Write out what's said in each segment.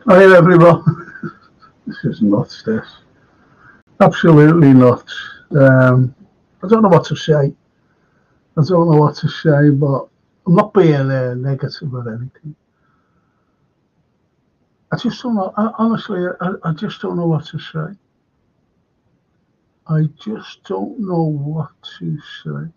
Hi everyone. This is nuts, this. Absolutely nuts. I don't know what to say. But I'm not being negative or anything. I just don't know. Honestly, I just don't know what to say. I just don't know what to say.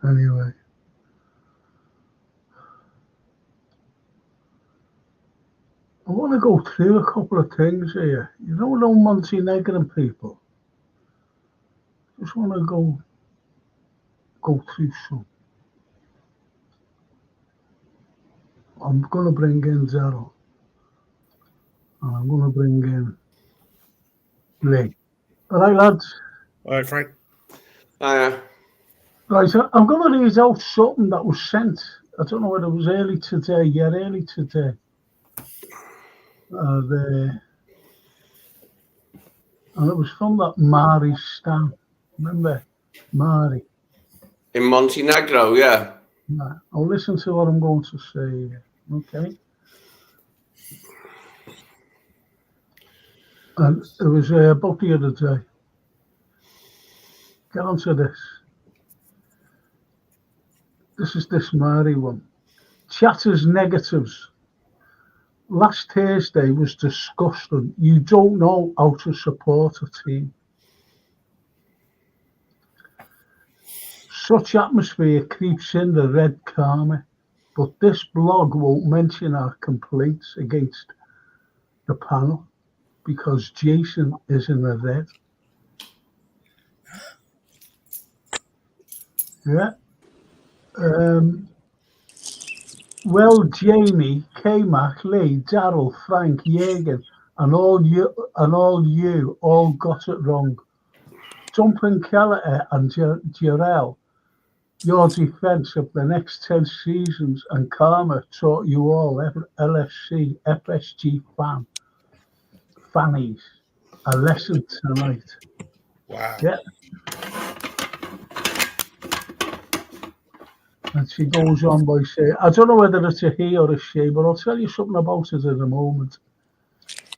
Anyway. I want to go through a couple of things here. You don't know Montenegrin people. Just want to go through some. I'm going to bring in Daryl. And I'm going to bring in Lee. All right, lads. All right, Frank. Right, so I'm going to read out something that was sent. I don't know whether it was early today. Yeah, early today. And it was from that Mari Stan. Remember? Mari. In Montenegro, yeah. I'll listen to what I'm going to say here. Okay. And it was about the other day. Get on to this. This is this Mari one. Chatter's negatives. Last Thursday was disgusting. You don't know how to support a team. Such atmosphere creeps in the red karma, but this blog won't mention our complaints against the panel because Jason is in the red. Yeah. Well, Jamie, K-Mac, Lee, Daryl, Frank, Jürgen, and all you all got it wrong. Dumping Kelleher and Jarrell, your defence of the next 10 seasons and karma taught you all LFC, FSG fannies a lesson tonight. Wow. Yeah. And she goes on by saying, I don't know whether it's a he or a she, but I'll tell you something about it in a moment.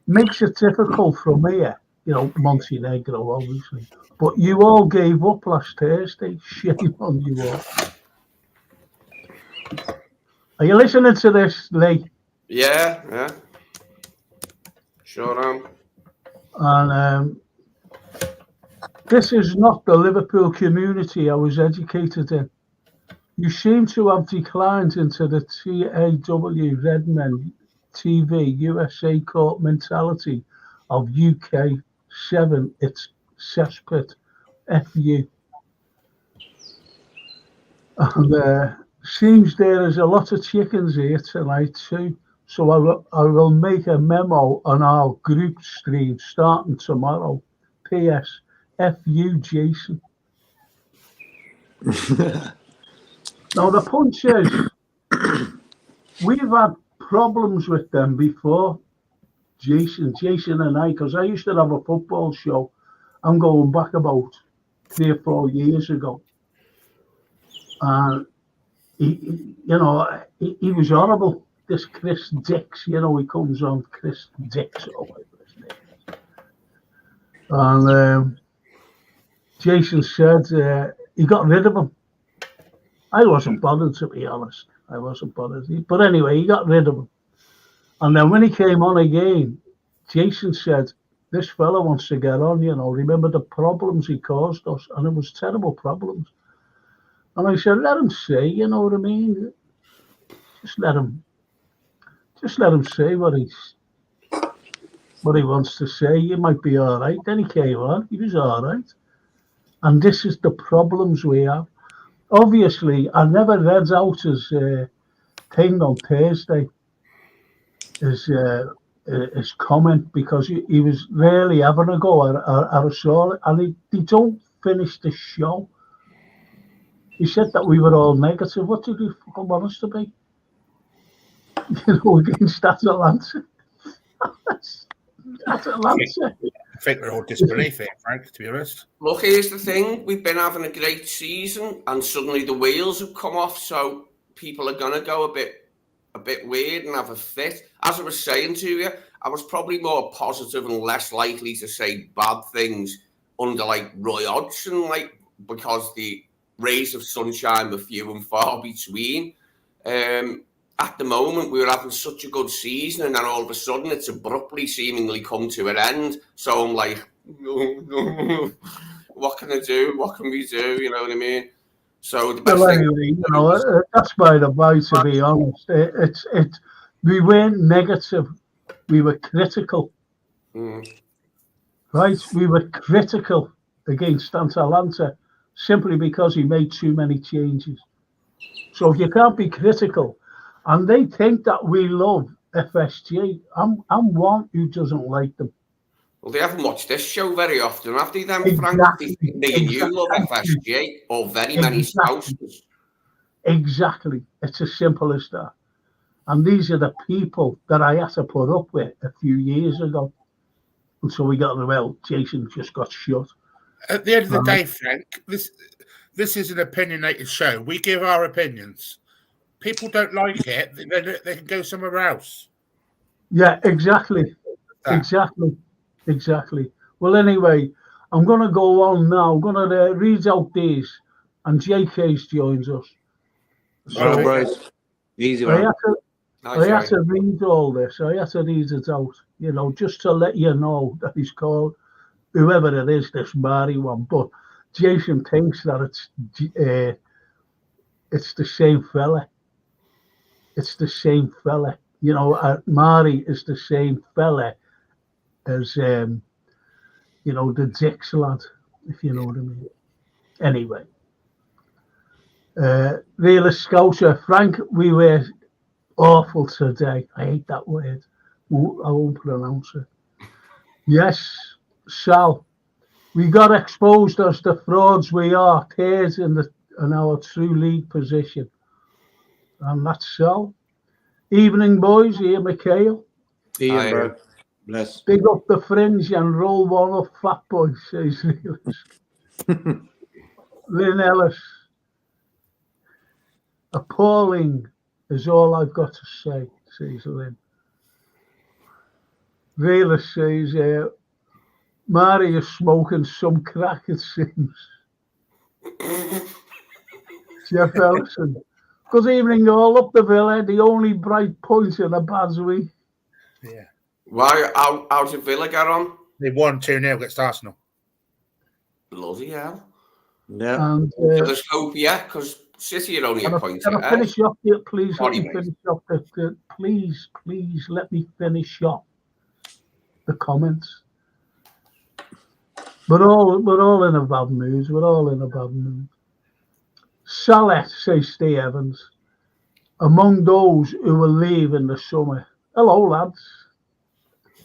Makes it difficult from here, Montenegro, obviously. But you all gave up last Thursday. Shame on you all. Are you listening to this, Lee? Yeah. Sure am. And this is not the Liverpool community I was educated in. You seem to have declined into the TAW Redmen TV USA Court mentality of UK 7, it's cesspit, FU. And seems there is a lot of chickens here tonight too. So I will make a memo on our group stream starting tomorrow. P.S. FU Jason. Now the punch is, we've had problems with them before, Jason and I, because I used to have a football show. I'm going back about 3 or 4 years ago. And he was horrible. This Chris Dix, he comes on, Chris Dix or whatever his name is. And Jason said he got rid of him. I wasn't bothered, to be honest. I wasn't bothered. But anyway, he got rid of him. And then when he came on again, Jason said, this fella wants to get on, remember the problems he caused us? And it was terrible problems. And I said, let him say, you know what I mean? Just let him say what he wants to say. You might be all right. Then he came on. He was all right. And this is the problems we have. Obviously, I never read out his thing on Thursday, his comment, because he was really having a go at us all. And they don't finish the show. He said that we were all negative. What did he fucking want us to be? Against Atalanta. Atalanta. I think we're all disbelief here, Frank, to be honest. Look, here's the thing. We've been having a great season and suddenly the wheels have come off, so people are going to go a bit weird and have a fit. As I was saying to you, I was probably more positive and less likely to say bad things under like Roy Hodgson, like because the rays of sunshine were few and far between. At the moment, we were having such a good season, and then all of a sudden, it's abruptly seemingly come to an end. So I'm like, what can I do? What can we do? You know what I mean? So the best Well, thing. anyway, that's by the by. To be honest, we weren't negative. We were critical, right? We were critical against Atalanta simply because he made too many changes. So if you can't be critical, and they think that we love FSG, I'm one who doesn't like them. Well, they haven't watched this show very often, have they, then, Frank? Exactly. They you love FSG or very many spouses. Exactly. It's as simple as that. And these are the people that I had to put up with a few years ago. And so we got the well, Jason just got shut. At the end of the day, Frank, this is an opinionated show. We give our opinions. People don't like it, they can go somewhere else. Yeah, exactly. Exactly. Well, anyway, I'm going to go on now. I'm going to read out these, and JK's joins us. So, bros. Easy one. I had to read all this. I had to read it out, just to let you know that he's called whoever it is, this Mari one. But Jason thinks that it's the same fella. It's the same fella. Mari is the same fella as, the Dix lad, if you know what I mean. Anyway. Real Scouser, Frank, we were awful today. I hate that word. I won't pronounce it. Yes, Sal, we got exposed as the frauds we are, tears in our true league position. And that's Sal. Evening, boys. Here, Mikhail. Ian, bro. Bless. Big up the fringe and roll one up, fat boy, says Lewis. Lynn Ellis. Appalling is all I've got to say, says Lynn. Vela says, Mari is smoking some crack, it seems. Jeff Ellison. Good evening, all up the Villa. The only bright point in a bad week. Yeah. Why? How's your Villa get on? They won 2-0 against Arsenal. Bloody hell. Yeah. And There's hope, yeah, because City are only a point. Can I finish off here, please? Sorry, Let me finish off please let me finish off the comments. We're all in a bad mood. We're all in a bad mood. Saleh, says Steve Evans, among those who will leave in the summer. Hello, lads.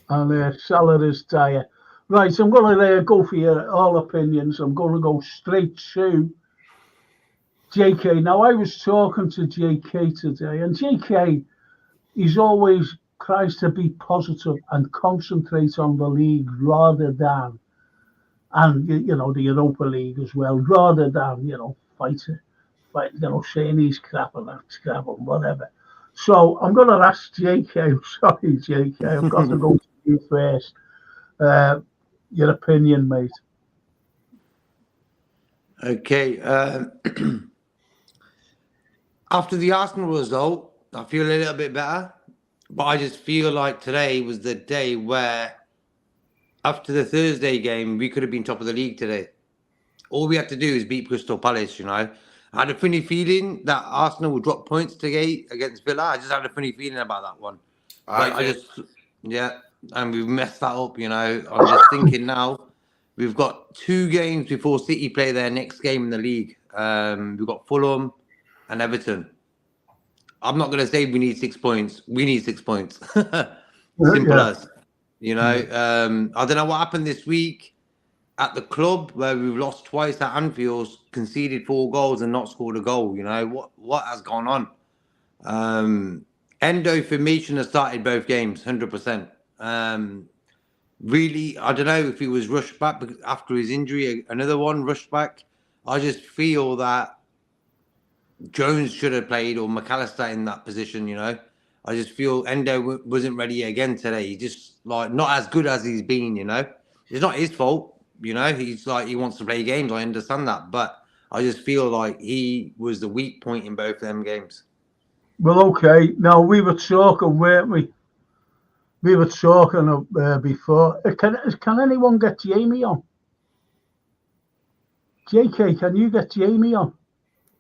And Salah is tired. Right, I'm going to go for your all opinions. I'm going to go straight to JK. Now, I was talking to JK today, and JK, he's always tries to be positive and concentrate on the league rather than, and the Europa League as well, rather than fight, saying he's crap and that's crap and whatever. So I'm going to ask JK. Sorry, JK, I've got to go to you first. Your opinion, mate. Okay. After the Arsenal result, I feel a little bit better. But I just feel like today was the day where, after the Thursday game, we could have been top of the league today. All we had to do is beat Crystal Palace, I had a funny feeling that Arsenal would drop points today against Villa. I just had a funny feeling about that one. And we've messed that up, I'm just thinking now, we've got 2 games before City play their next game in the league. We've got Fulham and Everton. I'm not going to say we need 6 points. We need 6 points. Simple as. I don't know what happened this week at the club where we've lost twice at Anfield, conceded 4 goals and not scored a goal. What has gone on? Endo formation has started both games, 100%. really, I don't know if he was rushed back after his injury, another one rushed back. I just feel that Jones should have played or McAllister in that position, you know. I just feel Endo wasn't ready again today. He just like not as good as he's been, you know. It's not his fault, you know. He's like he wants to play games. I understand that, but I just feel like he was the weak point in both of them games. Well, okay. Now we were talking, weren't we? We were talking before. Can anyone get Jamie on? JK, can you get Jamie on?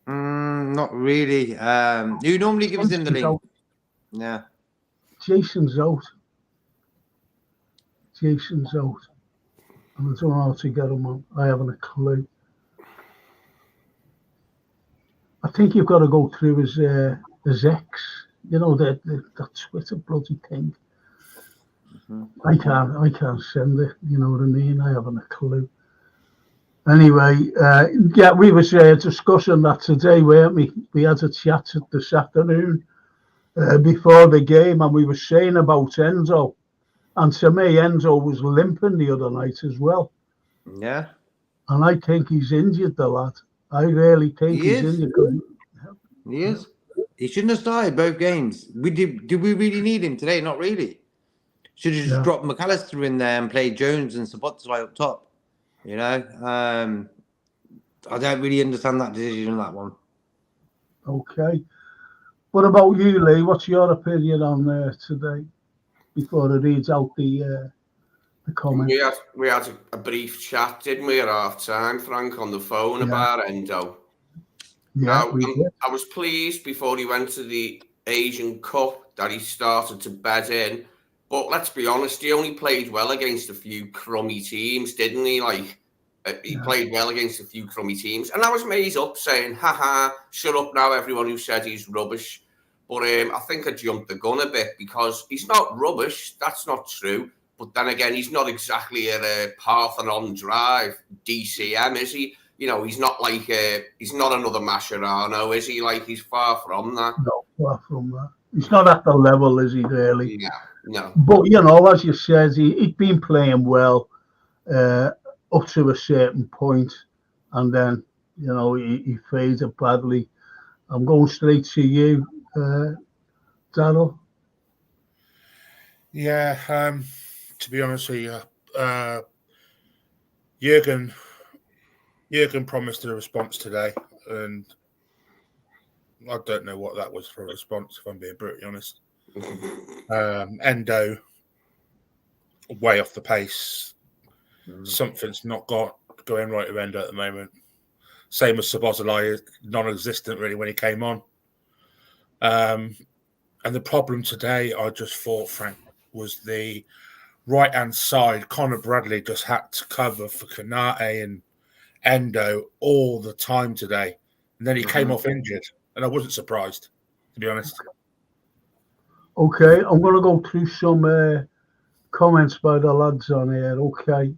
Not really. Who normally gives him the link? Out. Yeah. Jason's out. Jason's out. And I don't know how to get him on. I haven't a clue. I think you've got to go through his X. You know, that Twitter bloody thing. Mm-hmm. I can't send it. You know what I mean? I haven't a clue. Anyway, yeah, we was discussing that today, weren't we? We had a chat this afternoon before the game, and we were saying about Enzo. And to me, Enzo was limping the other night as well. Yeah. And I think he's injured, the lad. I really think he's injured. He is. He shouldn't have started both games. Did we really need him today? Not really. Should have just dropped McAllister in there and played Jones and Szoboszlai up top. You know, I don't really understand that decision, that one. Okay. What about you, Lee? What's your opinion on today? Before it reads out the comments. We had a brief chat, didn't we, at half time, Frank, on the phone about Endo. Yeah, I was pleased before he went to the Asian Cup that he started to bed in. But let's be honest, he only played well against a few crummy teams, didn't he? Like, he played well against a few crummy teams. And I was made up saying, haha, shut up now, everyone who said he's rubbish. But I think I jumped the gun a bit because he's not rubbish. That's not true. But then again, he's not exactly at a Parthenon Drive DCM, is he? You know, he's not like, he's not another Mascherano, is he? Like, he's far from that. No, far from that. He's not at the level, is he, really? Yeah. No. But, you know, as you said, he'd been playing well up to a certain point, and then, you know, he faded badly. I'm going straight to you, Darryl. Yeah, to be honest with you, Jurgen promised a response today, and I don't know what that was for a response, if I'm being brutally honest. Endo, way off the pace. Something's not going right with Endo at the moment. Same as Szoboszlai, non-existent really when he came on. And the problem today, I just thought, Frank, was the right-hand side. Conor Bradley just had to cover for Konate and Endo all the time today. And then he came off injured, and I wasn't surprised, to be honest. Okay, I'm going to go through some comments by the lads on here. Okay.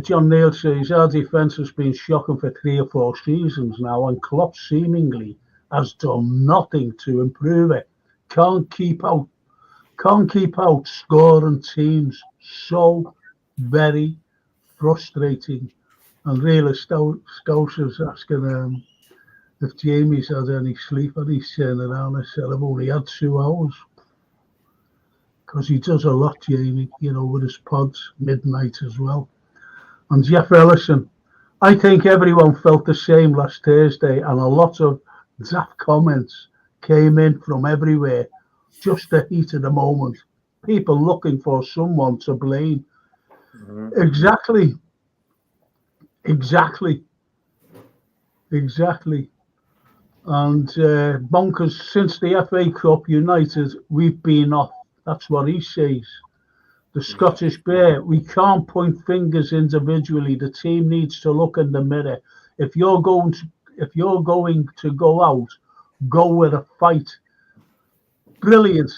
John Neal says, our defence has been shocking for 3 or 4 seasons now, and Klopp seemingly has done nothing to improve it. Can't keep out scoring teams. So very frustrating. And really, Scousers asking if Jamie's had any sleep, and he's saying around. I said, I've only had 2 hours. Because he does a lot, Jamie, you know, with his pods, midnight as well. And Jeff Ellison, I think everyone felt the same last Thursday, and a lot of daft comments came in from everywhere. Just the heat of the moment. People looking for someone to blame. Exactly. And Bonkers, since the FA Cup United, we've been off. That's what he says. The Scottish Bear, we can't point fingers individually. The team needs to look in the mirror. If you're going to go out, go with a fight. Brilliant.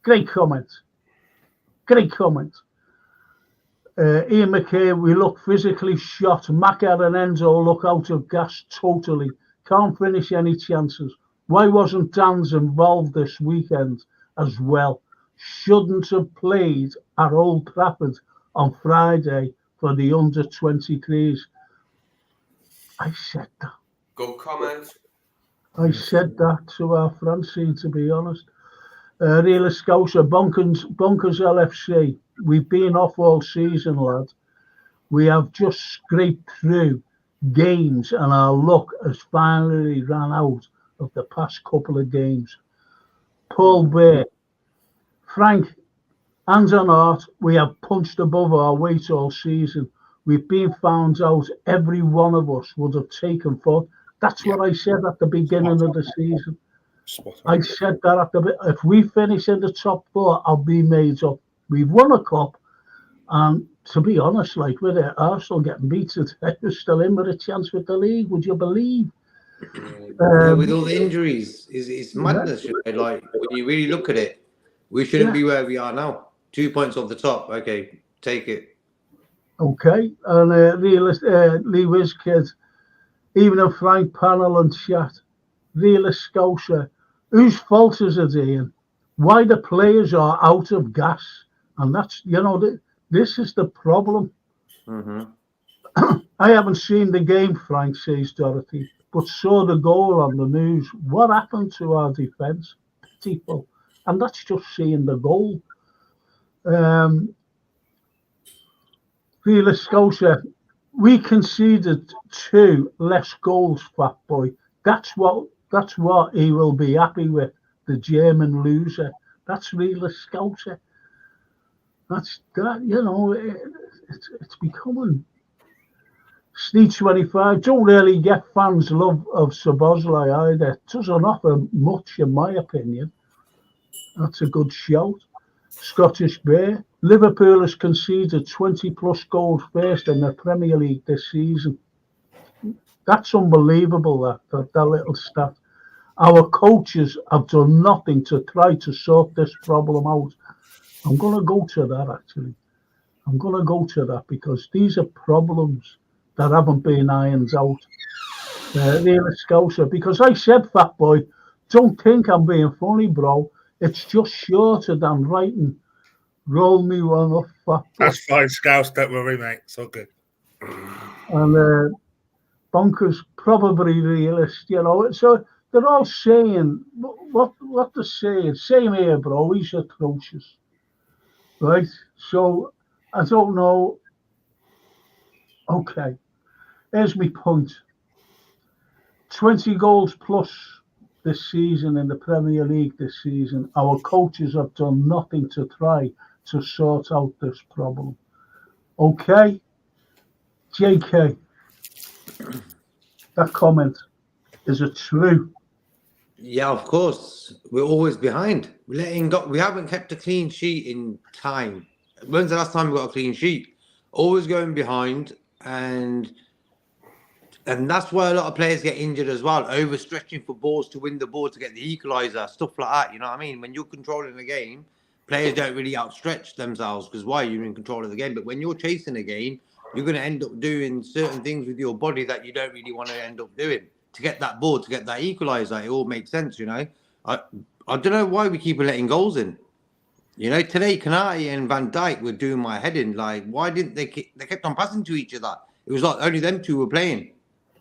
Great comment. Ian McKay, we look physically shot. Macca and Enzo look out of gas totally. Can't finish any chances. Why wasn't Dan's involved this weekend as well? shouldn't have played at Old Trafford on Friday for the under-23s. I said that. Good comment. I said that to our Francine, to be honest. Real Scotia, Bonkers LFC. We've been off all season, lad. We have just scraped through games and our luck has finally ran out of the past couple of games. Paul Bear, Frank, hands on heart, we have punched above our weight all season. We've been found out, every one of us would have taken foot. That's what I said at the beginning of the season. I said that if we finish in the top 4, I'll be made up. We've won a cup, and to be honest, like with it, Arsenal getting beat today, we're still in with a chance with the league. Would you believe? With all the injuries, it's madness. Like when you really look at it, we shouldn't be where we are now. 2 points off the top. Okay, take it. Okay, and Lee Wiz Kid, even a Frank panel and chat, Real Scotia, whose fault is it, Ian? Why the players are out of gas, and that's this is the problem. Mm-hmm. I haven't seen the game, Frank, says Dorothy, but saw the goal on the news. What happened to our defence? Pitiful. And that's just seeing the goal. Real Scotia, we conceded 2 less goals, Fat Boy. That's what he will be happy with, the German loser. That's Real Scotia. That's that, it's becoming. Sneak 25 don't really get fans' love of Szoboszlai either. Doesn't offer much, in my opinion. That's a good shout. Scottish Bear. Liverpool has conceded 20 plus goals first in the Premier League this season. That's unbelievable, that little stat. Our coaches have done nothing to try to sort this problem out. I'm going to go to that, actually. I'm going to go to that because these are problems that haven't been ironed out. Real Scotia, because I said, Fat Boy, don't think I'm being funny, bro. It's just shorter than writing. Roll me one up, Fat Boy. That's fine, Scouse. Don't worry, mate. It's all good. And Bonkers, probably realist, So they're all saying what they're saying. Same here, bro. He's atrocious, right? So I don't know. Okay, here's my point. 20 goals plus this season in the Premier League this season. Our coaches have done nothing to try to sort out this problem. Okay, JK, that comment, is it true? Yeah, of course. We're always behind. We haven't kept a clean sheet in time. When's the last time we got a clean sheet? Always going behind, and that's why a lot of players get injured as well. Overstretching for balls to win the ball to get the equaliser, stuff like that. You know what I mean? When you're controlling the game, players don't really outstretch themselves because why? You're in control of the game. But when you're chasing a game, you're going to end up doing certain things with your body that you don't really want to end up doing to get that ball, to get that equaliser. It all makes sense, I don't know why we keep letting goals in. Today, Canati and Van Dijk were doing my head in. Like, why didn't they kept on passing to each other? It was like only them two were playing.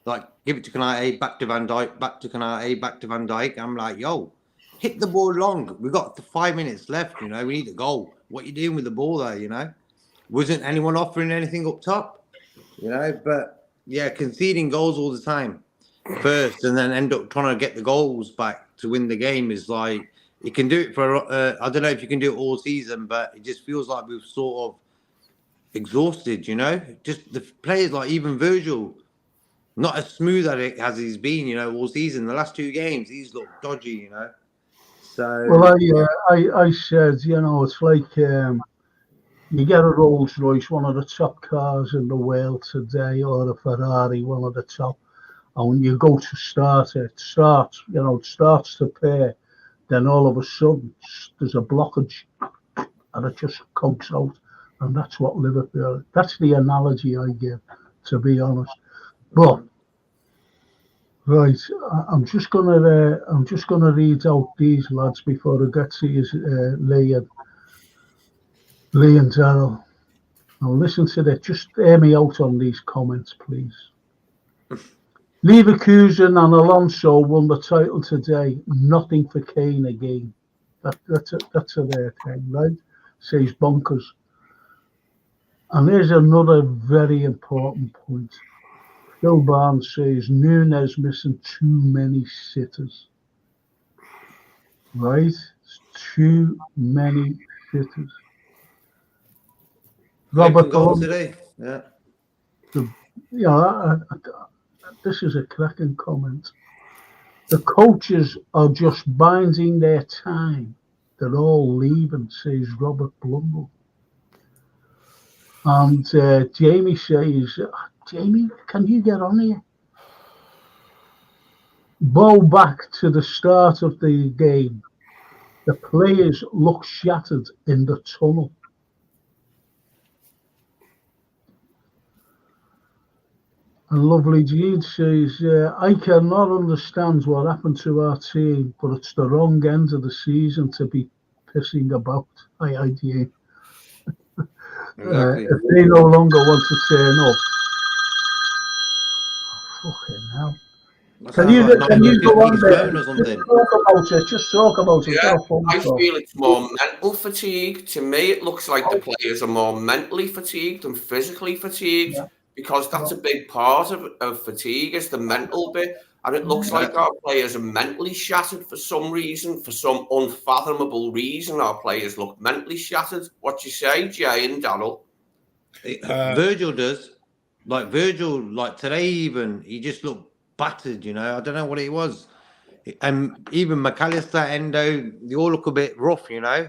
Like, give it to Canati, back to Van Dijk, back to Canati, back to Van Dijk. I'm like, yo, hit the ball long. We got 5 minutes left, we need a goal. What are you doing with the ball there, Wasn't anyone offering anything up top? But yeah, conceding goals all the time first and then end up trying to get the goals back to win the game is like, you can do it for, I don't know if you can do it all season, but it just feels like we've sort of exhausted, Just the players like even Virgil, not as smooth as he's been, all season. The last 2 games, he's looked dodgy, So well, I said, it's like you get a Rolls Royce, one of the top cars in the world today, or a Ferrari, one of the top, and when you go to start it, starts to pay, then all of a sudden there's a blockage, and it just comes out, and that's what Liverpool. That's the analogy I give, to be honest. But Right, I'm just gonna read out these lads before I get to you, Lee and Daryl. Now listen to this. Just hear me out on these comments, please. Leverkusen and Alonso won the title today. Nothing for Kane again. That's a their thing, right? Says bonkers. And here's another very important point. Phil Barnes says Nunes missing too many sitters. Right? Too many sitters. Robert goal today. Yeah. This is a cracking comment. The coaches are just biding their time. They're all leaving, says Robert Blundell. And Jamie says, Jamie, can you get on here? Ball back to the start of the game. The players look shattered in the tunnel. And Lovely Jean says, I cannot understand what happened to our team, but it's the wrong end of the season to be pissing about. Jean. Exactly. If they no longer want to turn up, fucking hell. Can you go on there? Just talk about it. Yeah, I feel it's more mental fatigue. To me, it looks like the players are more mentally fatigued than physically fatigued, because that's a big part of fatigue, is the mental bit. And it looks like our players are mentally shattered for some reason, for some unfathomable reason. Our players look mentally shattered. What you say, Jay and Donald? Virgil does. Virgil, today even, he just looked battered, I don't know what it was. And even McAllister, Endo, they all look a bit rough, Yeah.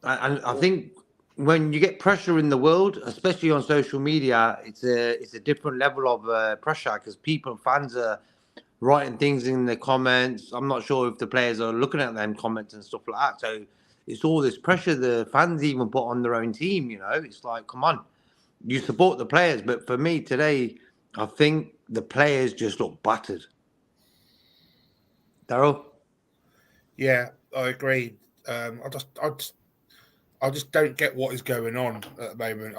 And I think when you get pressure in the world, especially on social media, it's a different level of pressure, because fans are writing things in the comments. I'm not sure if the players are looking at them comments and stuff like that. So it's all this pressure the fans even put on their own team, It's like, come on, you support the players. But for me today, I think the players just look battered. Daryl? Yeah, I agree. I just don't get what is going on at the moment.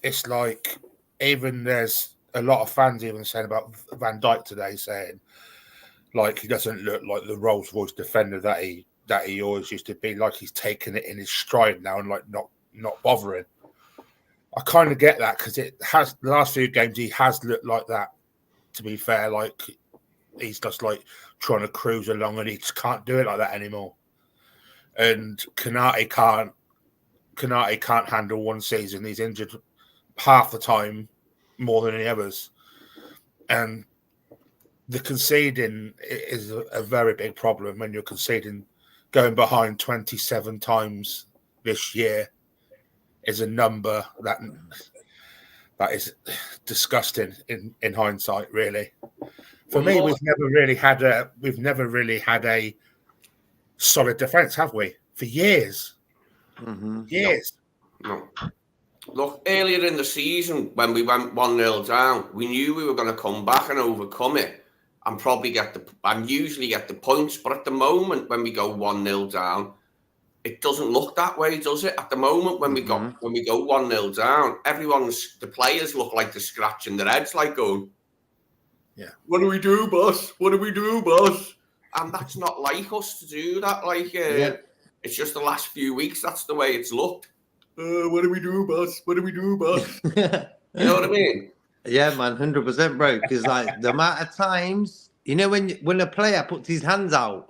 It's like, even there's a lot of fans even saying about Van Dijk today, saying he doesn't look like the Rolls-Royce defender that he always used to be. Like he's taken it in his stride now and not bothering. I kind of get that, because the last few games he has looked like that. To be fair, he's just trying to cruise along, and he just can't do it like that anymore. And Kanate can't handle one season. He's injured half the time more than any others. And the conceding is a very big problem when you're conceding. Going behind 27 times this year is a number that is disgusting in hindsight, really. For me, we've never really had a solid defence, have we? For years. Mm-hmm. Years. No. Look, earlier in the season, when we went 1-0 down, we knew we were going to come back and overcome it and probably usually get the points. But at the moment, when we go 1-0 down, it doesn't look that way, does it? At the moment, when we go 1-0 down, the players look like they're scratching their heads, going, yeah, what do we do, boss? What do we do, boss? And that's not like us to do that. It's just the last few weeks, that's the way it's looked. What do we do, boss? What do we do, boss? You know what I mean? Yeah, man, 100%, bro. Because the amount of times, when a player puts his hands out,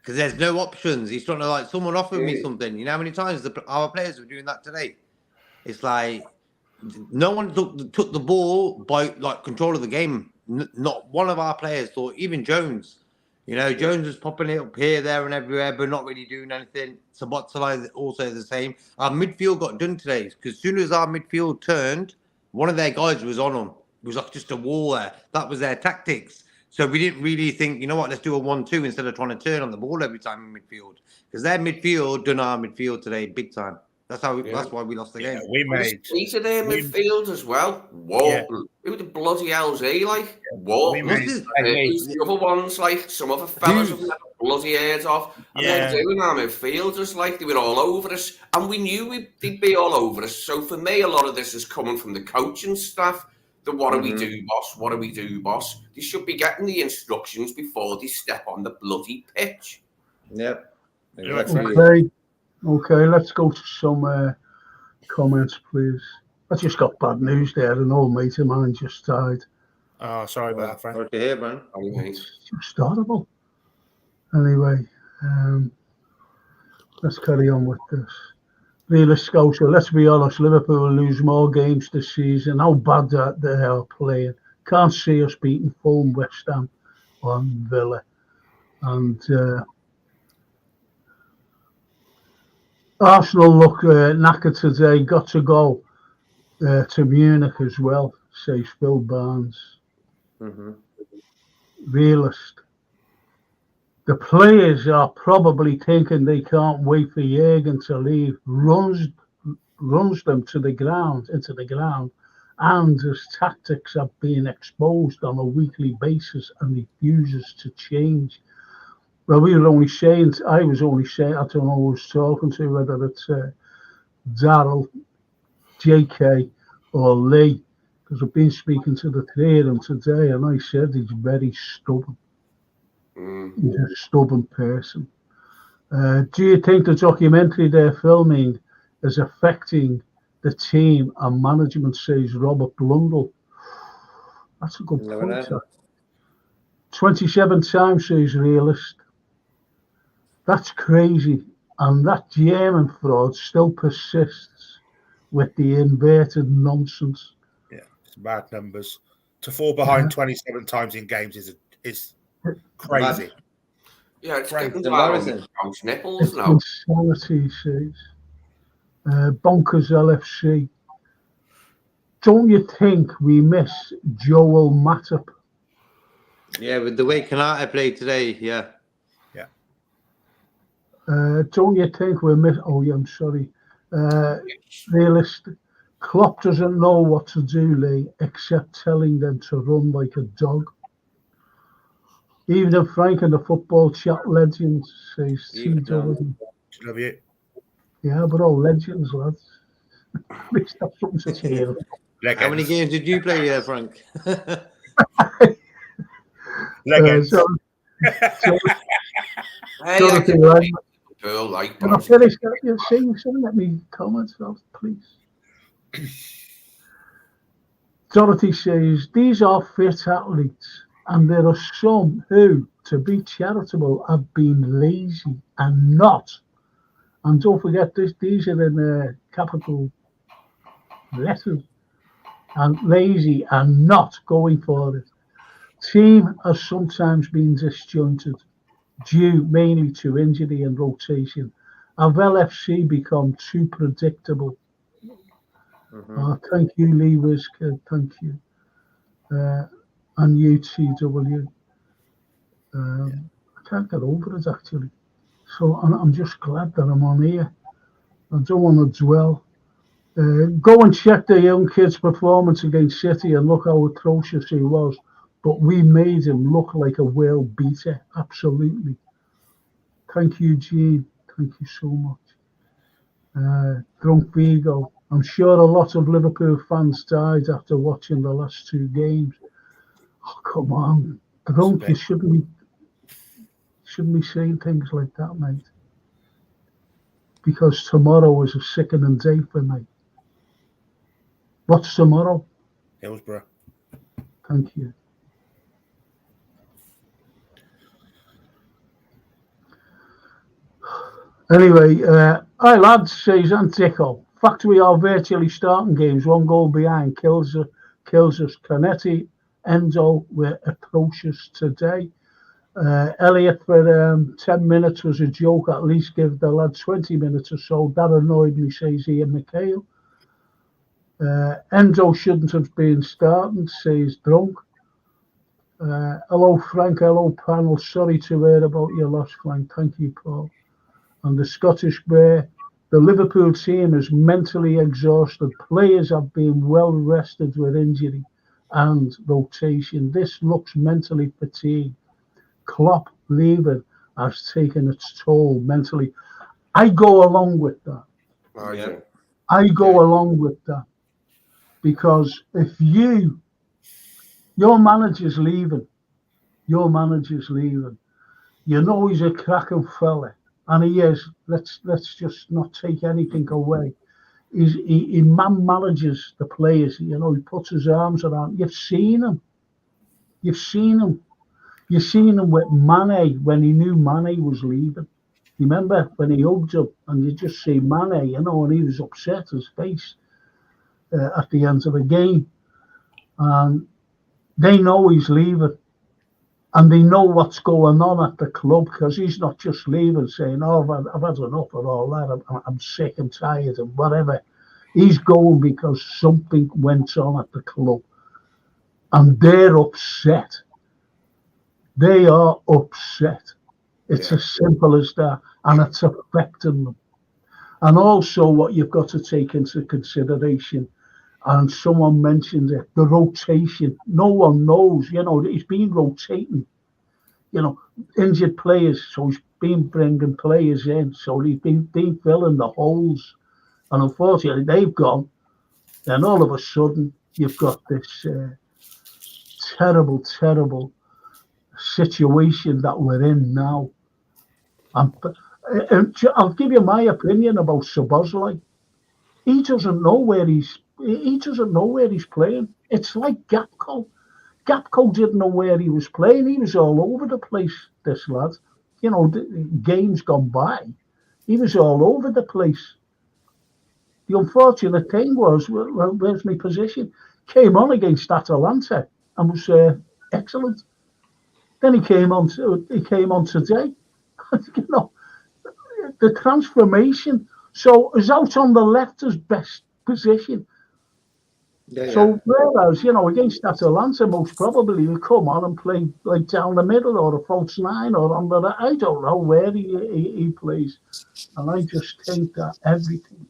because there's no options, he's trying to someone offered me something. You know how many times our players were doing that today? It's no one took the ball by control of the game. Not one of our players thought. Even Jones, Jones was popping it up here, there, and everywhere, but not really doing anything. Szoboszlai also the same. Our midfield got done today, because as soon as our midfield turned, one of their guys was on them. It was just a wall there. That was their tactics. So we didn't really think, let's do a 1-2 instead of trying to turn on the ball every time in midfield. Because their midfield done our midfield today big time. That's why we lost the game. We made their midfield as well. Whoa. Yeah. Who the bloody hell's he? Whoa. what? We What's made- this? Who's the other ones, like, some other fellas have never bloody heard of. And they're doing our midfielders, like, they were all over us. And we knew they'd be all over us. So for me, a lot of this is coming from the coaching staff. The what do we do, boss? What do we do, boss? They should be getting the instructions before they step on the bloody pitch. Yep. Okay, let's go to some comments, please. I just got bad news there. An old mate of mine just died. Oh, sorry about that, Frank. Sorry to hear, man. It's just horrible. Anyway, let's carry on with this. Realist Scotia, let's be honest, Liverpool will lose more games this season. How bad that they are playing. Can't see us beating Fulham, West Ham, or Villa. And Arsenal look knackered today. Got to go to Munich as well, says Phil Barnes. Realist. The players are probably thinking they can't wait for Jurgen to leave. Runs them into the ground, and his tactics are being exposed on a weekly basis and refuses to change. Well, I was only saying, I don't know who I was talking to, whether it's Darryl, JK, or Lee, because I've been speaking to the three of them today, and I said he's very stubborn. He's a stubborn person. Do you think the documentary they're filming is affecting the team and management, says Robert Blundell? That's a good point. 27 times, says Realist. That's crazy. And that German fraud still persists with the inverted nonsense. Yeah, it's bad numbers. To fall behind 27 times in games is crazy. Yeah, it's Frank, getting down on nipples now. Insanity, says. Bonkers LFC. Don't you think we miss Joel Matip? Yeah, with the way Kanata played today, yeah. Don't you think we miss? Oh yeah, I'm sorry. Realistic. Klopp doesn't know what to do, Lee, except telling them to run like a dog. Even if Frank and the football chat legends, says TW. Love you. Yeah, but all legends, lads. It's not something to cheer. How many games did you play, Frank? Legends. Can I finish that? You're saying something? Let me comment, please. Dorothy says, these are fit athletes, and there are some who, to be charitable, have been lazy and not. And don't forget this, these are in capital letters. And lazy and not going for it. Team has sometimes been disjointed, due mainly to injury and rotation. Have LFC become too predictable? Thank you, Lee Wizkid. Thank you. And UTW. I can't get over it, actually. So I'm just glad that I'm on here. I don't want to dwell. Go and check the young kid's performance against City and look how atrocious he was. But we made him look like a world beater. Absolutely. Thank you, Gene. Thank you so much. Drunk Vigo. I'm sure a lot of Liverpool fans died after watching the last two games. Oh, come on. Drunk, you shouldn't be saying things like that, mate. Because tomorrow is a sickening day for me. What's tomorrow? Hillsborough. Thank you. Anyway, hi lads, says Antico. Fact we are virtually starting games, one goal behind, kills us. Canetti, Enzo were atrocious today. Elliot for 10 minutes was a joke. At least give the lad 20 minutes or so. That annoyed me, says Ian McHale. Enzo shouldn't have been starting, says Drunk. Hello, Frank. Hello, panel. Sorry to hear about your loss, Frank. Thank you, Paul. And the Scottish Bear. The Liverpool team is mentally exhausted. Players have been well rested with injury. and rotation. This looks mentally fatigued. Klopp leaving has taken its toll mentally. I go along with that. Yeah. I go along with that because if your manager's leaving, you know he's a cracking fella, and he is. Let's just not take anything away. He man manages the players. You know, he puts his arms around. You've seen him. You've seen him. You've seen him with Mane when he knew Mane was leaving. You remember when he hugged him and you just see Mane, you know, and he was upset, his face at the end of the game. And they know he's leaving. And they know what's going on at the club because he's not just leaving saying, oh, I've had enough of all that. I'm sick and tired and whatever. He's going because something went on at the club. And they're upset. They are upset. It's as simple as that. And it's affecting them. And also what you've got to take into consideration, and someone mentioned it, the rotation. No one knows, you know, he's been rotating, you know, injured players. So he's been bringing players in. So he's been filling the holes. And unfortunately, they've gone. Then all of a sudden, you've got this terrible, terrible situation that we're in now. And I'll give you my opinion about Szoboszlai. He doesn't know where he's playing. It's like Gakpo. Gakpo didn't know where he was playing. He was all over the place, this lad. You know, the games gone by. He was all over the place. The unfortunate thing was, well, where's my position? Came on against Atalanta and was excellent. Then he came on today. You know, the transformation. So is out on the left as best position. So whereas, you know, against Atalanta, most probably he'll come on and play like down the middle or a false nine or on the. I don't know where he plays, and I just think that everything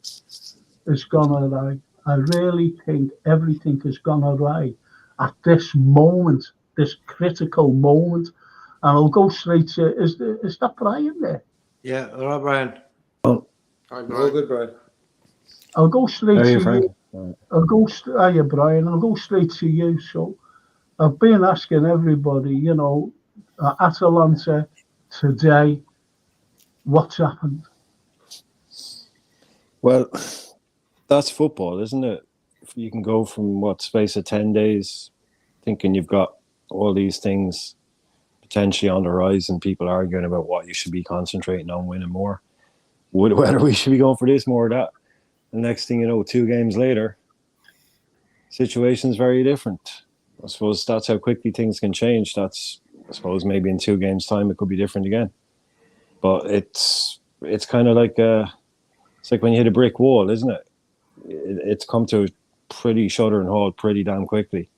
has gone awry. I really think everything has gone awry at this moment, this critical moment. And I'll go straight to is that Brian there? Yeah, all right, Brian. Hi, Brian. All good, Brian. I'll go straight to Frank? you. Hiya, Brian. I'll go straight to you. So I've been asking everybody, you know, Atalanta today, what's happened? Well, that's football, isn't it? You can go from space of 10 days thinking you've got all these things potentially on the horizon, people arguing about what you should be concentrating on, winning more, whether we should be going for this more or that. The next thing you know, 2 games later, situation's very different. I suppose that's how quickly things can change. I suppose maybe in 2 games' time it could be different again. But it's kind of like it's like when you hit a brick wall, isn't it? It's come to a pretty shuddering halt pretty damn quickly.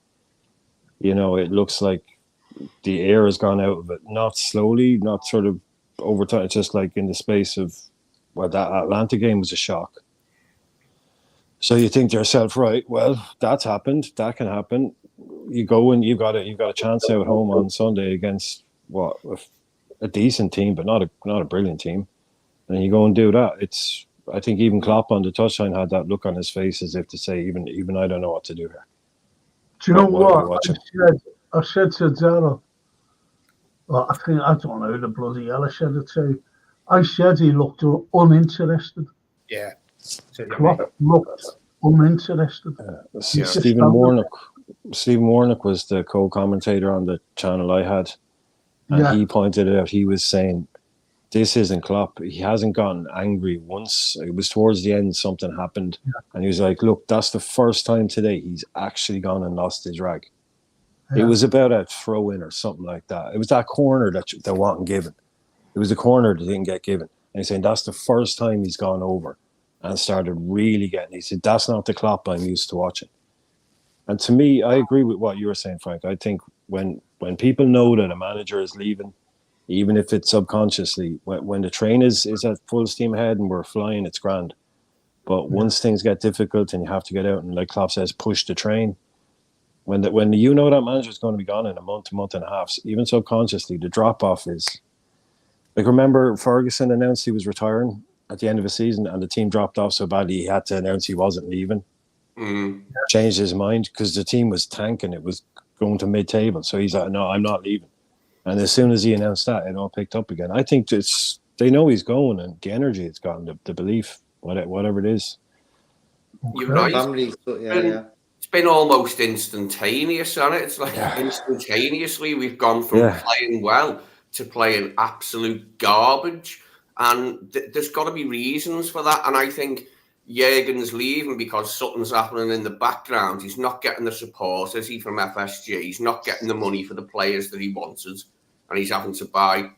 You know, it looks like the air has gone out of it. Not slowly, not sort of over time. It's just like in the space of, well, that Atlanta game was a shock. So you think to yourself, right, well, that's happened. That can happen. You go and you've got a chance out home on Sunday against a decent team, but not a brilliant team. And you go and do that. I think even Klopp on the touchline had that look on his face as if to say, even I don't know what to do here. Do you know what? I said to Darryl, well, I don't know who the bloody hell I said it to. I said he looked uninterested. Yeah. Klopp looked uninterested. Stephen Warnock was the co-commentator on the channel I had. And he pointed it out. He was saying, this isn't Klopp. He hasn't gotten angry once. It was towards the end, something happened. Yeah. And he was like, look, that's the first time today he's actually gone and lost his rag. Yeah. It was about a throw-in or something like that. It was that corner that wasn't given. It was the corner that didn't get given. And he's saying that's the first time he's gone over and started really getting. He said, that's not the Klopp I'm used to watching. And to me, I agree with what you were saying, Frank. I think when people know that a manager is leaving, even if it's subconsciously, when the train is at full steam ahead and we're flying, it's grand. But once things get difficult and you have to get out and, like Klopp says, push the train, When you know that manager's going to be gone in a month and a half, even subconsciously, the drop off is like, remember Ferguson announced he was retiring at the end of the season, and the team dropped off so badly he had to announce he wasn't leaving. Changed his mind because the team was tanking; it was going to mid-table. So he's like, "No, I'm not leaving." And as soon as he announced that, it all picked up again. I think they know he's going, and the energy it's gotten, the belief, whatever it is. You're right. Family, yeah. It's been almost instantaneous, hasn't it? It's like instantaneously we've gone from playing well to playing absolute garbage. And there's got to be reasons for that. And I think Jurgen's leaving because something's happening in the background. He's not getting the support, is he, from FSG? He's not getting the money for the players that he wanted. And he's having to buy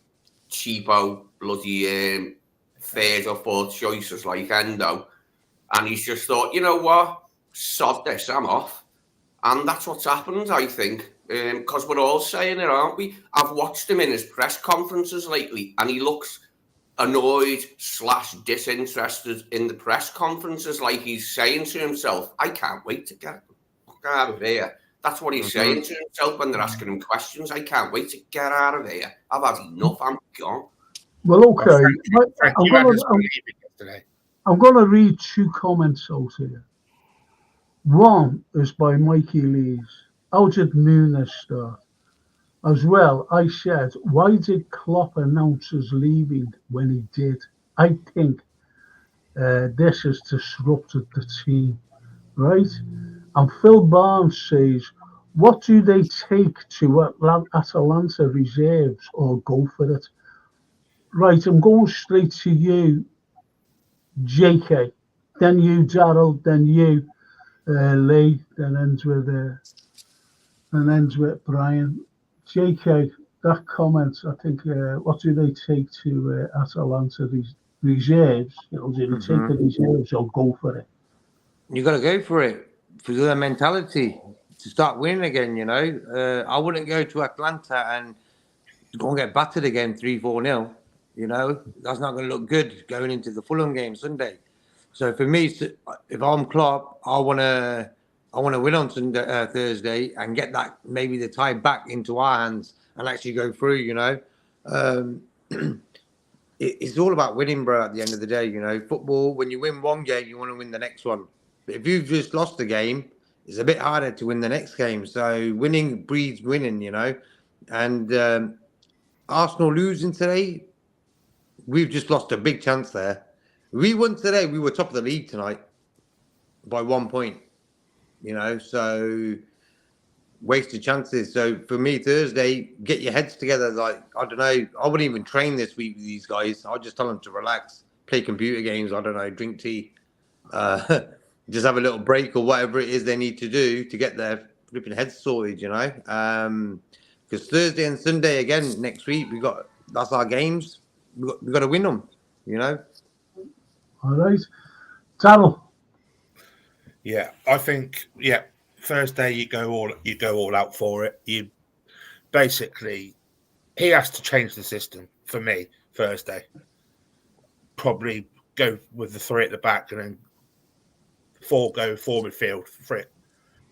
cheapo, bloody third or fourth choices like Endo. And he's just thought, you know what? Sod this, I'm off. And that's what's happened, I think. Because we're all saying it, aren't we? I've watched him in his press conferences lately, and he looks annoyed / disinterested in the press conferences, like he's saying to himself, I can't wait to get the fuck out of here. That's what he's saying to himself when they're asking him questions. I can't wait to get out of here. I've had enough. I'm gone. Well, okay. I'm going to read two comments out here. One is by Mikey Lees. How did Nunes start? As well, I said, why did Klopp announce his leaving when he did? I think this has disrupted the team, right? And Phil Barnes says, what do they take to Atalanta reserves or go for it? Right, I'm going straight to you, JK. Then you, Darryl. Then you, Lee. Then ends with Brian. JK, that comment, I think, what do they take to Atalanta reserves? Do they take the reserves or go for it? You got to go for it for their mentality to start winning again. I wouldn't go to Atlanta and go and get battered again 3-4-0. That's not going to look good going into the Fulham game Sunday. So for me, if I'm Klopp, I want to win on Sunday, Thursday, and get that, maybe the tie back into our hands and actually go through. It's all about winning, bro. At the end of the day, football. When you win one game, you want to win the next one. But if you've just lost the game, it's a bit harder to win the next game. So winning breeds winning, And Arsenal losing today, we've just lost a big chance there. We won today. We were top of the league tonight by 1 point. So wasted chances. So for me, Thursday, get your heads together. Like, I don't know, I wouldn't even train this week with these guys. I'll just tell them to relax, play computer games, I don't know, drink tea, just have a little break or whatever it is they need to do to get their flipping heads sorted, because Thursday and Sunday again next week, that's our games. We got to win them, All right. Darryl. Yeah, I think Thursday you go all out for it. You basically, he has to change the system for me. Thursday, probably go with the 3 at the back and then 4 midfield for it,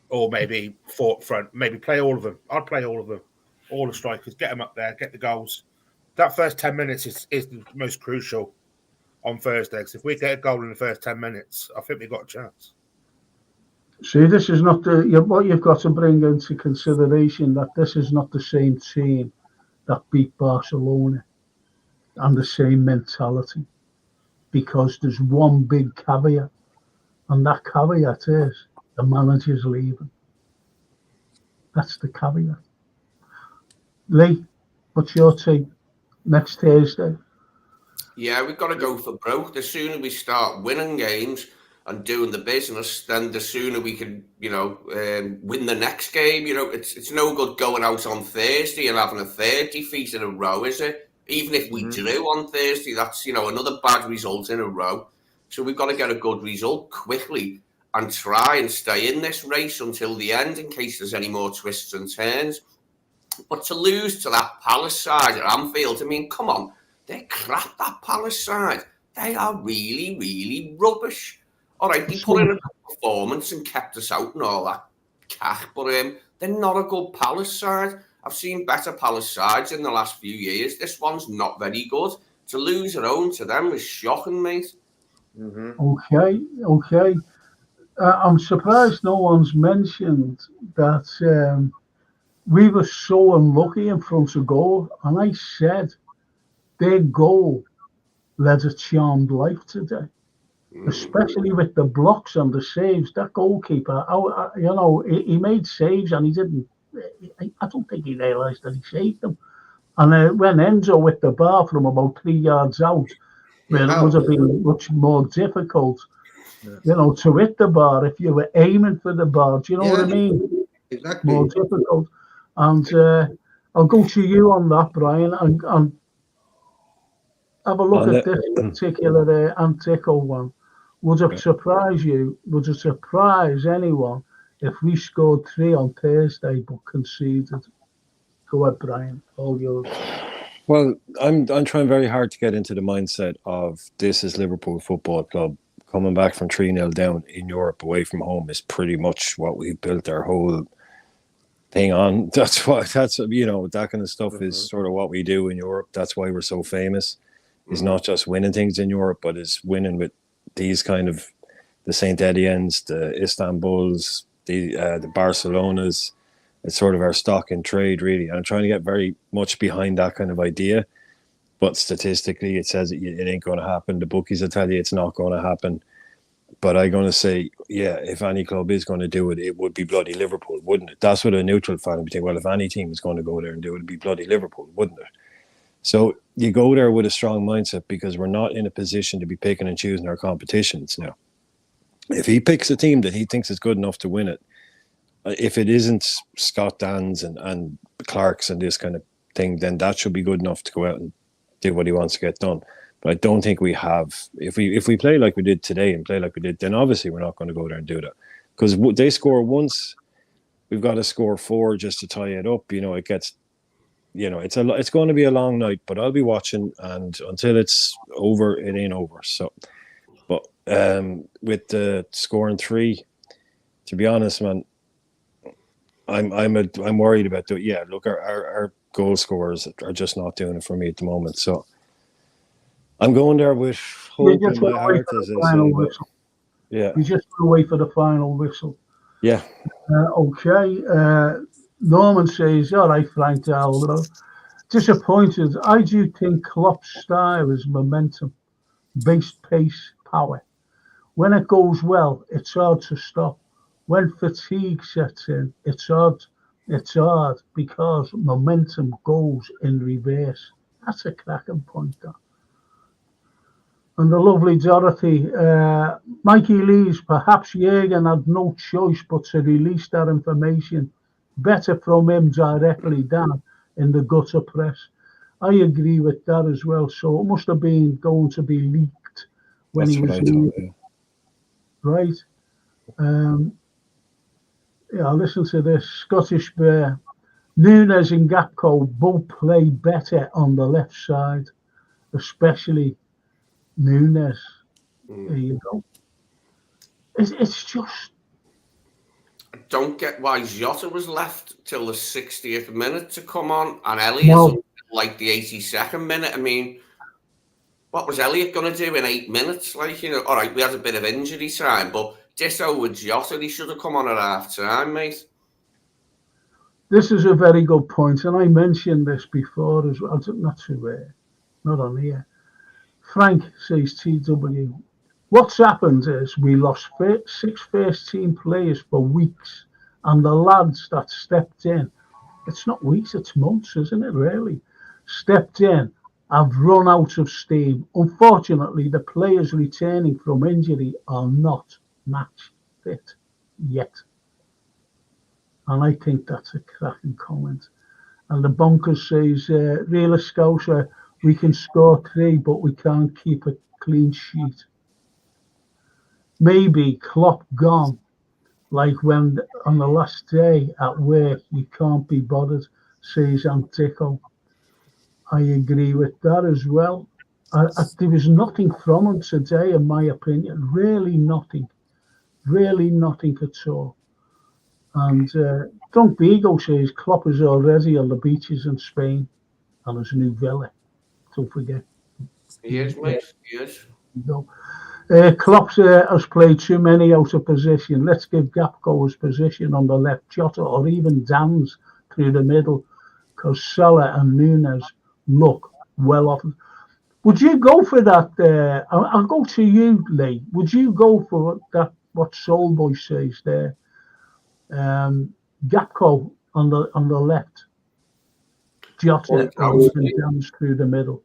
or maybe 4 up front. Maybe play all of them. I'd play all of them, all the strikers. Get them up there, get the goals. That first 10 minutes is the most crucial on Thursday. Because if we get a goal in the first 10 minutes, I think we've got a chance. See, this is not what you've got to bring into consideration, that this is not the same team that beat Barcelona and the same mentality, because there's one big caveat, and that caveat is the manager's leaving. That's the caveat. Lee, what's your take next Thursday? Yeah, we've got to go for broke. The sooner we start winning games and doing the business, then the sooner we can, win the next game. It's no good going out on Thursday and having a third defeat in a row, is it? Even if we drew on Thursday, that's, another bad result in a row. So we've got to get a good result quickly and try and stay in this race until the end in case there's any more twists and turns. But to lose to that Palace side at Anfield, I mean, come on, they're crap, that Palace side. They are really, really rubbish. All right, they put in a good performance and kept us out and all that cash, but they're not a good Palace side. I've seen better Palace sides in the last few years. This one's not very good. To lose at home to them was shocking, mate. Okay. I'm surprised no one's mentioned that we were so unlucky in front of goal. And I said their goal led a charmed life today, especially with the blocks and the saves. That goalkeeper, he made saves and he didn't. I don't think he realised that he saved them. And when Enzo with the bar from about 3 yards out, where it would have been much more difficult, to hit the bar if you were aiming for the bar. Do you know what I mean? Exactly. More difficult. And I'll go to you on that, Brian, and have a look at this particular Antico one. Would it surprise you? Would it surprise anyone if we scored 3 on Thursday but conceded? Go ahead, Brian. All yours. Well, I'm trying very hard to get into the mindset of this is Liverpool Football Club. Coming back from 3-0 down in Europe away from home is pretty much what we built our whole thing on. That kind of stuff is sort of what we do in Europe. That's why we're so famous. Is not just winning things in Europe, but is winning with these kind of the Saint Etienne's, the Istanbuls, the Barcelonas. It's sort of our stock in trade, really. And I'm trying to get very much behind that kind of idea. But statistically, it says it ain't going to happen. The bookies will tell you it's not going to happen. But I'm going to say, yeah, if any club is going to do it, it would be bloody Liverpool, wouldn't it? That's what a neutral fan would think. Well, if any team is going to go there and do it, it'd be bloody Liverpool, wouldn't it? So you go there with a strong mindset because we're not in a position to be picking and choosing our competitions now. If he picks a team that he thinks is good enough to win it, if it isn't Scott Dans and Clark's and this kind of thing, then that should be good enough to go out and do what he wants to get done. But I don't think we have. If we play like we did today and play like we did, then obviously we're not going to go there and do that. Because they score once, we've got to score 4 just to tie it up. It gets, it's going to be a long night, but I'll be watching, and until it's over, it ain't over. So, but with the scoring 3, to be honest, man, I'm worried about that. Yeah, look, our goal scorers are just not doing it for me at the moment. So I'm going there with hope in my heart, as I say. But, yeah, you just wait for the final whistle. Yeah. Okay. Norman says, all right, Frank Daldo. Disappointed. I do think Klopp's style is momentum-based pace, power. When it goes well, it's hard to stop. When fatigue sets in, it's hard because momentum goes in reverse. That's a cracking point, that. And the lovely Dorothy, Mikey Lees, perhaps Jürgen had no choice but to release that information. Better from him directly than in the gutter press. I agree with that as well. So it must have been going to be leaked when he was leaving. Right. Listen to this. Scottish Bear. Nunes and Gakpo both play better on the left side, especially Nunes. There you go. It's just. I don't get why Jota was left till the 60th minute to come on, and Elliott like the 82nd minute. I mean, what was Elliott going to do in 8 minutes? All right, we had a bit of injury time, but ditto with Jota, he should have come on at half time, mate. This is a very good point, and I mentioned this before as well. Not on here. Frank says TW. What's happened is we lost 6 first-team players for weeks, and the lads that stepped in, it's not weeks, it's months, isn't it, really? Stepped in, have run out of steam. Unfortunately, the players returning from injury are not match fit yet. And I think that's a cracking comment. And the Bonkers says, real Scouser, we can score 3, but we can't keep a clean sheet. Maybe Klopp gone, like when on the last day at work, you can't be bothered, says Antico. I agree with that as well. There was nothing from him today, in my opinion. Really nothing at all. And Drunk Beagle says Klopp is already on the beaches in Spain and his new villa. Don't forget. He is, mate. He is. No. Klopp has played too many out of position. Let's give Gakpo his position on the left, Jota, or even Dan's through the middle, because Salah and Nunes look well off. Would you go for that? I'll go to you, Lee. Would you go for that? What Soulboy says there? Gakpo on the left, Jota, or even Dan's through the middle.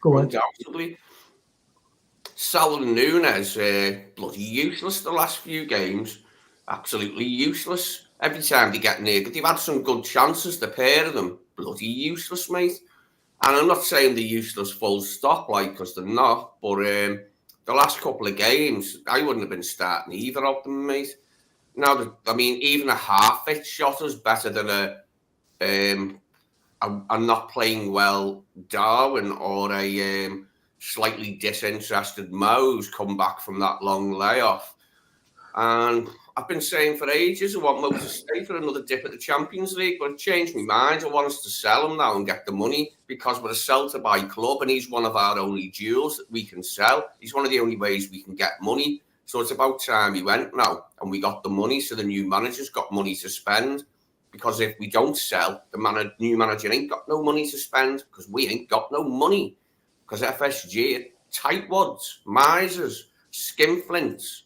Go ahead. Undoubtedly. Salah and Nunes, bloody useless the last few games. Absolutely useless. Every time they get near, they've had some good chances, the pair of them. Bloody useless, mate. And I'm not saying they're useless full stop, like, because they're not. But the last couple of games, I wouldn't have been starting either of them, mate. Now, I mean, even a half-fit shot is better than a not playing well Darwin or a slightly disinterested Mo's come back from that long layoff. And I've been saying for ages I want Mo to stay for another dip at the Champions League, but I've changed my mind. I want us to sell him now and get the money, because we're a sell-to-buy club and he's one of our only jewels that we can sell. He's one of the only ways we can get money. So it's about time he went now and we got the money, so the new manager's got money to spend. Because if we don't sell, the new manager ain't got no money to spend, because we ain't got no money. Because FSG are tightwads, misers, skinflints.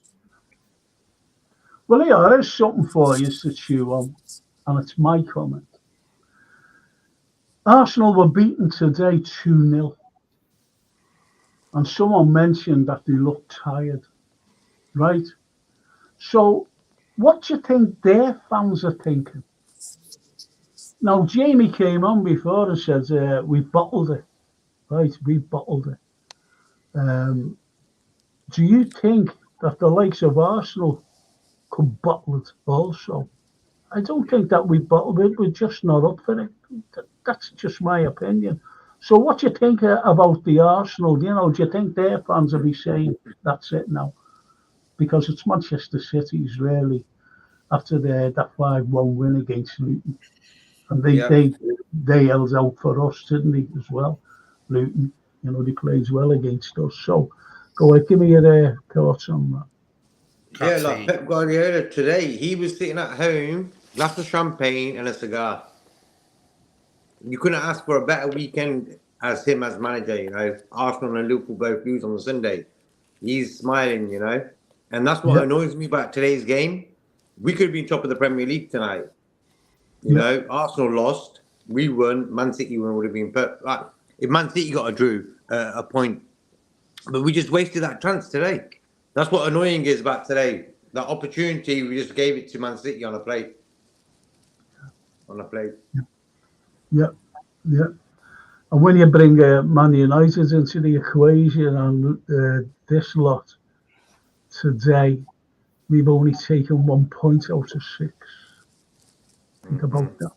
Well, yeah, there's something for you to chew on, and it's my comment. Arsenal were beaten today 2-0, and someone mentioned that they looked tired, right? So, what do you think their fans are thinking? Now, Jamie came on before and said, we bottled it. Right, we bottled it. Do you think that the likes of Arsenal could bottle it also? I don't think that we bottled it. We're just not up for it. That's just my opinion. So what do you think about the Arsenal? You know, do you think their fans will be saying, that's it now? Because it's Manchester City's really, after that 5-1 win against Luton. And they held out for us, didn't they, as well? Luton, you know, they played well against us. So, go ahead, give me your thoughts on that. Yeah, like Pep Guardiola today, he was sitting at home, glass of champagne and a cigar. You couldn't ask for a better weekend as him as manager, you know. Arsenal and Liverpool both lose on the Sunday. He's smiling, you know. And that's what annoys me about today's game. We could have been top of the Premier League tonight. You know, Arsenal lost, we won, Man City won, would have been perfect. Like, if Man City got a point, but we just wasted that chance today. That's what annoying is about today. That opportunity, we just gave it to Man City on a plate. Yeah. And when you bring Man United into the equation and this lot today, we've only taken 1 point out of 6. Think about that.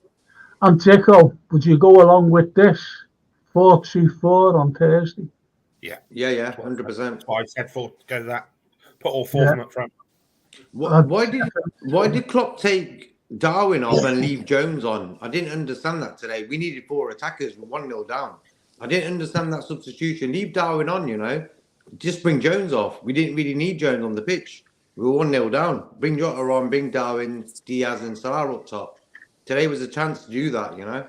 And Tico, would you go along with this 4-2-4 on Thursday? Yeah, 100%. That's why I said go to that. Put all 4 of them up front. Why did Klopp take Darwin off and leave Jones on? I didn't understand that today. We needed 4 attackers, 1-0 down. I didn't understand that substitution. Leave Darwin on, you know. Just bring Jones off. We didn't really need Jones on the pitch. We were 1-0 down. Bring Jota on, bring Darwin, Diaz and Salah up top. Today was a chance to do that, you know.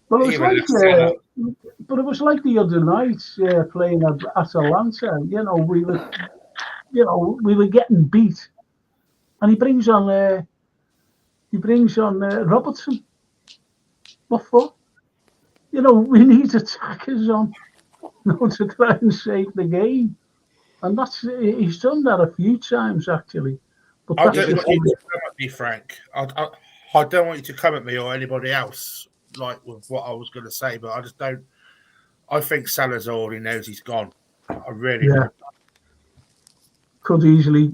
But it was like the other night playing at Atalanta. You know, we were getting beat, and he brings on Robertson. What for? You know, we need attackers on, to try and save the game, and he's done that a few times actually. But I don't want you to come at me, Frank. I don't want you to come at me or anybody else like with what I was going to say, but I just don't. I think Salazar already knows he's gone. I really do. Could easily,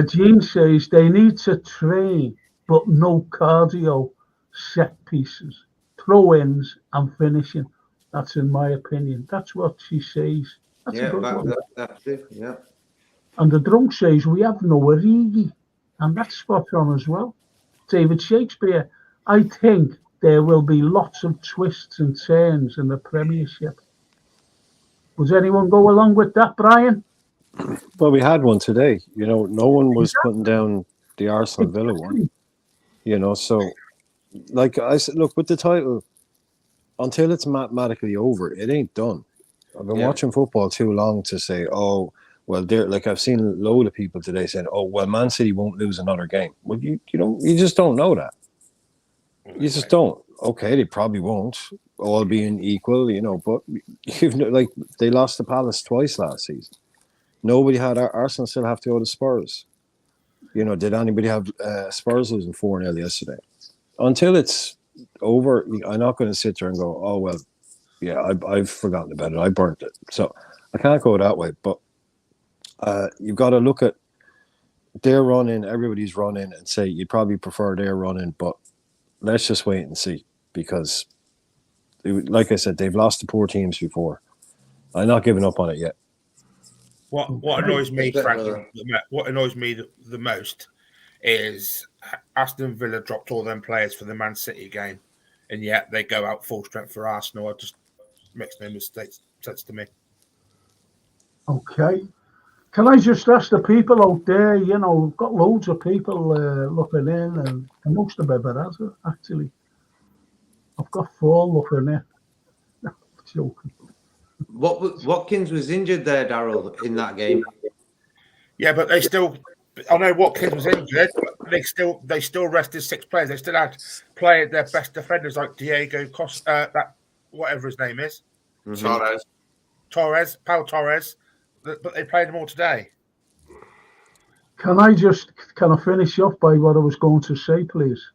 Gene says they need to train, but no cardio, set pieces, throw-ins and finishing. That's in my opinion. That's what she says. That's a good one. That's it, yeah. And the drunk says we have no Origi. And that's spot on as well. David Shakespeare, I think there will be lots of twists and turns in the Premiership. Would anyone go along with that, Brian? Well, we had one today. No one was putting down the Arsenal Villa one. So like I said, look, with the title, until it's mathematically over, it ain't done. I've been watching football too long to say, oh, well, like I've seen a load of people today saying, oh, well, Man City won't lose another game. Well, you just don't know that. You just don't. Okay, they probably won't, all being equal, but like they lost to Palace twice last season. Nobody had Arsenal still have to go to Spurs. Did anybody have Spurs losing 4-0 yesterday? Until it's over, I'm not going to sit there and go, oh, well, yeah, I've forgotten about it. I burnt it. So I can't go that way. But you've got to look at their running, everybody's running, and say you'd probably prefer their running, but let's just wait and see, because, like I said, they've lost to poor teams before. I'm not giving up on it yet. What annoys me, frankly, what annoys me the most is Aston Villa dropped all them players for the Man City game, and yet they go out full strength for Arsenal. It just makes no sense to me. Okay. Can I just ask the people out there, we've got loads of people looking in, and most of them has it, actually. I've got 4 looking in. No, joking. Watkins was injured there, Daryl, in that game. Yeah, but they still. I know Watkins was injured, but they still rested 6 players. They still had played their best defenders like Diego Costa, that whatever his name is, Torres, but they played them all today. Can I finish off by what I was going to say, please?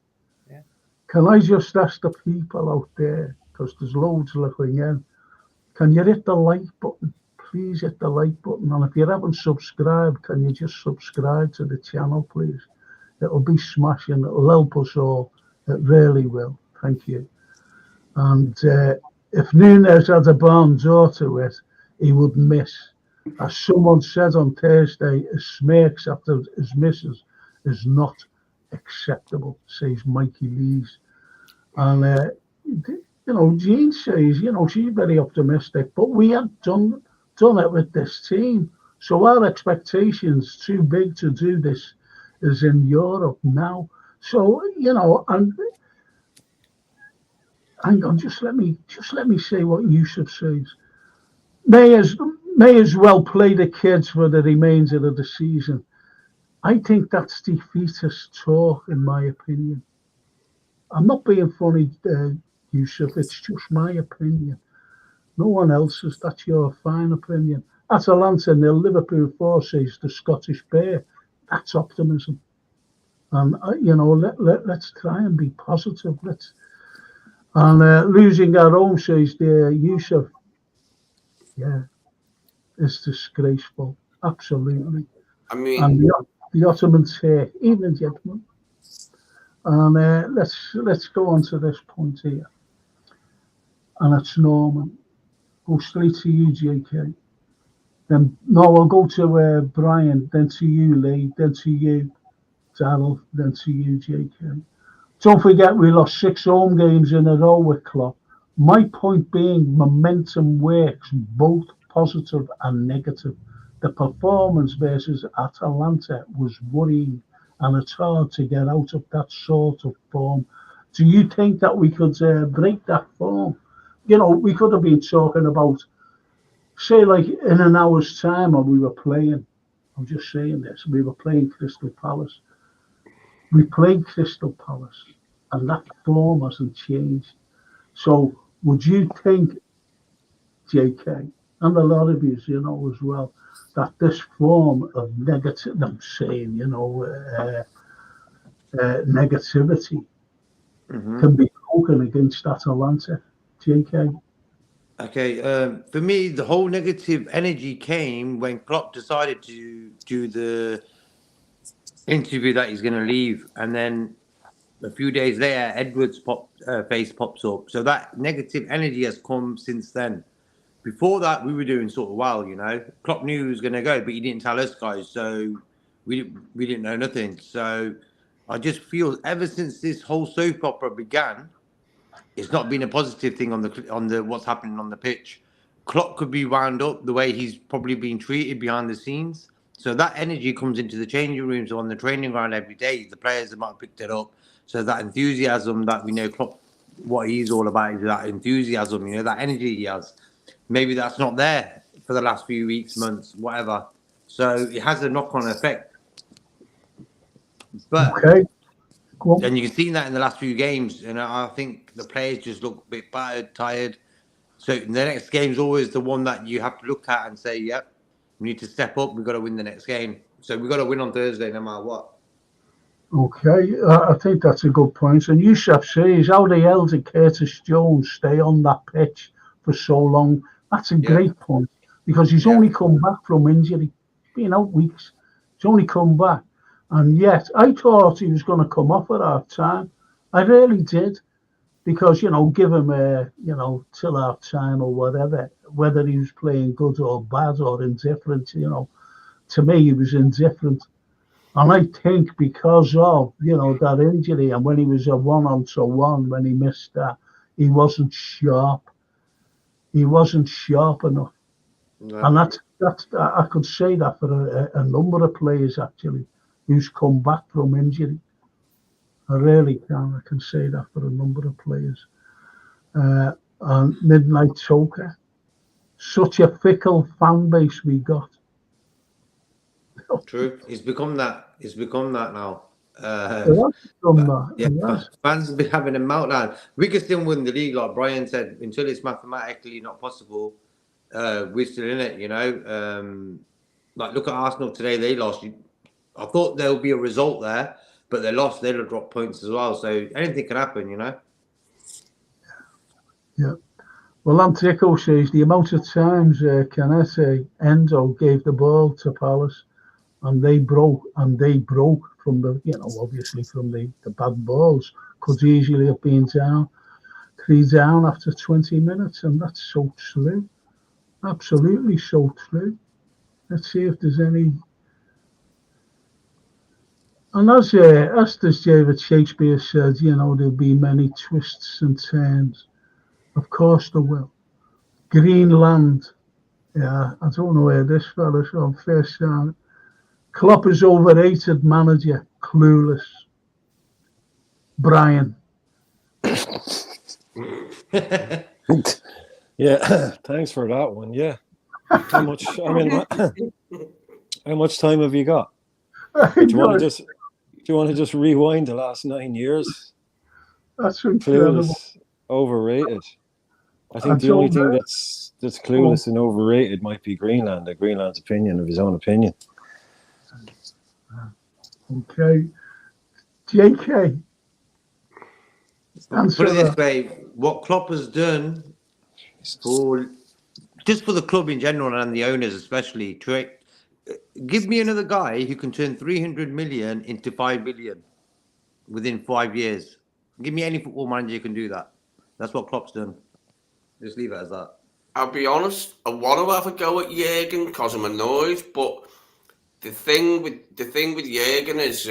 Yeah. Can I just ask the people out there, because there's loads looking in, can you hit the like button? Please hit the like button. And if you haven't subscribed, can you just subscribe to the channel, please? It'll be smashing. It'll help us all. It really will. Thank you. And if Nunes had a barn door to it, he would miss. As someone said on Thursday, his smirks after his misses is not acceptable, says Mikey Lees. And, Jean says, she's very optimistic, but we have done it with this team. So our expectations too big to do this is in Europe now. So, and hang on, just let me say what Yusuf says. May as well play the kids for the remainder of the season. I think that's defeatist talk, in my opinion. I'm not being funny, Yusuf. It's just my opinion. No one else's. That's your fine opinion. Atalanta 0, Liverpool 4, says the Scottish Bear. That's optimism. And let's try and be positive. Losing our own, says the Yusuf. Yeah, it's disgraceful. Absolutely. I mean, and the Ottomans here, evening, gentlemen. And let's go on to this point here. And it's Norman. Go straight to you, JK. Then I'll go to Brian, then to you, Lee, then to you, Darryl, then to you, JK. Don't forget we lost 6 home games in a row with Klopp. My point being, momentum works, both positive and negative. The performance versus Atalanta was worrying, and it's hard to get out of that sort of form. Do you think that we could break that form? We could have been talking about, say, like in an hour's time, or we were playing, I'm just saying this, we were playing Crystal Palace. We played Crystal Palace, and that form hasn't changed. So would you think, JK, and a lot of you, as well, that this form of negative, I'm saying, negativity can be broken against Atalanta, JK? Okay, for me, the whole negative energy came when Klopp decided to do the interview that he's going to leave, and then a few days later, Edwards' face pops up. So that negative energy has come since then. Before that, we were doing sort of well, Klopp knew he was going to go, but he didn't tell us guys. So we didn't know nothing. So I just feel ever since this whole soap opera began, it's not been a positive thing on the what's happening on the pitch. Klopp could be wound up the way he's probably been treated behind the scenes. So that energy comes into the changing rooms or on the training ground every day. The players have not picked it up. So that enthusiasm that we know Klopp, what he's all about is that enthusiasm, that energy he has. Maybe that's not there for the last few weeks, months, whatever. So it has a knock-on effect. But Okay. Go on. and you can see that in the last few games, and I think the players just look a bit battered, tired. So the next game's always the one that you have to look at and say, "Yep, we need to step up. We've got to win the next game." So we've got to win on Thursday, no matter what. Okay, I think that's a good point. And Yusuf says, how the hell did Curtis Jones stay on that pitch for so long? That's a great point, because he's only come back from injury. He's been out weeks. He's only come back. And yet, I thought he was going to come off at half time. I really did. Because, give him, till half time or whatever, whether he was playing good or bad or indifferent, to me, he was indifferent. And I think because of, that injury, and when he was a 1-on-1, when he missed that, he wasn't sharp. He wasn't sharp enough. No. And that's I could say that for a number of players, actually, who's come back from injury. I really can. I can say that for a number of players. And Midnight Choker, such a fickle fan base we got. True. It's become that now. Fans have been having a meltdown. We could still win the league, like Brian said, until it's mathematically not possible. We're still in it, Like, look at Arsenal today. They lost. I thought there would be a result there, but they lost. They'd have dropped points as well. So anything can happen, Yeah. Well, Antico says the amount of times Canete Endo gave the ball to Palace, and they broke from the, obviously from the bad balls, could easily have been 3 down after 20 minutes, and that's so true. Absolutely so true. Let's see if there's any. And as David Shakespeare said, there'll be many twists and turns. Of course there will. Greenland. Yeah, I don't know where this fella's from. First time. Klopp is overrated manager. Clueless. Brian. Yeah, thanks for that one. Yeah. How much time have you got? Do you want to just rewind the last 9 years? That's incredible. Clueless, overrated. I think the only thing that's clueless and overrated might be Greenland. Greenland's opinion of his own opinion. Okay, JK. Put it this way: what Klopp has done for the club in general and the owners especially, give me another guy who can turn 300 million into 5 billion within 5 years. Give me any football manager who can do that. That's what Klopp's done. Just leave it as that. I'll be honest, I want to have a go at Jurgen because I'm annoyed, but the thing with Jurgen is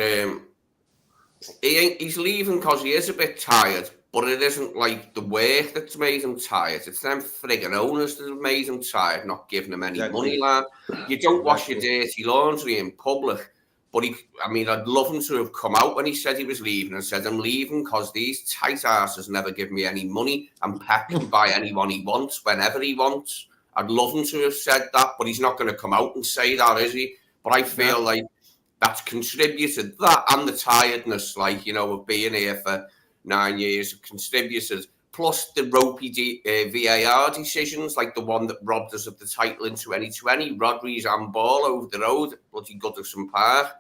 he's leaving because he is a bit tired, but it isn't like the work that's made him tired. It's them frigging owners that have made him tired, not giving him any money, lad. You don't wash your dirty laundry in public. But I'd love him to have come out when he said he was leaving and said, I'm leaving because these tight asses never give me any money and Pep can buy anyone he wants whenever he wants. I'd love him to have said that, but he's not going to come out and say that, is he? But I feel like that's contributed, that and the tiredness, of being here for 9 years, contributed. Plus the ropey VAR decisions, like the one that robbed us of the title in 2020, Rodri's handball over the road, bloody Goodison Park.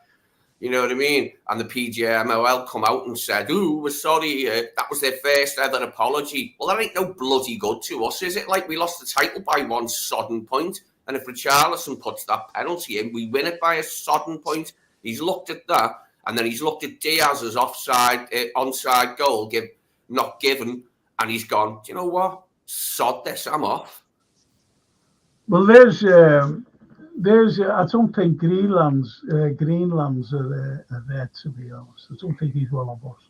You know what I mean? And the PGMOL come out and said, we're sorry, that was their first ever apology. Well, that ain't no bloody good to us, is it? Like, we lost the title by one sodden point, and if Richarlison puts that penalty in, we win it by a sodden point. He's looked at that, and then he's looked at Diaz's onside goal, not given, and he's gone, do you know what? Sod this, I'm off. Well, there's I don't think Greenland's are there, to be honest. I don't think he's one of us.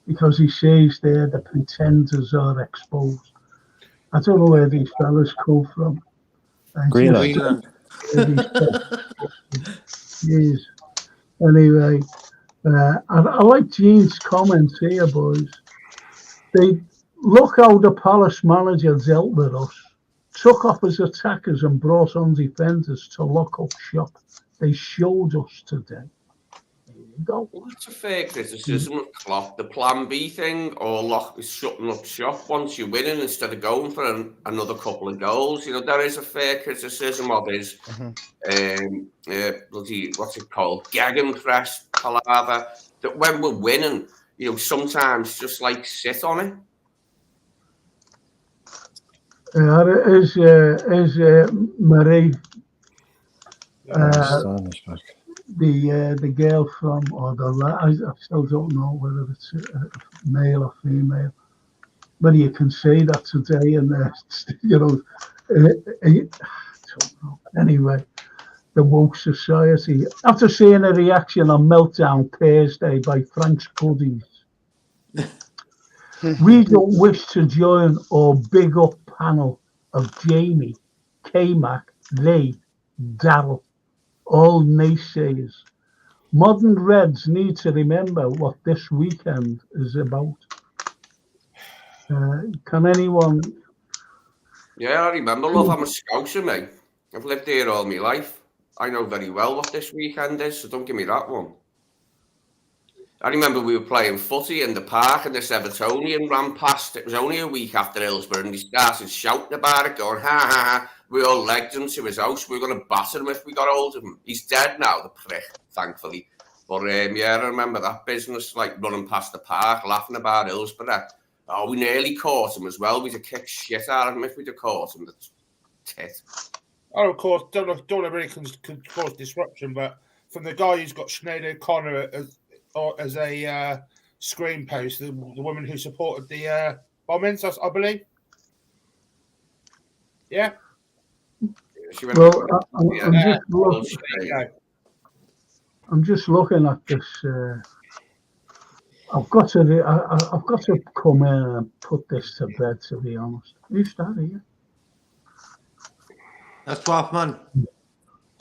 Because he says there the pretenders are exposed. I don't know where these fellas come from. Greenland. Jeez. Anyway, I like Gene's comments here, boys. They look how the Palace manager dealt with us. Took off his attackers and brought on defenders to lock up shop. They showed us today. Well, that's a fair criticism of Klopp. The plan B thing, or shutting up shop once you're winning instead of going for another couple of goals. You know, there is a fair criticism of his bloody, what's it called? Gegenpress palaver. That when we're winning, you know, sometimes just like sit on it. Is Marie the girl from, or I still don't know whether it's male or female, but you can say that today, and you know, I don't know. Anyway, the woke society. After seeing a reaction on Meltdown Thursday by Frank's Buddies, we don't wish to join our big up panel of Jamie, K-Mac, Lee, Darryl, all naysayers. Modern Reds need to remember what this weekend is about. Can anyone? Yeah, I remember, love. I'm a Scouser, mate. I've lived here all my life. I know very well what this weekend is, so don't give me that one. I remember we were playing footy in the park and this Evertonian ran past. It was only a week after Hillsborough and he started shouting about it, going, ha, ha, ha. We all legged him to his house. We were going to batter him if we got hold of him. He's dead now, the prick, thankfully. But yeah, I remember that business, like running past the park, laughing about Hillsborough. Oh, we nearly caught him as well. We'd have kicked shit out of him if we'd have caught him. That's tit. Oh, of course, don't really cause disruption, but from the guy who's got Sinead O'Connor as a screen post, the woman who supported the bombings, I believe. Yeah. Well, I'm just looking at this. I've got to come in and put this to bed, to be honest. Who's that here? That's 12, man.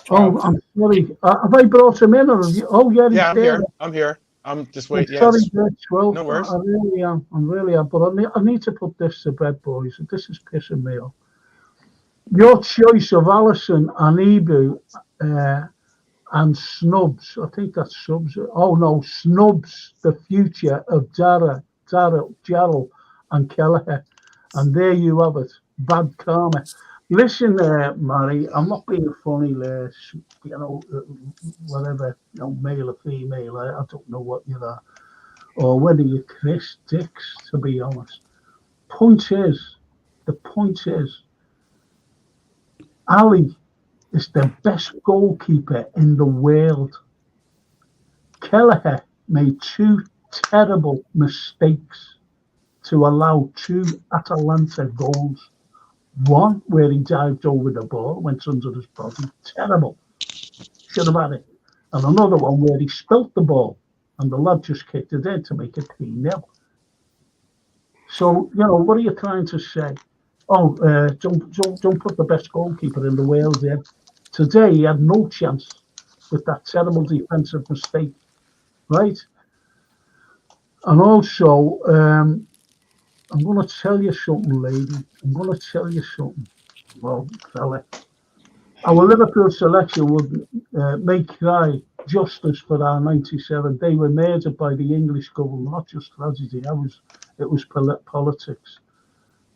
Oh, I'm sorry. Have I brought him in? Or have you? Oh, yeah, he's there. I'm here. I'm just waiting. Sorry, 12. No worries. I really am. But I need to put this to bed, boys. This is pissing me off. Your choice of Allison and Ibu and Snubs, I think that's Subs. Oh, no, Snubs, the future of Jarrell and Kelleher. And there you have it. Bad karma. Listen, Mary, I'm not being funny, whatever, male or female, I don't know what you are, or whether you're Chris Dix, to be honest. The point is, Ali is the best goalkeeper in the world. Kelleher made 2 terrible mistakes to allow 2 Atalanta goals. One where he dived over the ball, went under his body, terrible. Should have had it. And another one where he spilt the ball and the lad just kicked it in to make it 3-0. So, what are you trying to say? Oh, don't put the best goalkeeper in the world in. Today he had no chance with that terrible defensive mistake, right? And also, I'm going to tell you something, lady. I'm going to tell you something. Well, fella, our Liverpool selection would make cry justice for our 97. They were murdered by the English government, not just tragedy. It was politics.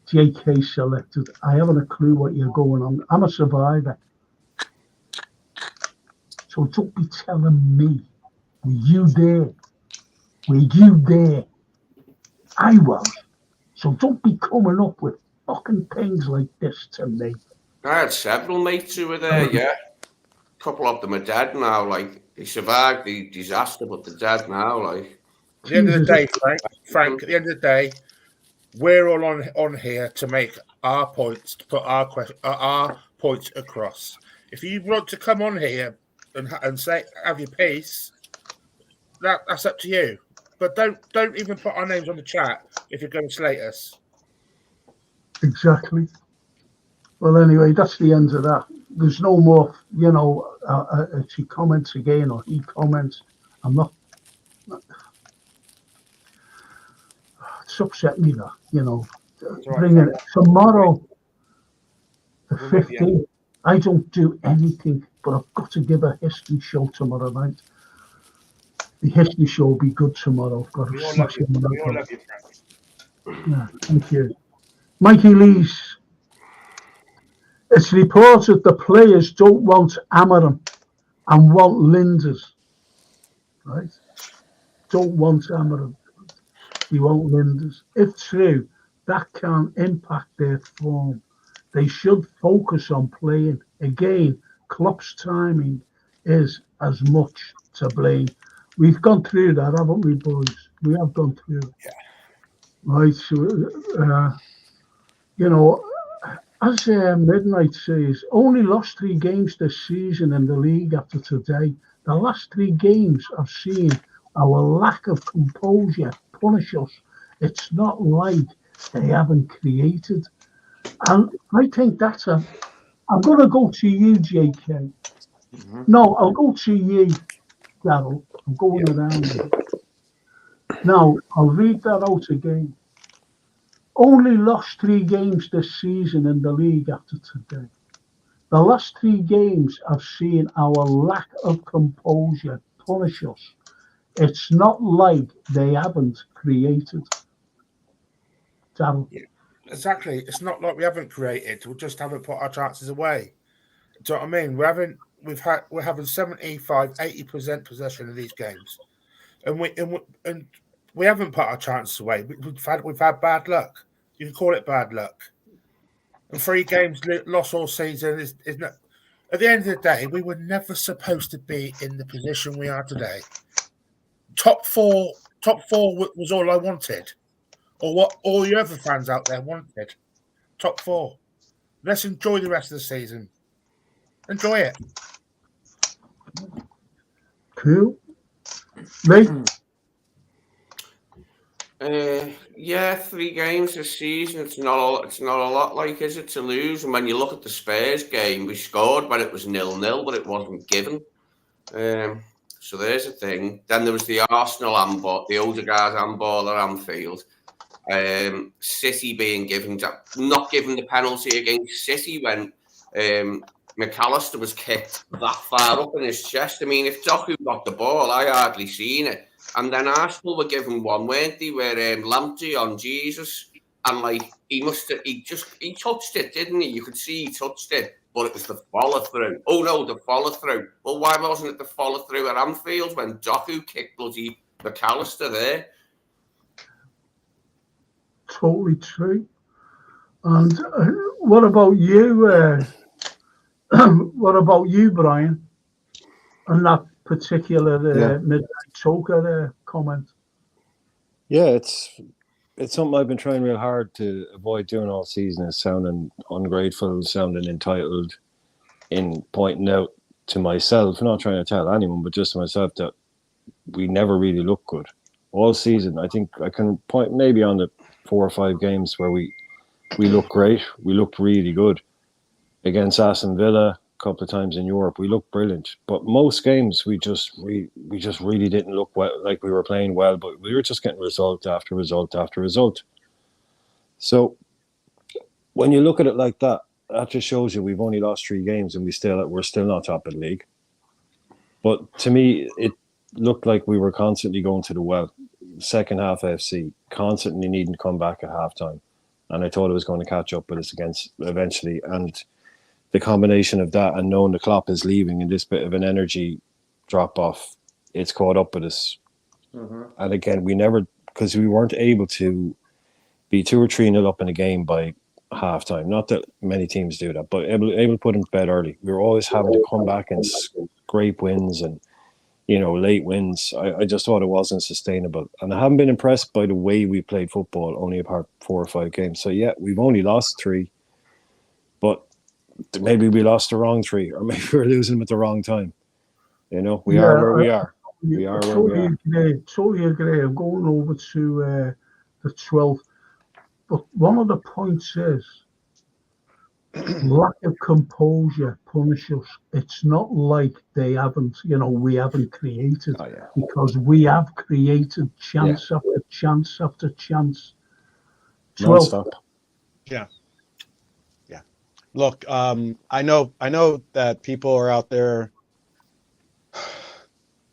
JK selected. I haven't a clue what you're going on. I'm a survivor. So don't be telling me, were you there? Were you there? I was. So don't be coming up with fucking things like this to me. I had several mates who were there, yeah. A couple of them are dead now, like, they survived the disaster, but they're dead now, like. At the end of the day, Frank, at the end of the day, we're all on here to make our points, to put our points across. If you want to come on here and say have your piece, that's up to you. But don't even put our names on the chat if you're going to slate us. Exactly. Well, anyway, that's the end of that. There's no more, she comments again or he comments. I'm not. It's upset me that, bringing it tomorrow, the 15th. I don't do anything, but I've got to give a history show tomorrow night. The history show will be good tomorrow. I've got to smash it. We all love you, Frank. Yeah, thank you. Mikey Lees. It's reported the players don't want Amarim and want Linders. Right? Don't want Amarim. They want Linders. If true, that can impact their form. They should focus on playing. Again, Klopp's timing is as much to blame. We've gone through that, haven't we, boys? We have gone through it. Yeah. Right, so, as Midnight says, only lost 3 games this season in the league after today. The last 3 games I've seen our lack of composure punish us. It's not like they haven't created. And I think that's I'm going to go to you, JK. Mm-hmm. No, I'll go to you, Darryl. I'm going around. Now, I'll read that out again. Only lost 3 games this season in the league after today. The last 3 games I've seen our lack of composure punish us. It's not like they haven't created. Darryl. Yeah, exactly. It's not like we haven't created. We just haven't put our chances away. Do you know what I mean? We're having 75, 80% possession of these games, and we haven't put our chances away. We've had bad luck. You can call it bad luck. And 3 games lost all season is not. At the end of the day, we were never supposed to be in the position we are today. Top four was all I wanted, or what all the other fans out there wanted. Top 4. Let's enjoy the rest of the season. Enjoy it. Cool. Right. 3 games this season. It's not a lot, like, is it, to lose? And when you look at the Spurs game, we scored when it was 0-0, but it wasn't given. So there's a thing. Then there was the Arsenal handball, the Odegaard handball at Anfield. City being not given the penalty against City when McAllister was kicked that far up in his chest. I mean, if Doku got the ball, I hardly seen it. And then Arsenal were given one, weren't they, where Lamptey on Jesus, and like he touched it, didn't he? You could see he touched it, but it was the follow through. Oh no, the follow through. Well, why wasn't it the follow through at Anfield when Doku kicked bloody McAllister there? Totally true. And what about you? What about you, Brian? And that particular midnight choker comment. Yeah, it's something I've been trying real hard to avoid doing all season, is sounding ungrateful, sounding entitled, in pointing out to myself, not trying to tell anyone, but just to myself, that we never really look good all season. I think I can point maybe on the 4 or 5 games where we look great. We looked really good against Aston Villa. Couple of times in Europe, we looked brilliant, but most games we just really didn't look well, like we were playing well, but we were just getting result after result after result. So when you look at it like that, that just shows you we've only lost 3 games and we're still not top of the league. But to me, it looked like we were constantly going to the well. Second half FC, constantly needing to come back at halftime, and I thought it was going to catch up with us against eventually. And the combination of that and knowing the Klopp is leaving and this bit of an energy drop off, it's caught up with us. Mm-hmm. And again, because we weren't able to be 2 or 3-0 up in a game by halftime. Not that many teams do that, but able to put them to bed early. We were always having to come back and scrape wins and late wins. I just thought it wasn't sustainable, and I haven't been impressed by the way we played football. Only apart 4 or 5 games. So yeah, we've only lost 3, but maybe we lost the wrong 3, or maybe we're losing them at the wrong time. You know, we are where we are. We are where we are. Totally agree. I'm going over to the 12th. But one of the points is lack of composure punishes. It's not like they haven't, we haven't created, because we have created chance after chance after chance. 12th. Non-stop. Yeah. Look, I know that people are out there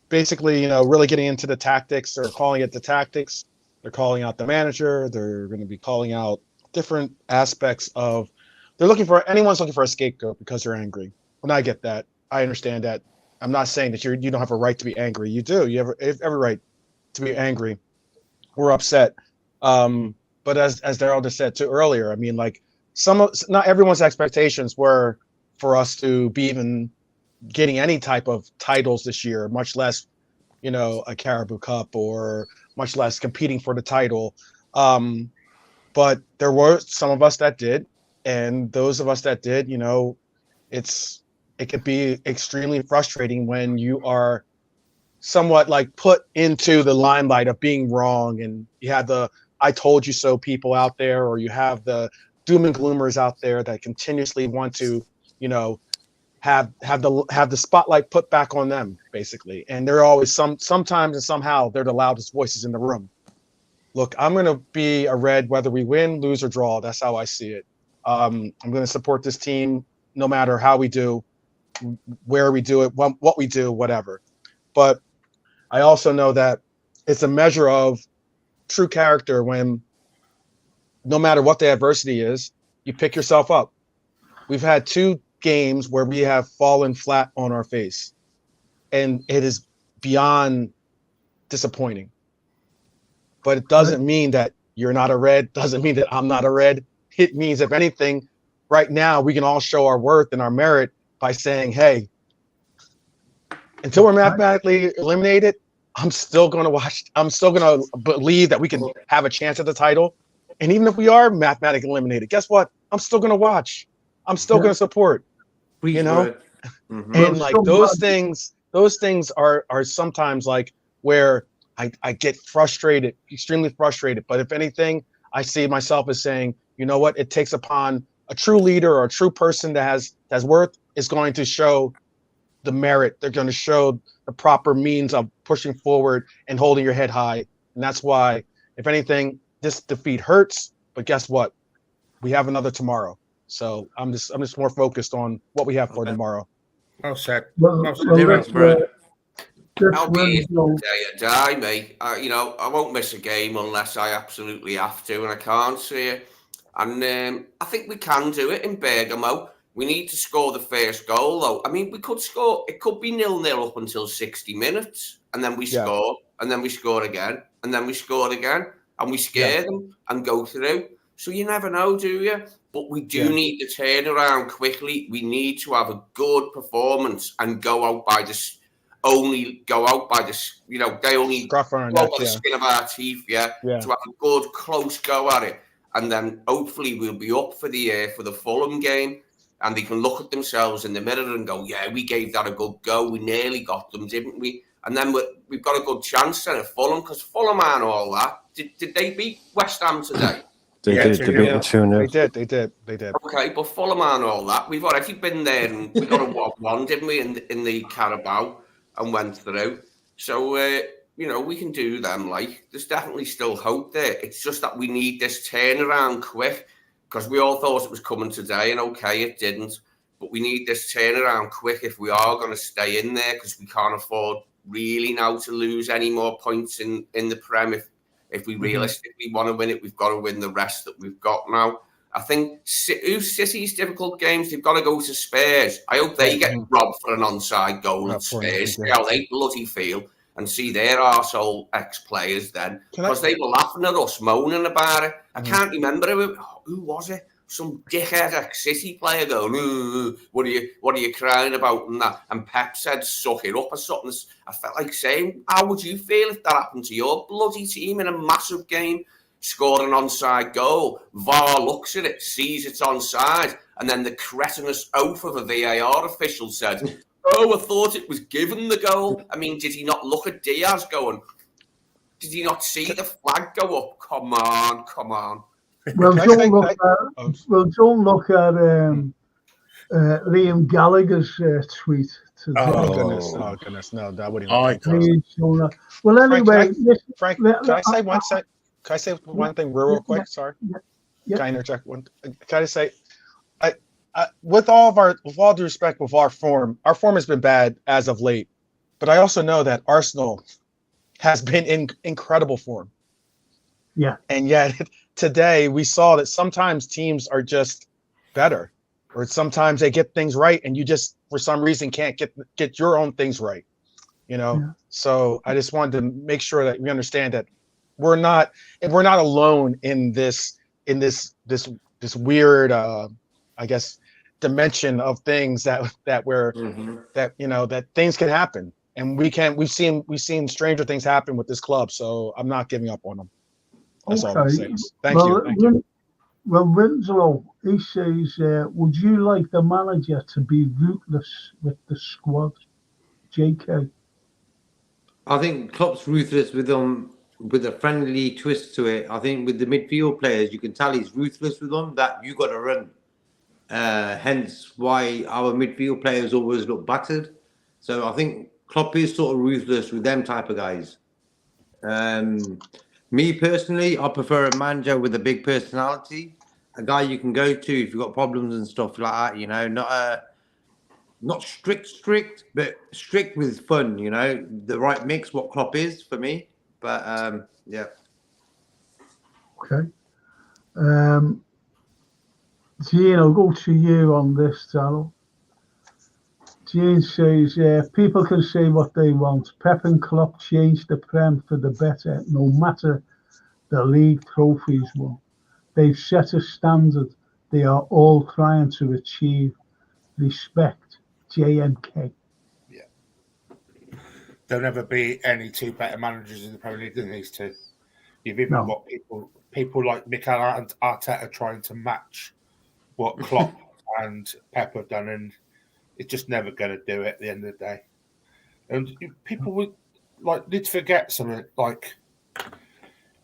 basically, really getting into the tactics. They're calling it the tactics. They're calling out the manager. They're going to be calling out different aspects of. Anyone's looking for a scapegoat because they're angry. And I get that. I understand that. I'm not saying that you don't have a right to be angry. You do. You have every right to be angry. We're upset. But as Daryl just said too earlier, I mean, like not everyone's expectations were for us to be even getting any type of titles this year, much less, a Carabao Cup, or much less competing for the title. But there were some of us that did, and those of us that did, it could be extremely frustrating when you are somewhat like put into the limelight of being wrong, and you have the "I told you so" people out there, or you have the doom and gloomers out there that continuously want to, have the spotlight put back on them, basically. And they're always sometimes and somehow they're the loudest voices in the room. Look, I'm going to be a Red whether we win, lose, or draw. That's how I see it. I'm going to support this team no matter how we do, where we do it, what we do, whatever. But I also know that it's a measure of true character when, no matter what the adversity is, you pick yourself up. We've had 2 games where we have fallen flat on our face, and it is beyond disappointing. But it doesn't mean that you're not a Red, doesn't mean that I'm not a Red. It means, if anything, right now we can all show our worth and our merit by saying, hey, until we're mathematically eliminated, I'm still going to watch. I'm still going to believe that we can have a chance at the title. And even if we are mathematically eliminated, guess what? I'm still going to watch. I'm still going to support. Mm-hmm. And like those things are sometimes like where I get frustrated, extremely frustrated. But if anything, I see myself as saying, you know what? It takes upon a true leader or a true person that has worth is going to show the merit. They're going to show the proper means of pushing forward and holding your head high. And that's why, if anything, this defeat hurts. But guess what? We have another tomorrow. So I'm just more focused on what we have for tomorrow. Well said. Well, I'll be here till the day I die, mate. I won't miss a game unless I absolutely have to, and I can't see it. And I think we can do it in Bergamo. We need to score the first goal, though. I mean, we could score. It could be 0-0 up until 60 minutes, and then we score, and then we score again, and then we score again, and we scare them and go through. So you never know, do you? But we do need to turn around quickly. We need to have a good performance and go out by this. They only go by the skin of our teeth, to have a good close go at it, and then hopefully we'll be up for the Fulham game, and they can look at themselves in the mirror and go, yeah, we gave that a good go. We nearly got them, didn't we? And then we've got a good chance then at Fulham, because Fulham aren't all that. Did they beat West Ham today? They did. They beat 2-0. They did. Okay, but Fulham aren't all that. We've already been there, and we got a 1-1, didn't we, in the Carabao, and went through. So, we can do them. Like, there's definitely still hope there. It's just that we need this turnaround quick, because we all thought it was coming today, and okay, it didn't. But we need this turnaround quick if we are going to stay in there, because we can't afford really now to lose any more points in the Prem. If we realistically want to win it, we've got to win the rest that we've got now. I think City's difficult games, they've got to go to Spurs. I hope they get robbed for an onside goal at Spurs. See how they bloody feel, and see their arsehole ex-players then. Because they were laughing at us, moaning about it. I can't remember who was it? Some dickhead ex-City player going, what are you crying about? And that. And Pep said, suck it up or something. I felt like saying, how would you feel if that happened to your bloody team in a massive game? scored an onside goal. VAR looks at it, sees it's onside, and then the cretinous oaf of a VAR official said, "Oh, I thought it was given the goal." I mean, did he not look at Diaz going, did he not see the flag go up? Come on, come on. Well, Can I don't say- look at Liam Gallagher's tweet today. Oh, Oh. goodness. Oh, goodness. No, that wouldn't I even come close. Please don't look. Well, anyway, Frank, can I say one sec? Can I say one thing real quick? Sorry. Yeah. Can I interject one? Can I say, with all due respect, with our form has been bad as of late. But I also know that Arsenal has been in incredible form. Yeah. And yet today we saw that sometimes teams are just better, or sometimes they get things right, and you just for some reason can't get your own things right. Yeah. So I just wanted to make sure that we understand that we're not alone in this weird I guess dimension of things that things can happen, and we've seen stranger things happen with this club. So I'm not giving up on them. That's all I'm saying. Thank you. Well, Winslow, he says, would you like the manager to be ruthless with the squad? JK. I think Klopp's ruthless with them, with a friendly twist to it. I think with the midfield players, you can tell he's ruthless with them, that you got to run. Hence why our midfield players always look battered. So I think Klopp is sort of ruthless with them type of guys. Me personally, I prefer a manager with a big personality, a guy you can go to if you've got problems and stuff like that. Not strict, but strict with fun. The right mix. What Klopp is for me, but yeah. Okay. Gene, I'll go to you on this, Darryl. Gene says, people can say what they want. Pep and Klopp changed the Prem for the better, no matter the league trophies won. They've set a standard they are all trying to achieve. Respect, JMK. Yeah. There'll never be any two better managers in the Premier League than these two. You've even got people like Mikel and Arteta trying to match what Klopp and Pep have done, and it's just never going to do it at the end of the day. And people would need to forget something. Like,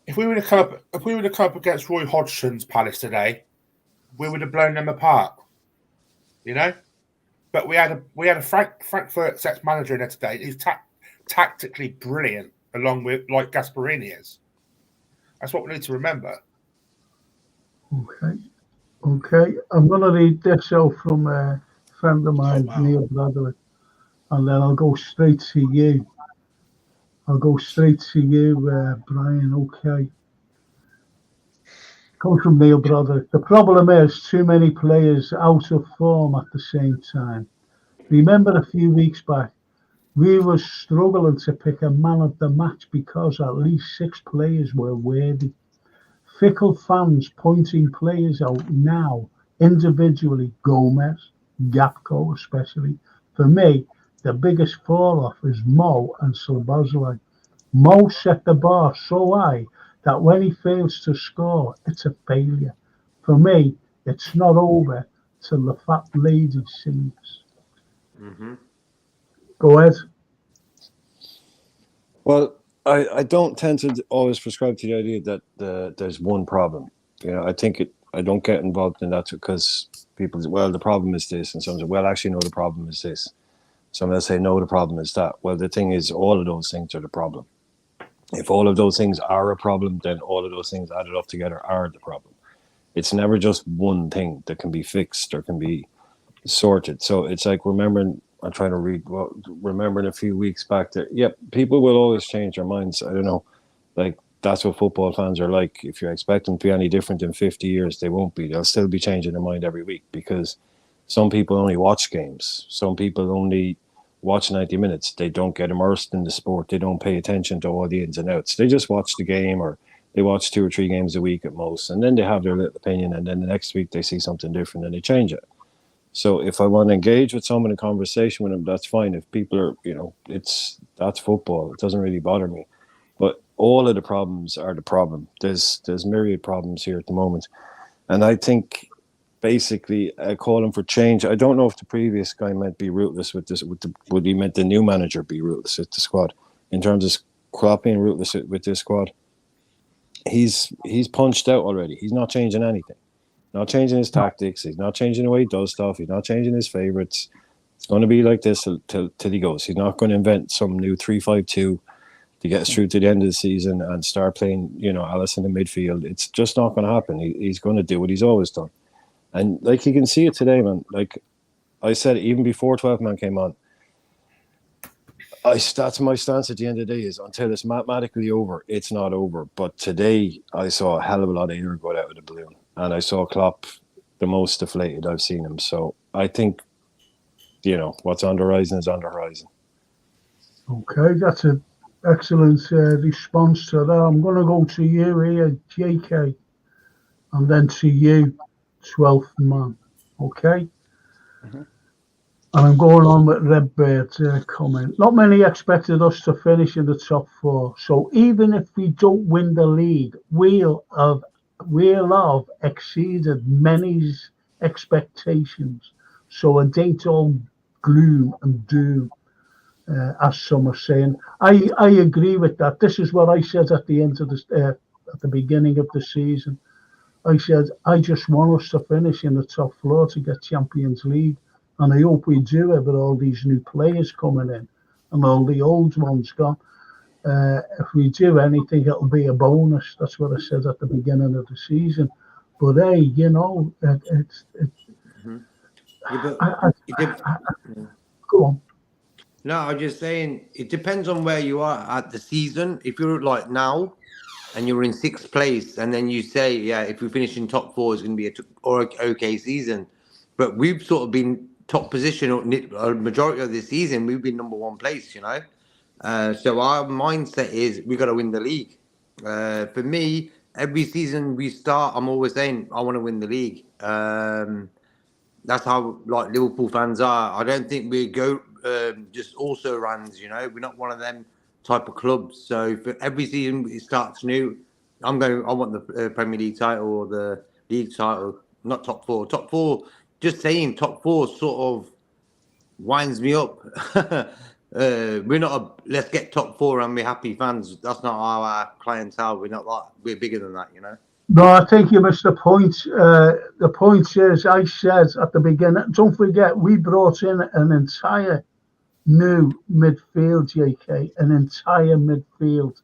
if we would have come up against Roy Hodgson's Palace today, we would have blown them apart. But we had a Frankfurt's ex-manager in there today. He's tactically brilliant, along with like Gasperini is. That's what we need to remember. Okay. I'm going to read this out from a friend of mine, Neil Bradley, and then I'll go straight to you. Brian. Okay. Comes from Neil Bradley. The problem is too many players out of form at the same time. Remember a few weeks back, we were struggling to pick a man of the match because at least 6 players were worthy. Fickle fans pointing players out now, individually, Gomez, Gakpo especially. For me, the biggest fall-off is Mo and Szoboszlai. Mo set the bar so high that when he fails to score, it's a failure. For me, it's not over till the fat lady sings. Mm-hmm. Go ahead. Well, I don't tend to always prescribe to the idea that there's one problem. I don't get involved in that because people say, well, the problem is this, and some say, well, actually, no, the problem is this. Some will say, no, the problem is that. Well, the thing is, all of those things are the problem. If all of those things are a problem, then all of those things added up together are the problem. It's never just one thing that can be fixed or can be sorted. So it's like remembering a few weeks back that, people will always change their minds. I don't know, like that's what football fans are like. If you expect them to be any different in 50 years, they won't be. They'll still be changing their mind every week because some people only watch games. Some people only watch 90 minutes. They don't get immersed in the sport. They don't pay attention to all the ins and outs. They just watch the game, or they watch 2 or 3 games a week at most, and then they have their little opinion, and then the next week they see something different and they change it. So if I want to engage with someone in conversation with them, that's fine. If people are, that's football. It doesn't really bother me. But all of the problems are the problem. There's myriad problems here at the moment, and I think basically calling for change. I don't know if the previous guy meant be ruthless with this. Would he meant the new manager be ruthless with the squad in terms of Klopp being ruthless with this squad? He's punched out already. He's not changing anything. Not changing his tactics. He's not changing the way he does stuff. He's not changing his favourites. It's going to be like this till he goes. He's not going to invent some new 3-5-2 to get us through to the end of the season and start playing, Alisson in midfield. It's just not going to happen. He's going to do what he's always done. And like you can see it today, man. Like I said, even before 12 man came on, that's my stance at the end of the day is until it's mathematically over, it's not over. But today I saw a hell of a lot of air go out of the balloon. And I saw Klopp the most deflated I've seen him. So I think, what's on the horizon is on the horizon. Okay, that's an excellent response to that. I'm going to go to you here, JK, and then to you, 12th man. Okay? Mhm. And I'm going on with Redbird's comment. Not many expected us to finish in the top 4. So even if we don't win the league, we'll have exceeded many's expectations. So it ain't all gloom and doom, as some are saying. I agree with that. This is what I said at the end of at the beginning of the season. I said I just want us to finish in the top 4 to get Champions League, and I hope we do it with all these new players coming in and all the old ones gone. If we do anything, it'll be a bonus. That's what I said at the beginning of the season. But hey, it's. Go on. No, I'm just saying it depends on where you are at the season. If you're like now, and you're in 6th place, and then you say, yeah, if we finish in top 4, it's going to be an okay season. But we've sort of been top position a majority of the season. We've been number 1 place, So our mindset is we got to win the league. For me, every season we start, I'm always saying I want to win the league. That's how like Liverpool fans are. I don't think we go just also runs. We're not one of them type of clubs. So for every season it starts new. I want the Premier League title or the league title, not top 4. Top 4. Just saying top 4 sort of winds me up. We're not let's get top 4 and we're happy fans. That's not our clientele. We're not like we're bigger than that, No, I think you missed the point. The point is, I said at the beginning, don't forget, we brought in an entire new midfield, JK, an entire midfield,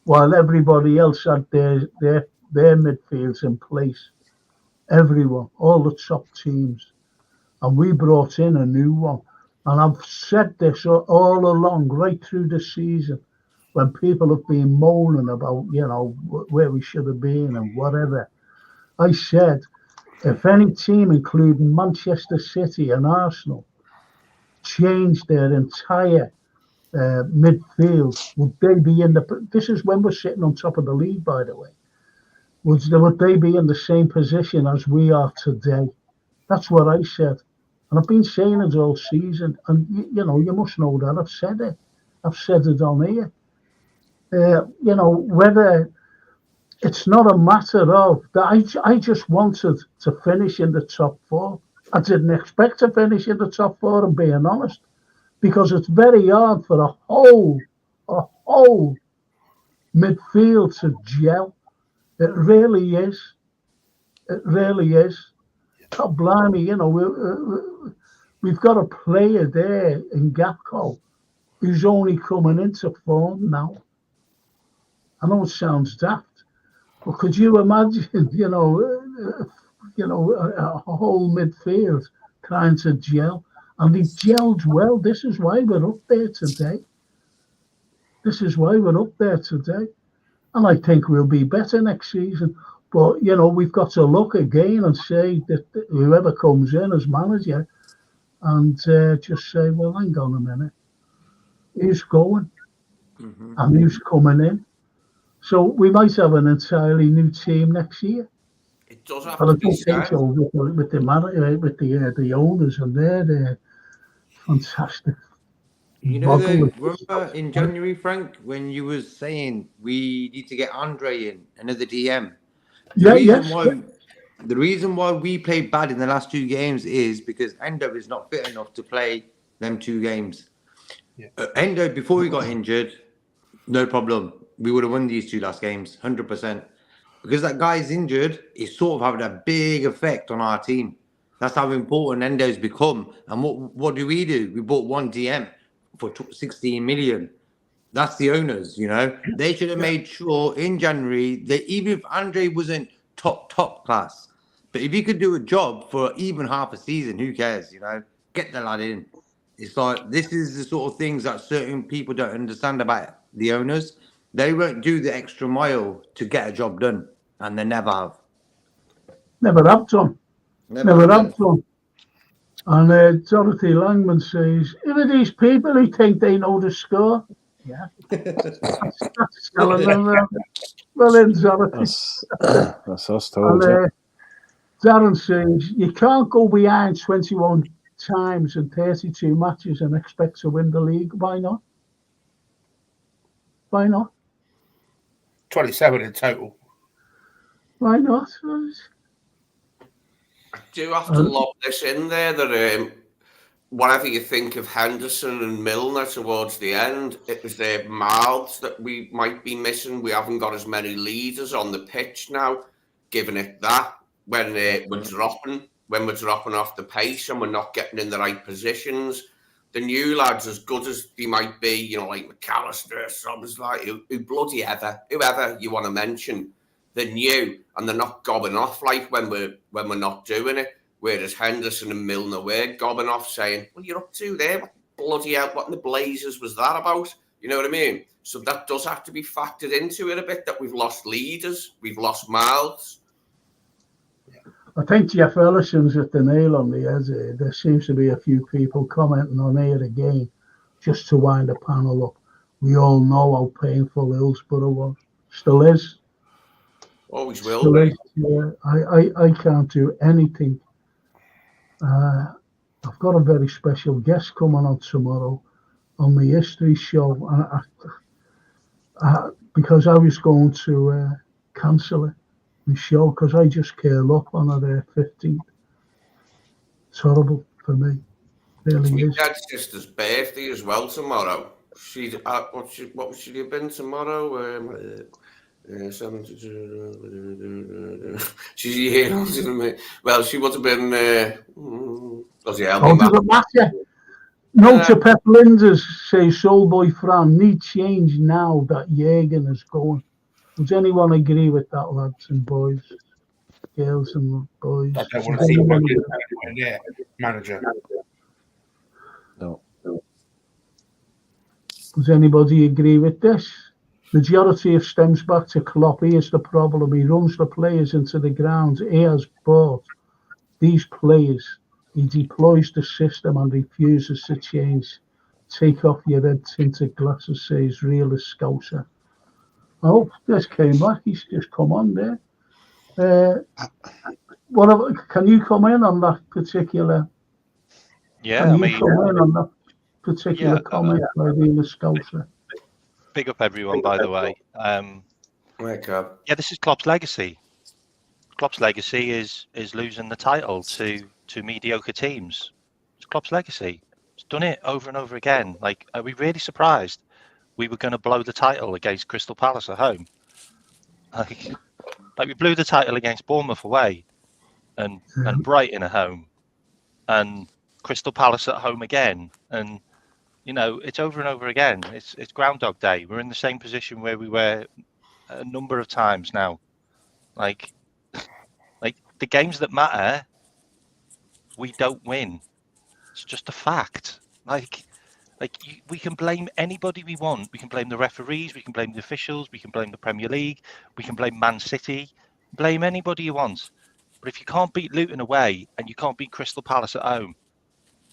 while everybody else had their midfields in place. Everyone, all the top teams. And we brought in a new one. And I've said this all along, right through the season, when people have been moaning about, where we should have been and whatever. I said, if any team, including Manchester City and Arsenal, changed their entire midfield, would they be in this is when we're sitting on top of the league, by the way. Would they be in the same position as we are today? That's what I said. And I've been saying it all season. And, you must know that. I've said it. I've said it on here. Whether it's not a matter of that. I just wanted to finish in the top 4. I didn't expect to finish in the top 4, I'm being honest, because it's very hard for a whole midfield to gel. It really is. It really is. God blimey, we've got a player there in Gakpo who's only coming into form now. I know it sounds daft, but could you imagine, a whole midfield trying to gel, and they've gelled well. This is why we're up there today. And I think we'll be better next season. But, we've got to look again and say that whoever comes in as manager and just say, well, hang on a minute. Who's going? Mm-hmm. And who's coming in? So we might have an entirely new team next year. It does have to be said. So with the owners, and they're fantastic. You know, Boggle. remember in January, Frank, when you was saying we need to get Andre in, another DM. Yeah, yes. The reason why we played bad in the last 2 games is because Endo is not fit enough to play them 2 games. Yeah. Endo, before he got injured, no problem. We would have won these 2 last games, 100%. Because that guy's injured, it's sort of having a big effect on our team. That's how important Endo's become. And what do? We bought 1 DM for 16 million. That's the owners, you know. They should have made sure in January that even if Andre wasn't top class, but if he could do a job for even half a season, who cares, you know? Get the lad in. It's like, this is the sort of things that certain people don't understand about the owners. They won't do the extra mile to get a job done, and they never have. Never have done. Never have done. And Dorothy Langman says, who are these people who think they know the score? Yeah. That's telling them. Well, then, Dorothy. That's us told you. Darren says, you can't go behind 21 times in 32 matches and expect to win the league. Why not? Why not? 27 in total. Why not? I do have to lob this in there that whatever you think of Henderson and Milner towards the end, it was their mouths that we might be missing. We haven't got as many leaders on the pitch now, giving it that when we're dropping off the pace and we're not getting in the right positions. The new lads, as good as they might be, you know, like McAllister, Sommers, like whoever you want to mention, they're new and they're not gobbing off like when we're not doing it. Whereas Henderson and Milner were gobbing off saying, well, you're up to there. What bloody hell, what in the blazers was that about? You know what I mean? So that does have to be factored into it a bit, that we've lost leaders, we've lost mouths. I think Jeff Ellison's at the nail on the head. There seems to be a few people commenting on here again just to wind the panel up. We all know how painful Hillsborough was. Still is. Always will. Still is. Yeah. I can't do anything. I've got a very special guest coming on tomorrow on the history show, because I was going to cancel it, the show, because I just came up on her 15th. It's horrible for me. Really it's is. my dad's sister's birthday as well tomorrow. She's what would she have been tomorrow? She's a year older than me. Well, she would have been. Does it matter? No to Pep Linders, says Soulboy Fran. Need change now that Jürgen is going. Does anyone agree with that, lads and boys? Girls and boys. I don't want to see anyone manager. No. Does anybody agree with this? Majority of stems back to Klopp. Here's the problem. He runs the players into the ground. He has bought these players. He deploys the system and refuses to change. Take off your red tinted glasses, says realist Scouser. Oh, this came back. He's just come on there. Can you come in on that particular? Yeah, come in on that particular comment by realist Scouser? Big up everyone, by the way. Yeah, this is Klopp's legacy. Klopp's legacy is losing the title to mediocre teams. It's Klopp's legacy. He's done it over and over again. Like, are we really surprised we were going to blow the title against Crystal Palace at home? Like we blew the title against Bournemouth away, and Brighton at home, and Crystal Palace at home again, and you know, it's over and over again. It's Groundhog Day. We're in the same position where we were a number of times now. Like the games that matter, we don't win. It's just a fact. We can blame anybody we want. We can blame the referees. We can blame the officials. We can blame the Premier League. We can blame Man City. Blame anybody you want. But if you can't beat Luton away and you can't beat Crystal Palace at home,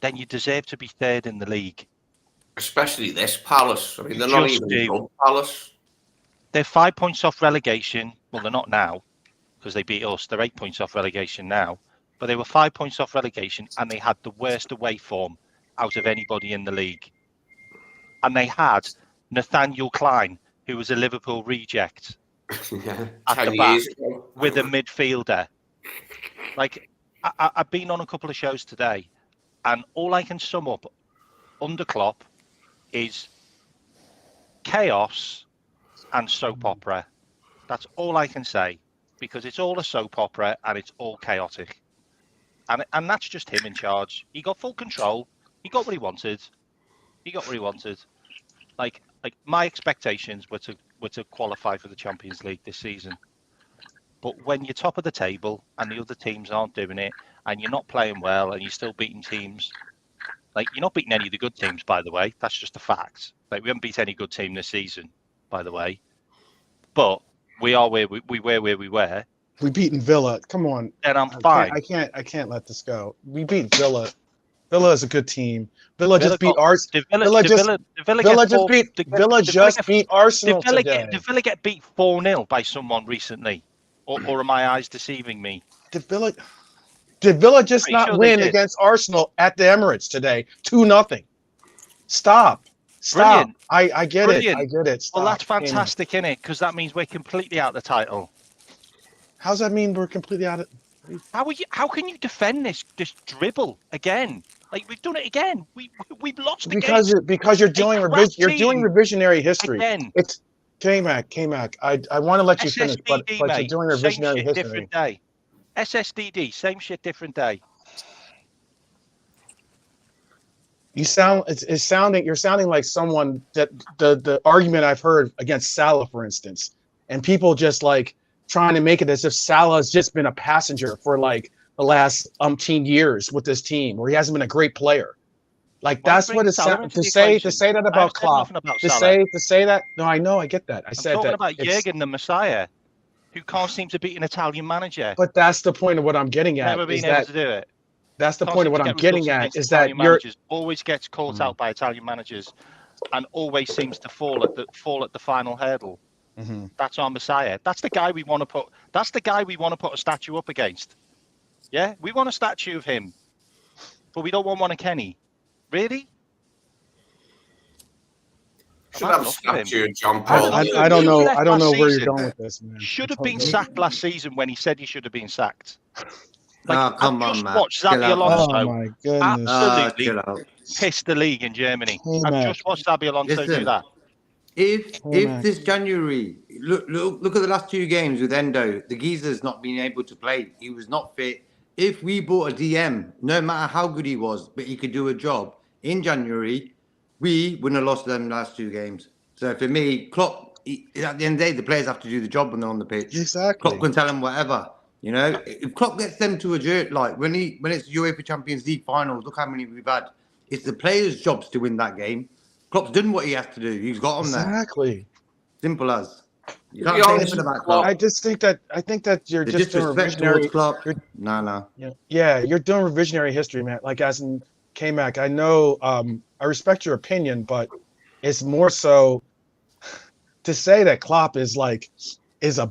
then you deserve to be third in the league. Especially this Palace. I mean, they're not even good Palace. They're 5 points off relegation. Well, they're not now because they beat us. They're 8 points off relegation now. But they were 5 points off relegation and they had the worst away form out of anybody in the league. and they had Nathaniel Klein, who was a Liverpool reject, at 10 the back years ago. with a midfielder. Like, I've been on a couple of shows today, and all I can sum up under Klopp is chaos and soap opera. That's all I can say, because it's all a soap opera and it's all chaotic. And that's just him in charge. He got full control. He got what he wanted. Like my expectations were to qualify for the Champions League this season. But when you're top of the table and the other teams aren't doing it, and you're not playing well, and you're still beating teams, like, you're not beating any of the good teams, by the way. That's just a fact. Like, we haven't beat any good team this season, by the way. But we are where we were. We beaten Villa. Come on. And I'm fine. I can't let this go. We beat Villa. Villa is a good team. Villa just beat Arsenal. Villa just beat Arsenal today. Did Villa get beat 4-0 by someone recently? Or are my eyes deceiving me? Did Villa just not win against Arsenal at the Emirates today? 2-0. Stop. Brilliant. I get Brilliant. it. I get it. Stop. Well, that's fantastic, isn't it? Because that means we're completely out of the title. How does that mean we're completely out of? How can you defend this dribble again? Like, we've done it again. We've lost the game. Because you're doing revisionary history. Again. It's K-Mac. I want to let you finish, but you're doing revisionary history. Different day. SSDD, same shit, different day. You're sounding like someone that the argument I've heard against Salah, for instance, and people just like trying to make it as if Salah's just been a passenger for like the last umpteen years with this team, where he hasn't been a great player. Like, that's what it's to say that about Klopp. To say that. No, I know, I get that. I'm talking about Jurgen the Messiah, who can't seem to beat an Italian manager. But that's the point of what I'm getting at. Never been able to do it. That's the point of what I'm getting at, is that you're always gets caught out by Italian managers, and always seems to fall at the final hurdle. Mm-hmm. That's our Messiah. That's the guy we want to put. That's the guy we want to put a statue up against. Yeah, we want a statue of him, but we don't want one of Kenny. Really? Should have a statue of John Paul. I don't know. I don't know where you're going with this, man. Should have been sacked last season when he said he should have been sacked. Like, come on, man. Watched Xabi Alonso. Oh my goodness! Absolutely pissed the league in Germany. I've just watched Xabi Alonso do that. If this January, look at the last 2 games with Endo, the geezer's not been able to play. He was not fit. If we bought a DM, no matter how good he was, but he could do a job in January, we wouldn't have lost them last 2 games. So for me, Klopp, at the end of the day, the players have to do the job when they're on the pitch. Exactly. Klopp can tell them whatever. You know, if Klopp gets them to a jerk, like when it's UEFA Champions League finals, look how many we've had. It's the players' jobs to win that game. Klopp's done what he has to do. He's got them there. Exactly. Simple as. You can't say anything about Klopp. I think that you're just doing revisionary. Klopp. No. Yeah, you're doing revisionary history, man. Like, as in K-Mac, I know, I respect your opinion, but it's more so to say that Klopp is a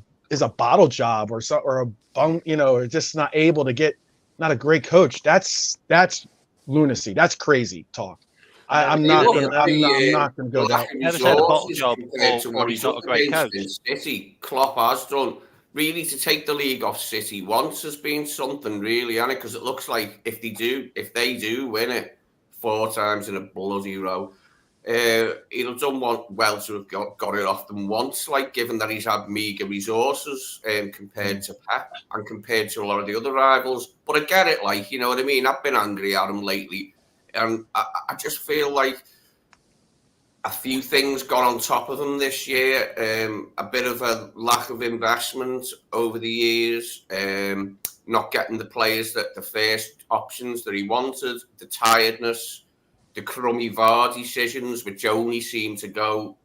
bottle job or a bum, or just not able to get, not a great coach. That's lunacy. That's crazy talk. I'm not going to go down. Never said a bottle job or he's not a great coach. City, Klopp has done. Really, to take the league off City once has been something, really, hasn't it? Because it looks like if they do win it 4 times in a bloody row, he'll have done well to have got it off them once, like, given that he's had meagre resources compared to Pep and compared to a lot of the other rivals. But I get it, like, you know what I mean? I've been angry at him lately. And I just feel like a few things got on top of him this year. A bit of a lack of investment over the years. Not getting the players the first options that he wanted. The tiredness. The crummy VAR decisions, which only seem to go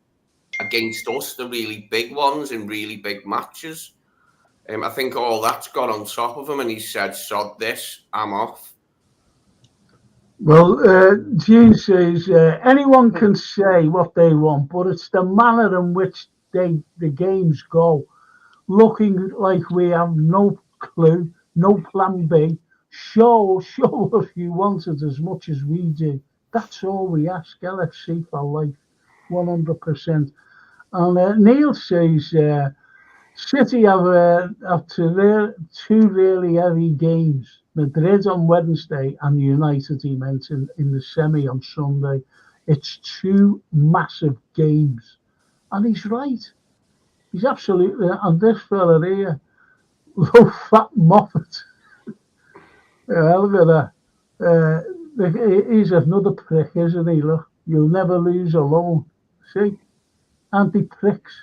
against us, the really big ones in really big matches. I think all that's got on top of him, and he said, "Sod this, I'm off." Well, Gene says anyone can say what they want, but it's the manner in which the games go. Looking like we have no clue, no plan B. Show if you want it as much as we do. That's all we ask. LFC for life. 100%. And Neil says City have two really heavy games. Madrid on Wednesday and United, he mentioned, in the semi on Sunday. It's two massive games. And he's right. He's absolutely, and this fella here, low fat Moffat. Look at that. He's another prick, isn't he? Look, you'll never lose alone. See? Anti-pricks.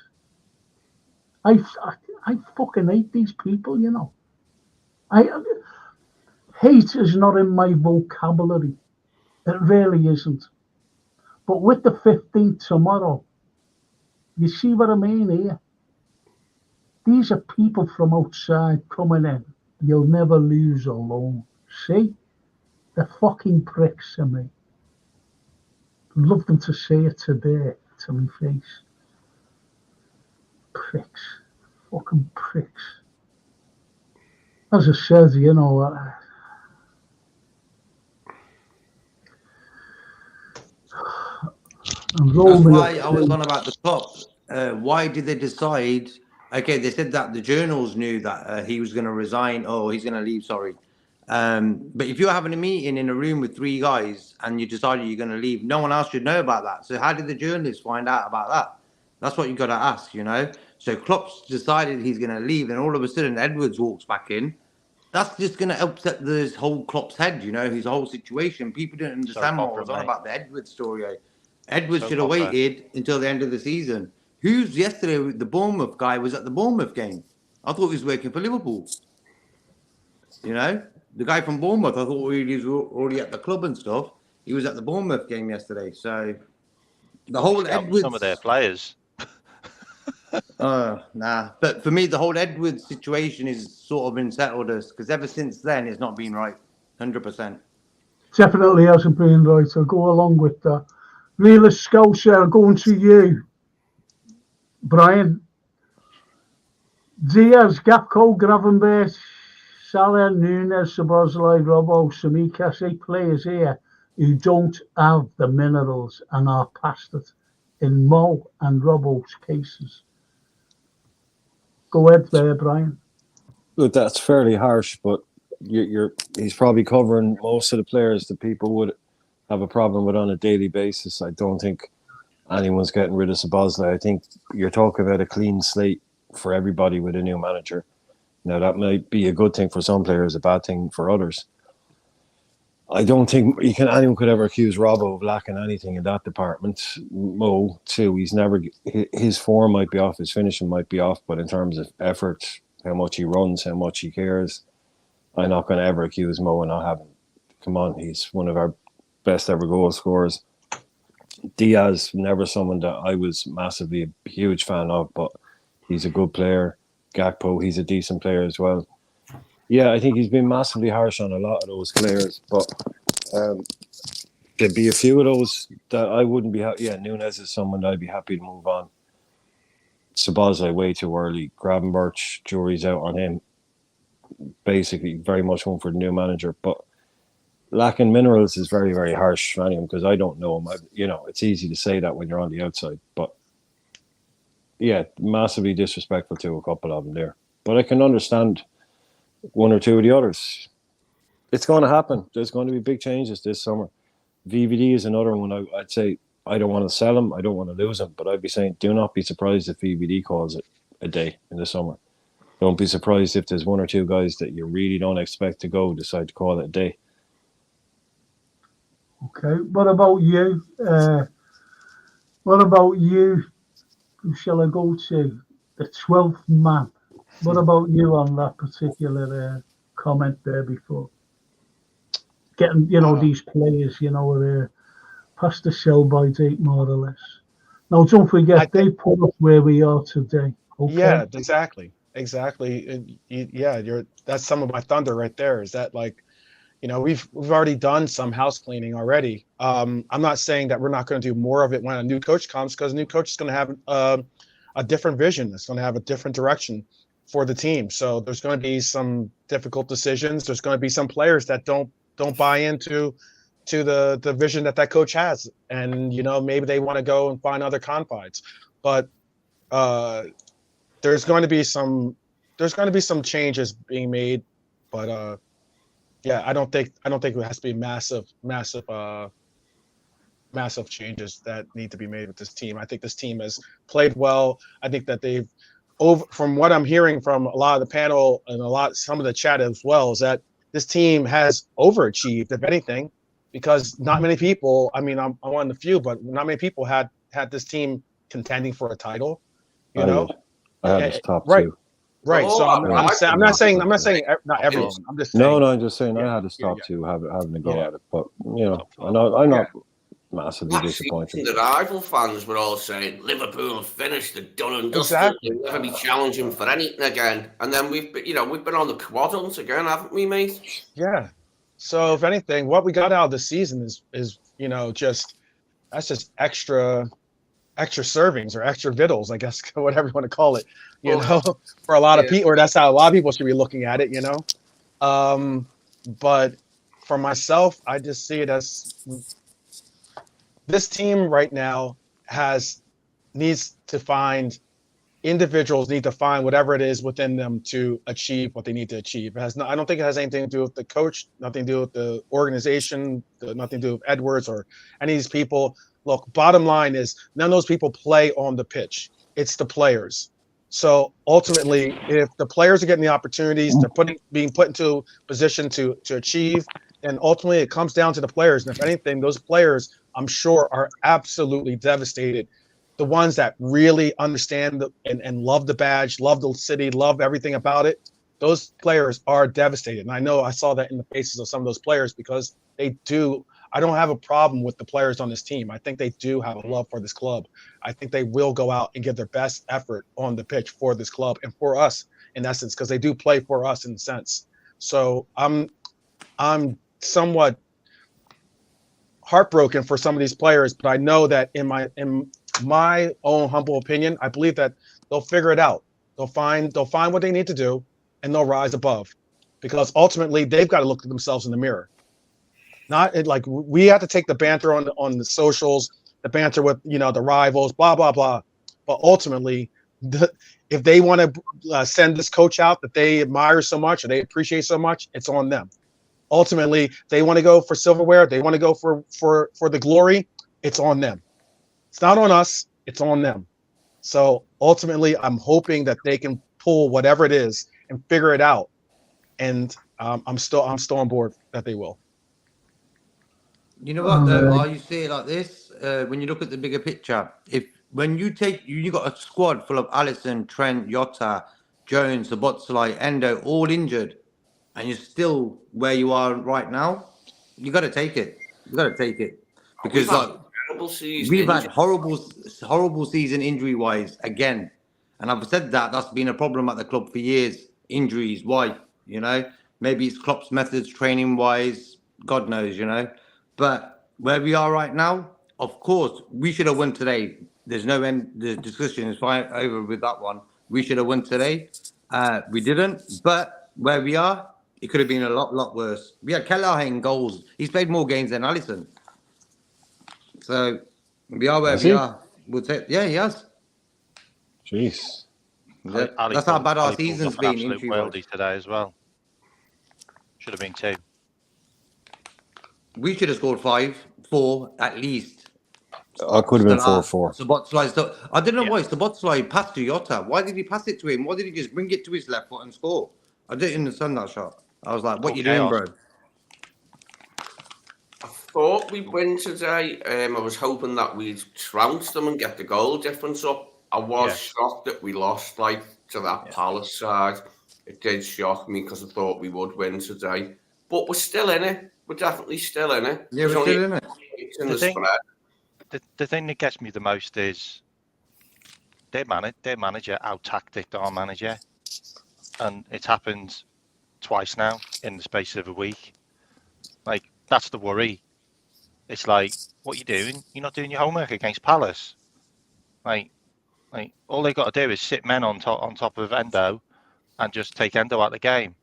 I fucking hate these people, you know. Hate is not in my vocabulary. It really isn't. But with the 15th tomorrow, you see what I mean here? These are people from outside coming in. You'll never lose alone. See? They're fucking pricks to me. I'd love them to say it today to my face. Pricks. Fucking pricks. As I said, you know, that's why I was on about the Klopp. Why did they decide? Okay, they said that the journals knew that he was going to resign. Oh, he's going to leave. Sorry. But if you're having a meeting in a room with three guys and you decided you're going to leave, no one else should know about that. So how did the journalists find out about that? That's what you got to ask, you know. So Klopp's decided he's going to leave, and all of a sudden Edwards walks back in. That's just going to upset this whole Klopp's head, you know, his whole situation. People didn't understand what was on about the Edwards story. Edwards should have waited until the end of the season. Who's yesterday, the Bournemouth guy was at the Bournemouth game. I thought he was working for Liverpool. You know, the guy from Bournemouth, I thought he was already at the club and stuff. He was at the Bournemouth game yesterday. So the whole Edwards... Some of their players. Nah. But for me, the whole Edwards situation is sort of unsettled us because ever since then, it's not been right. 100%. Definitely hasn't been right. I'll go along with that. Realist Scouser, going to you, Brian. Diaz, Gakpo, Gravenberch, Salah, Nunes, Szoboszlai, Robbo, Tsimikas, 8 players here who don't have the minerals and are past it in Mo and Robbo's cases. Go ahead there, Brian. Look, that's fairly harsh, but he's probably covering most of the players that people would have a problem with on a daily basis. I don't think anyone's getting rid of Szoboszlai. I think you're talking about a clean slate for everybody with a new manager. Now, that might be a good thing for some players, a bad thing for others. I don't think anyone could ever accuse Robbo of lacking anything in that department. Mo, too, his form might be off, his finishing might be off, but in terms of effort, how much he runs, how much he cares, I'm not going to ever accuse Mo of not having. Come on, he's one of our best ever goal scorers. Diaz, never someone that I was massively a huge fan of, but he's a good player. Gakpo, he's a decent player as well. Yeah, I think he's been massively harsh on a lot of those players, but there'd be a few of those that I wouldn't be happy. Yeah, Nunes is someone that I'd be happy to move on. Szoboszlai way too early. Gravenberch, jury's out on him. Basically, very much one for the new manager, but lacking minerals is very, very harsh on him because I don't know him. It's easy to say that when you're on the outside, but yeah, massively disrespectful to a couple of them there. But I can understand one or two of the others. It's going to happen. There's going to be big changes this summer. VVD is another one. I'd say I don't want to sell him. I don't want to lose him. But I'd be saying, do not be surprised if VVD calls it a day in the summer. Don't be surprised if there's one or two guys that you really don't expect to go decide to call it a day. Okay. What about you? Who shall I go to? The 12th man. What about you on that particular comment there before? Getting, these players, past the sell-by date, more or less. Now, don't forget, they put us where we are today. Okay? Yeah, exactly. That's some of my thunder right there. Is that we've already done some house cleaning already. I'm not saying that we're not going to do more of it when a new coach comes, because a new coach is going to have a different vision. It's going to have a different direction for the team. So there's going to be some difficult decisions. There's going to be some players that don't buy into to the vision that coach has, and maybe they want to go and find other confines, but there's going to be some changes being made, but yeah, I don't think it has to be massive changes that need to be made with this team. I think this team has played well. I think that they've from what I'm hearing from a lot of the panel and some of the chat as well, is that this team has overachieved, if anything, because not many people, I mean, I'm one of the few, but not many people had this team contending for a title, I had this top right. two. Right. So I'm not saying not everyone. I'm just saying. No, I'm just saying I had to stop two having to go at it. But I'm not massively disappointed. The rival fans were all saying Liverpool finished, the done and dusted. Exactly. They'll never be challenging for anything again. And then we've been on the quadrants again, haven't we, mate? Yeah. So if anything, what we got out of the season is just extra servings or extra vittles, I guess, whatever you want to call it, for a lot of people, or that's how a lot of people should be looking at it, but for myself, I just see it as this team right now individuals need to find whatever it is within them to achieve what they need to achieve. I don't think it has anything to do with the coach, nothing to do with the organization, nothing to do with Edwards or any of these people. Look, bottom line is none of those people play on the pitch. It's the players. So ultimately, if the players are getting the opportunities, they're being put into position to achieve, and ultimately it comes down to the players. And if anything, those players, I'm sure, are absolutely devastated. The ones that really understand and love the badge, love the city, love everything about it, those players are devastated. And I know I saw that in the faces of some of those players, because they do. I don't have a problem with the players on this team. I think they do have a love for this club. I think they will go out and give their best effort on the pitch for this club and for us, in essence, because they do play for us in a sense. So I'm somewhat heartbroken for some of these players, but I know that in my own humble opinion, I believe that they'll figure it out. They'll find what they need to do, and they'll rise above, because ultimately they've got to look at themselves in the mirror. Not like we have to take the banter on the socials, the banter with the rivals, blah blah blah. But ultimately, if they want to send this coach out that they admire so much or they appreciate so much, it's on them. Ultimately, they want to go for silverware, they want to go for the glory, it's on them. It's not on us, it's on them. So ultimately, I'm hoping that they can pull whatever it is and figure it out. And I'm still on board that they will. You know what though? While you say it like this, when you look at the bigger picture, when you got a squad full of Alisson, Trent, Jota, Jones, Szoboszlai, Endo, all injured, and you're still where you are right now, you got to take it. Because we've had horrible season injury wise again, and I've said that's been a problem at the club for years. Injuries, why? Maybe it's Klopp's methods, training wise, God knows, But where we are right now, of course, we should have won today. There's no end. The discussion is fine over with that one. We should have won today. We didn't. But where we are, it could have been a lot worse. We had Carlyle in goals. He's played more games than Alisson. So we are where we are. We'll take. Yeah, he has. Jeez. That's how bad our season's been. Absolute worldie today as well. Should have been 2. We should have scored 4 at least. I could have been 4-4. Szoboszlai. I don't know why Szoboszlai passed to Jota. Why did he pass it to him? Why did he just bring it to his left foot and score? I didn't understand that shot. I was like, what you doing, bro? I thought we'd win today. I was hoping that we'd trounce them and get the goal difference up. I was shocked that we lost to that Palace side. It did shock me because I thought we would win today. But we're still in it. We're definitely still in it. Yeah, we're still in it. The thing that gets me the most is their manager out-tacticked our manager. And it's happened twice now in the space of a week. That's the worry. It's like, what are you doing? You're not doing your homework against Palace. All they got to do is sit men on top of Endo and just take Endo out of the game.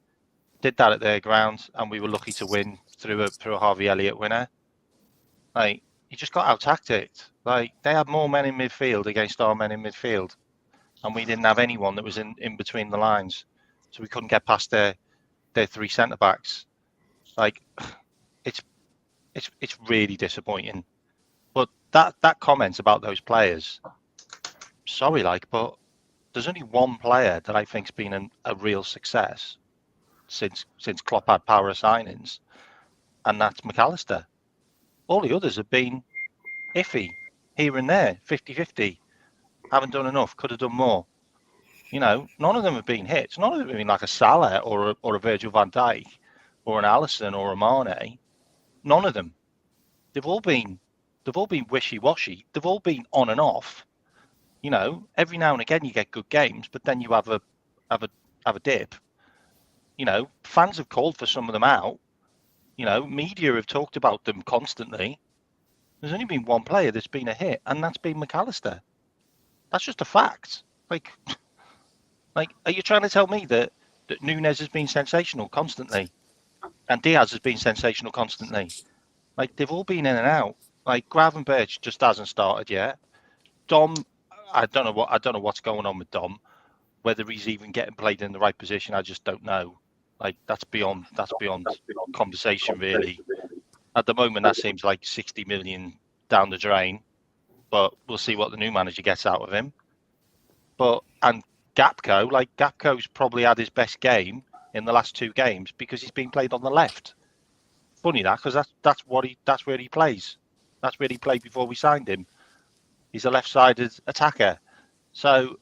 Did that at their ground, and we were lucky to win through a Harvey Elliott winner. Like, you just got out tacticked. Like, they had more men in midfield against our men in midfield, and we didn't have anyone that was in between the lines, so we couldn't get past their three centre backs. Like, it's really disappointing. But that comment about those players, sorry, like, but there's only one player that I think's been a real success since Klopp had power of signings, and that's McAllister. All the others have been iffy here and there, 50-50. Haven't done enough, could have done more. You know, none of them have been hits. None of them have been like a Salah or a Virgil van Dijk or an Alisson or a Mane. None of them. They've all been wishy-washy. They've all been on and off. You know, every now and again you get good games, but then you have a dip. You know, fans have called for some of them out. You know, media have talked about them constantly. There's only been one player that's been a hit, and that's been McAllister. That's just a fact. Like, are you trying to tell me that Núñez has been sensational constantly, and Diaz has been sensational constantly? Like, they've all been in and out. Like, Gravenberch just hasn't started yet. Dom, I don't know what's going on with Dom. Whether he's even getting played in the right position, I just don't know. Like, that's beyond conversation, really. At the moment, that seems like 60 million down the drain, but we'll see what the new manager gets out of him. And Gakpo's probably had his best game in the last two games because he's been played on the left. Funny that, because that's where he plays. That's where he played before we signed him. He's a left-sided attacker. So,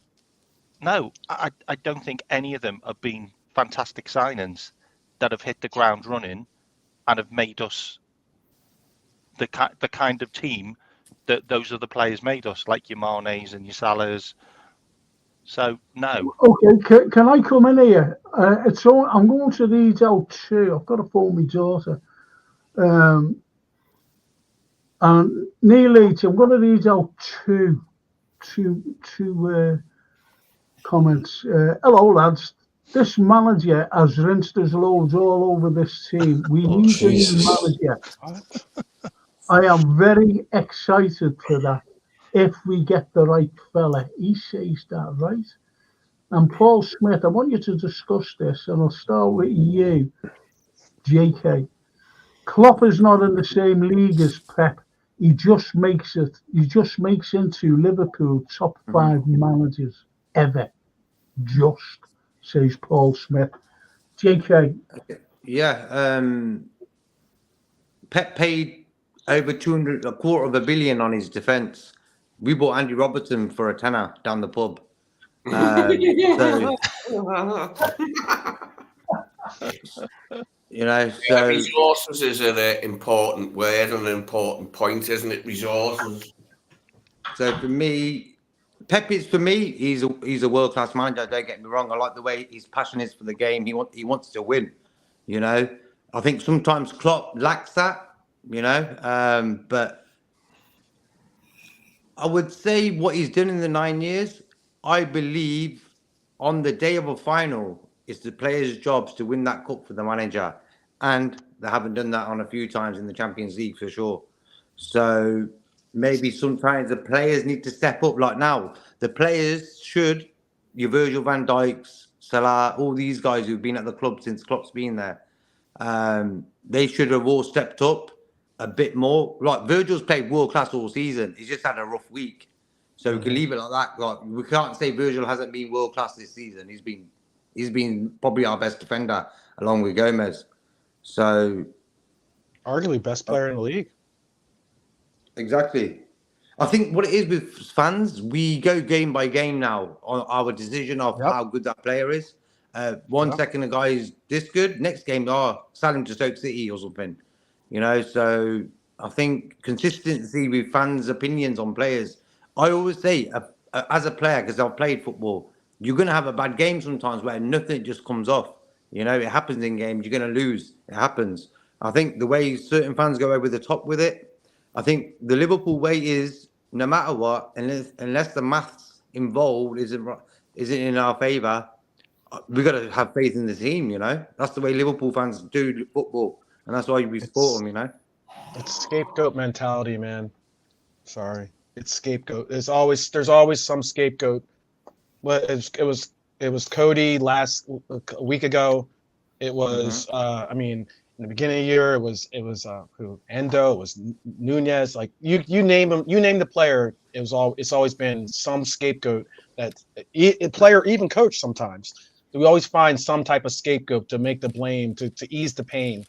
no, I don't think any of them have been fantastic signings that have hit the ground running and have made us the kind of team that those other players made us, like your Manes and your Salahs. So, no. Okay, can I come in here? I'm going to read out two. I've got to phone my daughter. And Neil H, I'm going to read out two comments. Hello, lads. This manager has rinsed his loads all over this team. We need a new manager. I am very excited for that. If we get the right fella, he says that, right? And Paul Smith, I want you to discuss this, and I'll start with you, JK. Klopp is not in the same league as Pep. He just makes into Liverpool top 5 managers ever. Just, says Paul Smith. JK. Yeah, Pep paid over 200, a quarter of a billion on his defence. We bought Andy Robertson for a tenner down the pub. Resources is an important word and an important point, isn't it? Resources. So for me, Pep is he's a world class manager. Don't get me wrong. I like the way his passion is for the game. He wants to win. You know, I think sometimes Klopp lacks that. You know, but I would say what he's done in the 9 years. I believe on the day of a final, it's the players' jobs to win that cup for the manager. And they haven't done that on a few times in the Champions League for sure. So maybe sometimes the players need to step up. Like now, the players should, your Virgil van Dijks, Salah, all these guys who've been at the club since Klopp's been there, they should have all stepped up a bit more. Like Virgil's played world class all season. He's just had a rough week. So we can leave it like that. Like, we can't say Virgil hasn't been world class this season. He's been probably our best defender along with Gomez. So arguably best player in the league. Exactly. I think what it is with fans, we go game by game now on our decision of how good that player is. One second a guy is this good, next game, sell him to Stoke City or something. You know, so I think consistency with fans' opinions on players. I always say, as a player, because I've played football, you're going to have a bad game sometimes where nothing just comes off. You know, it happens in games. You're going to lose. It happens. I think the way certain fans go over the top with it, I think the Liverpool way is no matter what, unless the maths involved isn't in our favour, we've got to have faith in the team, you know. That's the way Liverpool fans do football, and that's why we support them, you know. It's scapegoat mentality, man. Sorry, it's scapegoat. There's always some scapegoat. Well, it was Cody a week ago. It was I mean, in the beginning of the year, it was who Endo, it was Nunez. Like you name them, you name the player. It's always been some scapegoat that player, even coach sometimes. We always find some type of scapegoat to make the blame, to ease the pain.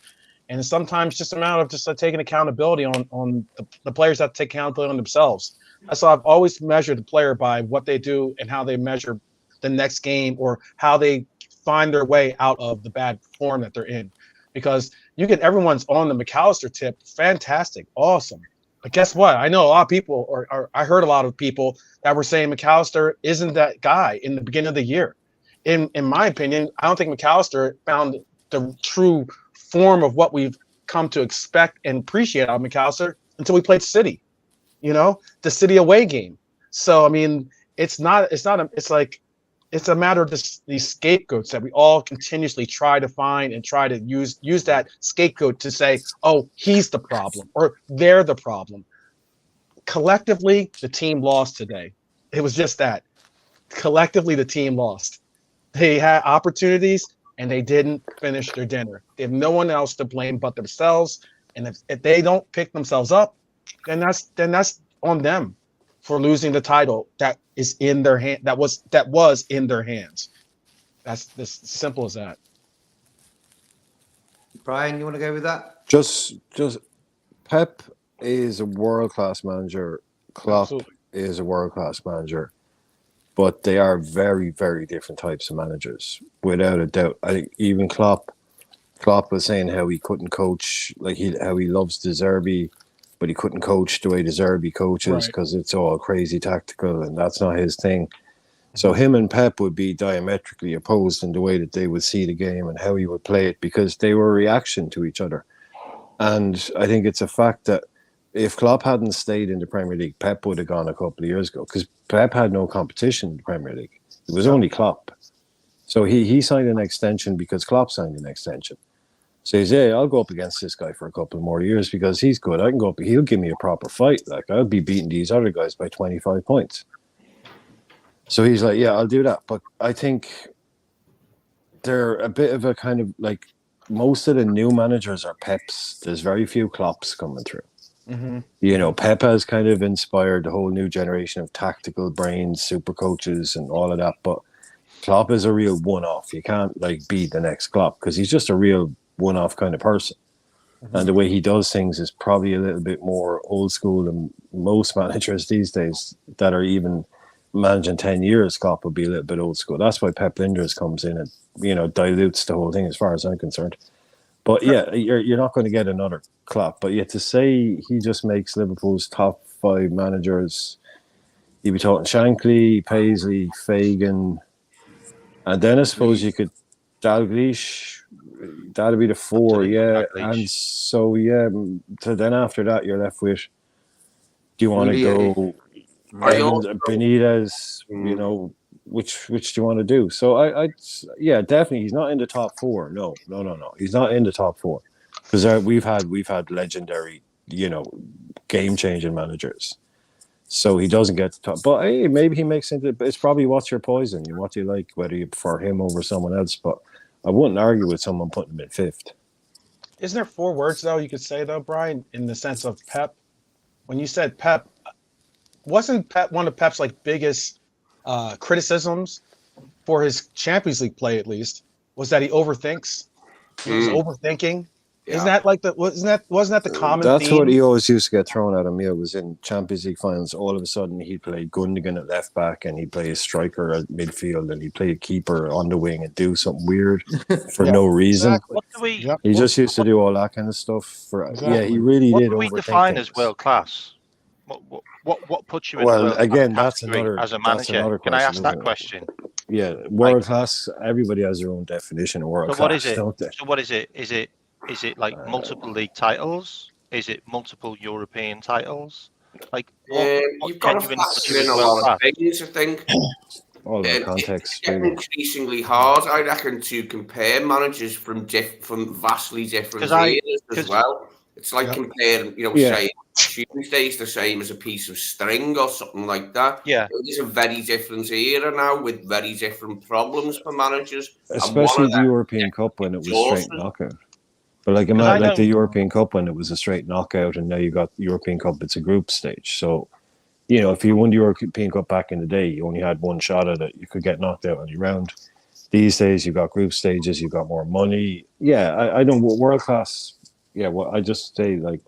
And sometimes just a matter of just taking accountability on the players that take accountability on themselves. That's why I've always measured the player by what they do and how they measure the next game or how they find their way out of the bad form that they're in. Because everyone's on the McAllister tip, fantastic, awesome. But guess what? I know a lot of people, or I heard a lot of people that were saying McAllister isn't that guy in the beginning of the year. In my opinion, I don't think McAllister found the true form of what we've come to expect and appreciate out of McAllister until we played City, the City away game. So I mean, it's a matter of these scapegoats that we all continuously try to find and try to use that scapegoat to say, oh, he's the problem or they're the problem. Collectively, the team lost today. It was just that. Collectively, the team lost. They had opportunities and they didn't finish their dinner. They have no one else to blame but themselves. And if they don't pick themselves up, then that's on them for losing the title that is in their hand. That was in their hands. That's as simple as that. Brian, you want to go with that? Just Pep is a world-class manager. Klopp Absolutely. is a world-class manager. But they are very, very different types of managers, without a doubt. I think even Klopp was saying how he couldn't coach, how he loves De Zerbi, but he couldn't coach the way De Zerbi coaches because it's all crazy tactical, and that's not his thing. So him and Pep would be diametrically opposed in the way that they would see the game and how he would play it, because they were a reaction to each other. And I think it's a fact that if Klopp hadn't stayed in the Premier League, Pep would have gone a couple of years ago, because Pep had no competition in the Premier League. It was only Klopp. So he signed an extension because Klopp signed an extension. So he's, yeah, I'll go up against this guy for a couple more years because he's good. I can go up. He'll give me a proper fight. Like, I'll be beating these other guys by 25 points. So he's like, yeah, I'll do that. But I think they're a bit of a kind of like, most of the new managers are Peps. There's very few Klopps coming through. Mm-hmm. Pep has kind of inspired the whole new generation of tactical brains, super coaches, and all of that. But Klopp is a real one-off. You can't be the next Klopp because he's just a real one-off kind of person. Mm-hmm. And the way he does things is probably a little bit more old school than most managers these days that are even managing 10 years. Klopp would be a little bit old school. That's why Pep Linders comes in and dilutes the whole thing as far as I'm concerned. But yeah, you're not going to get another Klopp. But yet to say he just makes Liverpool's top 5 managers, you'd be talking Shankly, Paisley, Fagan, and then I suppose you could Dalglish. That'd be the 4, yeah. And so so then after that you're left with, do you want to go Benitez? Which do you want to do? So I definitely he's not in the top 4. No. He's not in the top 4 because we've had legendary, game changing managers. So he doesn't get the top. But hey, maybe he makes it's probably what's your poison, what do you like, whether you prefer him over someone else. But I wouldn't argue with someone putting him in 5th. Isn't there 4 words though you could say though, Brian, in the sense of Pep? When you said Pep, wasn't Pep one of Pep's biggest criticisms for his Champions League play, at least, was that he overthinks. He was overthinking. Yeah. Wasn't that the common That's theme? what he always used to get thrown at him. Yeah, it was in Champions League finals. All of a sudden, he'd play Gundogan at left back and he'd play a striker at midfield and he'd play a keeper on the wing and do something weird for no reason. Exactly. He just used to do all that kind of stuff. Yeah, he really did. What do we define as world class? What puts you in well, a world again, class that's another as a manager? Can I ask that question? Yeah, world class. Everybody has their own definition of world class. What is it? Don't they? So what is it? Is it like multiple league titles? Is it multiple European titles? You've got to factor in a lot of things, I think. All the context. It's getting increasingly hard, I reckon, to compare managers from vastly different areas as well. It's like comparing, saying Tuesday's the same as a piece of string or something like that. Yeah. It is a very different era now with very different problems for managers. Especially the European Cup when it was straight knockout. But like imagine like the European Cup when it was a straight knockout, and now you got the European Cup, it's a group stage. So, if you won the European Cup back in the day, you only had one shot at it. You could get knocked out any round. These days, you've got group stages, you've got more money. Yeah, I don't world class. Yeah, well, I just say like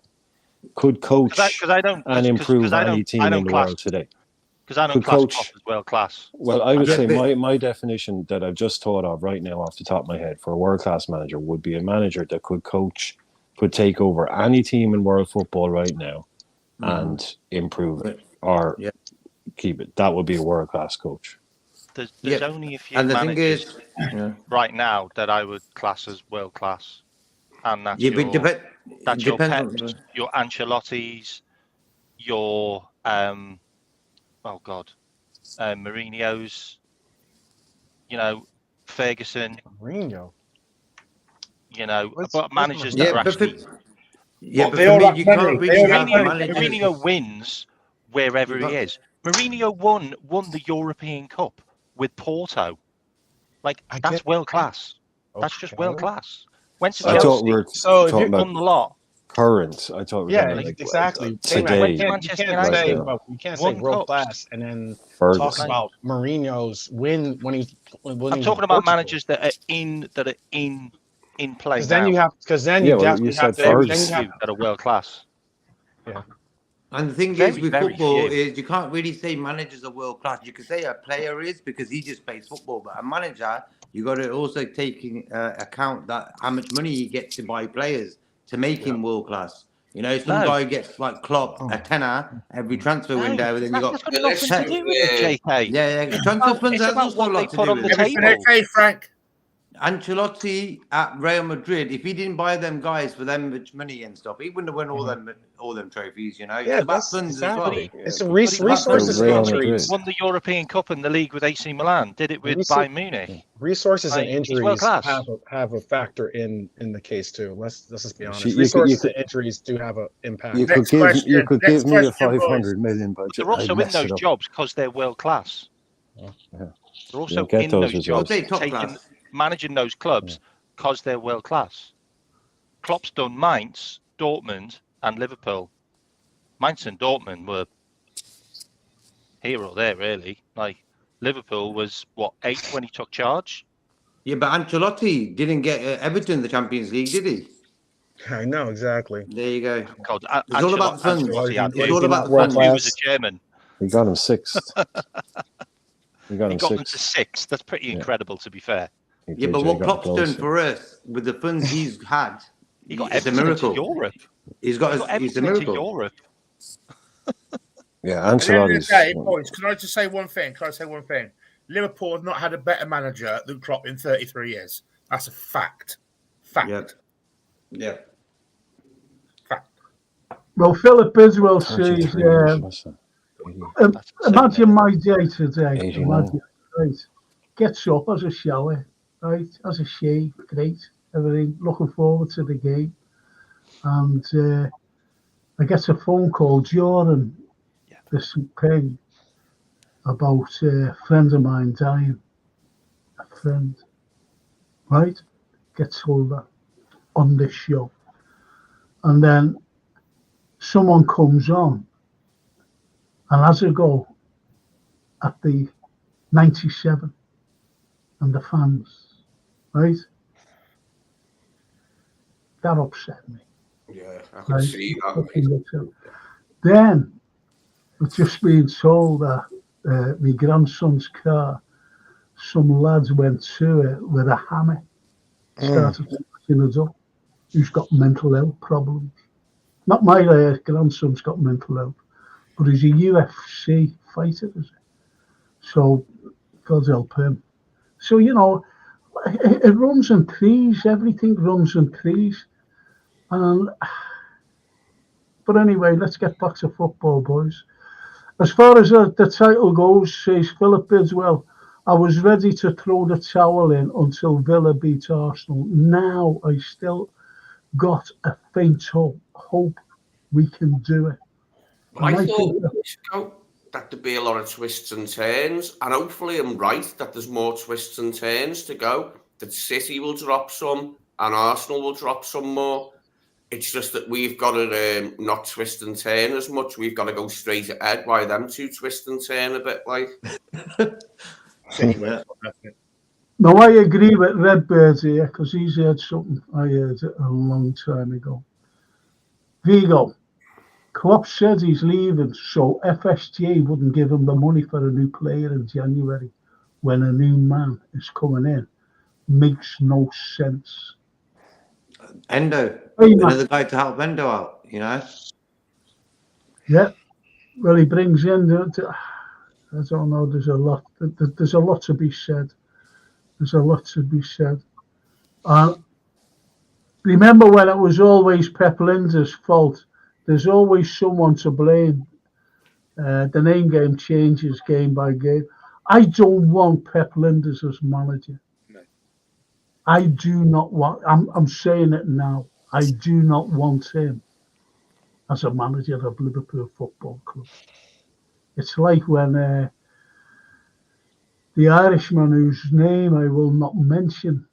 could coach and improve any team in the world today. Because I don't class Klopp as world class. Well, I would say my definition that I've just thought of right now off the top of my head for a world class manager would be a manager that could coach, could take over any team in world football right now and improve it or keep it. That would be a world class coach. There's only a few managers right now that I would class as world class, and that's your Peps, your Ancelottis, your Mourinho's, Ferguson, Mourinho. But managers that are actually Mourinho wins wherever he is. Mourinho won the European Cup with Porto. Like that's world class. That's just world class. Went to Chelsea. We were talking about won the lot. Current. I thought we were exactly. Today. You can't say world class and then talk about Mourinho's win when he. I'm talking about managers that are in play. Then you have that are world class. Yeah. And the thing is with football is you can't really say managers are world class. You can say a player is because he just plays football, but a manager, you got to also take in account that how much money he gets to buy players to make him world class. Some guy gets like Klopp a tenner every transfer window, and then you got that's got nothing to do with it, JK. Yeah. Transfer funds has also a lot to do with it. Okay, Frank. Ancelotti at Real Madrid, if he didn't buy them guys for them much money and stuff, he wouldn't have won all them trophies, Yeah, it's about funds as well. It's a resources and injuries. Won the European Cup and the league with AC Milan. Did it with Bayern Munich. Resources and injuries have a factor in the case too. Let's just be honest. Resources and injuries do have an impact. You could give me a 500 million budget. They're also in those jobs because they're world class. They're also in those jobs, managing those clubs because they're world class. Klopp's done Mainz, Dortmund, and Liverpool. Mainz and Dortmund were here or there, really. Like Liverpool was 8th when he took charge. Yeah, but Ancelotti didn't get Everton the Champions League, did he? I know exactly. There you go. God, it's all about the funds. It's all about the funds. He was a chairman. He got him 6th. He got them to 6th. That's pretty incredible, to be fair. Yeah, but what Klopp's done for us with the funds he's had, he got it's a miracle. Europe. He's a miracle. Europe. Yeah, Ancelotti's. Boys, can I just say one thing? Liverpool have not had a better manager than Klopp in 33 years. That's a fact. Yeah. Fact. Well, Philip Iswell says, imagine my day today. Imagine, right? Gets up, has a shower, right? Has a shave, great, everything. Looking forward to the game. And I get a phone call during this thing about a friend of mine dying. A friend, right? Gets over on this show. And then someone comes on and has a go at the 97 and the fans, right? That upset me. Yeah, I can see that. Then, I've just been told that my grandson's car, some lads went to it with a hammer, started smashing it up. Who's got mental health problems? Not my grandson's got mental health, but he's a UFC fighter, is he? So, God help him. So, it runs in threes. Everything runs in threes. But anyway, let's get back to football, boys. As far as the title goes, says Philip Bidwell, I was ready to throw the towel in until Villa beat Arsenal. Now I still got a faint hope we can do it. Well, I thought that there'd be a lot of twists and turns, and hopefully I'm right that there's more twists and turns to go. That City will drop some, and Arsenal will drop some more. It's just that we've got to not twist and turn as much. We've got to go straight ahead while them two twist and turn a bit, like. No, I agree with Redbird here, because he's heard something I heard a long time ago. Vigo, Klopp said he's leaving, so FSG wouldn't give him the money for a new player in January when a new man is coming in. Makes no sense. Endo, another guy to help Endo out, you know? Yeah. Well, he brings in, I don't know, there's a lot to be said. There's a lot to be said. Remember when it was always Pep Lijnders' fault? There's always someone to blame. The name game changes game by game. I don't want Pep Lijnders as manager. No. I do not want. I'm saying it now. I do not want him as a manager of Liverpool Football Club. It's like when the Irishman, whose name I will not mention,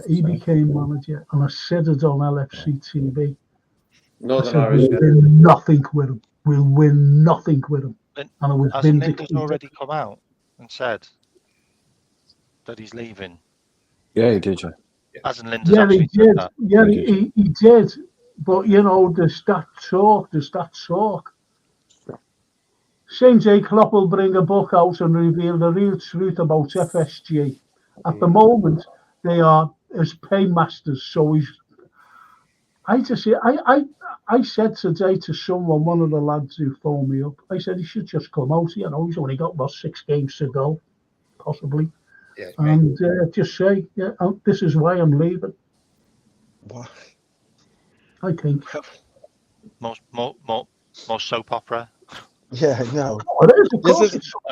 he became manager, and I said it on LFC TV. Northern Irish. We'll win nothing with him. We'll win nothing with him. And I was hasn't Lijnders already come out and said that he's leaving? Yeah, he did. Yeah. Hasn't Lijnders actually said that? Yeah, he did. But, you know, there's that talk. St. J. Klopp will bring a book out and reveal the real truth about FSG. At the moment, they are his paymasters, so he's... I said today to someone, one of the lads who phoned me up, I said he should just come out. You know, he's only got about 6 games to go, possibly. Yeah, and just say, yeah, this is why I'm leaving. Why? I think. More soap opera. Yeah, no.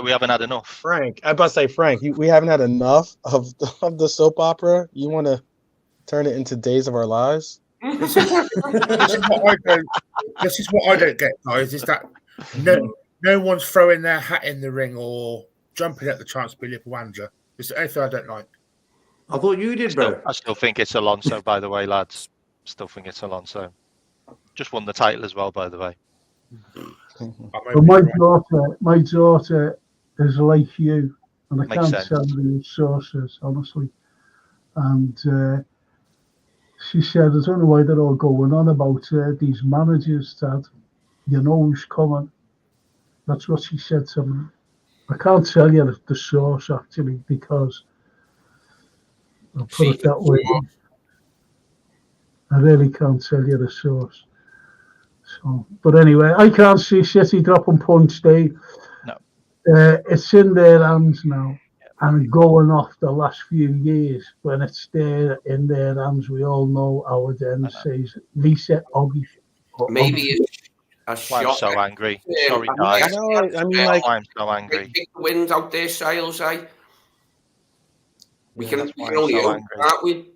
We haven't had enough. Frank, I about to say, Frank, we haven't had enough of the soap opera. You want to turn it into Days of Our Lives? This is what I don't get, guys, is that no one's throwing their hat in the ring or jumping at the chance to be Liverpool manager. It's the only thing I don't like. I thought you did, bro. I still think it's Alonso, by the way, lads. Still think it's Alonso. Just won the title as well, by the way. But my daughter is like you, and I can't tell you the sources, honestly. And she said, I don't know why they're all going on about these managers, Dad. You know who's coming. That's what she said to me. I can't tell you the source, actually, because I'll put it that way. I really can't tell you the source. So, but anyway, I can't see City dropping points, Dave. No. It's in their hands now. And going off the last few years, when it's there in their hands, we all know our then says Lisa Oggy. Maybe it's a shock. I'm so angry. Sorry, guys. I mean, like, I'm so angry. Take the wind out their sails, eh? We can only hope, can't we?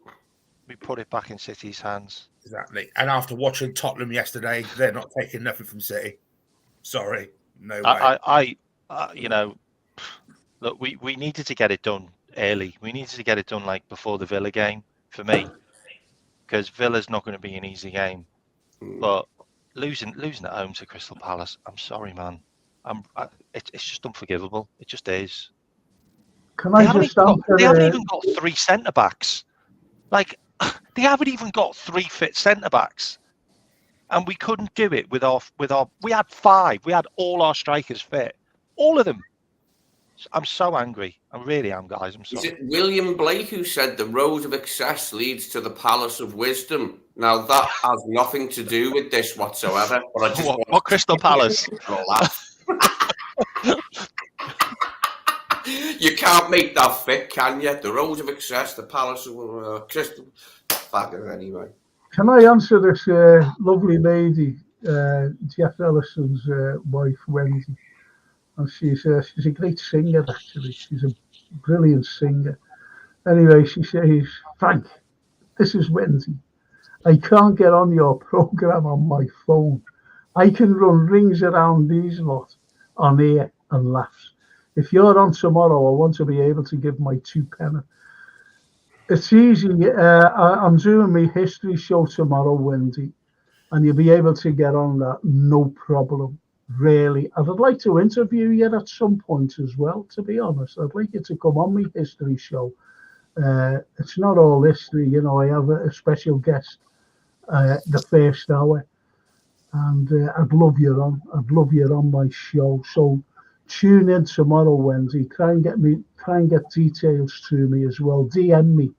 We put it back in City's hands. Exactly. And after watching Tottenham yesterday, they're not taking nothing from City. Sorry. No way. You know, look, we needed to get it done early. We needed to get it done like before the Villa game for me, because Villa's not going to be an easy game. But losing at home to Crystal Palace, I'm sorry, man. It's just unforgivable. It just is. They haven't even got 3 centre backs. Like, they haven't even got 3 fit centre backs, and we couldn't do it with our. We had 5. We had all our strikers fit, all of them. I'm so angry. I really am, guys. I'm sorry. Is it William Blake who said the road of excess leads to the palace of wisdom? Now that has nothing to do with this whatsoever. But I just what Crystal Palace? You can't make that fit, can you? The road of excess, the palace of Crystal. Faggot, anyway. Can I answer this lovely lady, Jeff Ellison's wife, Wendy? And she's a great singer, actually. She's a brilliant singer. Anyway, she says, Frank, this is Wendy. I can't get on your program on my phone. I can run rings around these lot on here and laughs. If you're on tomorrow, I want to be able to give my 2 penny. It's easy. I'm doing my history show tomorrow, Wendy, and you'll be able to get on that, no problem. Really, I'd like to interview you at some point as well. To be honest, I'd like you to come on my history show. It's not all history, you know. I have a special guest the first hour, and I'd love you on. I'd love you on my show. So tune in tomorrow, Wednesday. Try and get details to me as well. DM me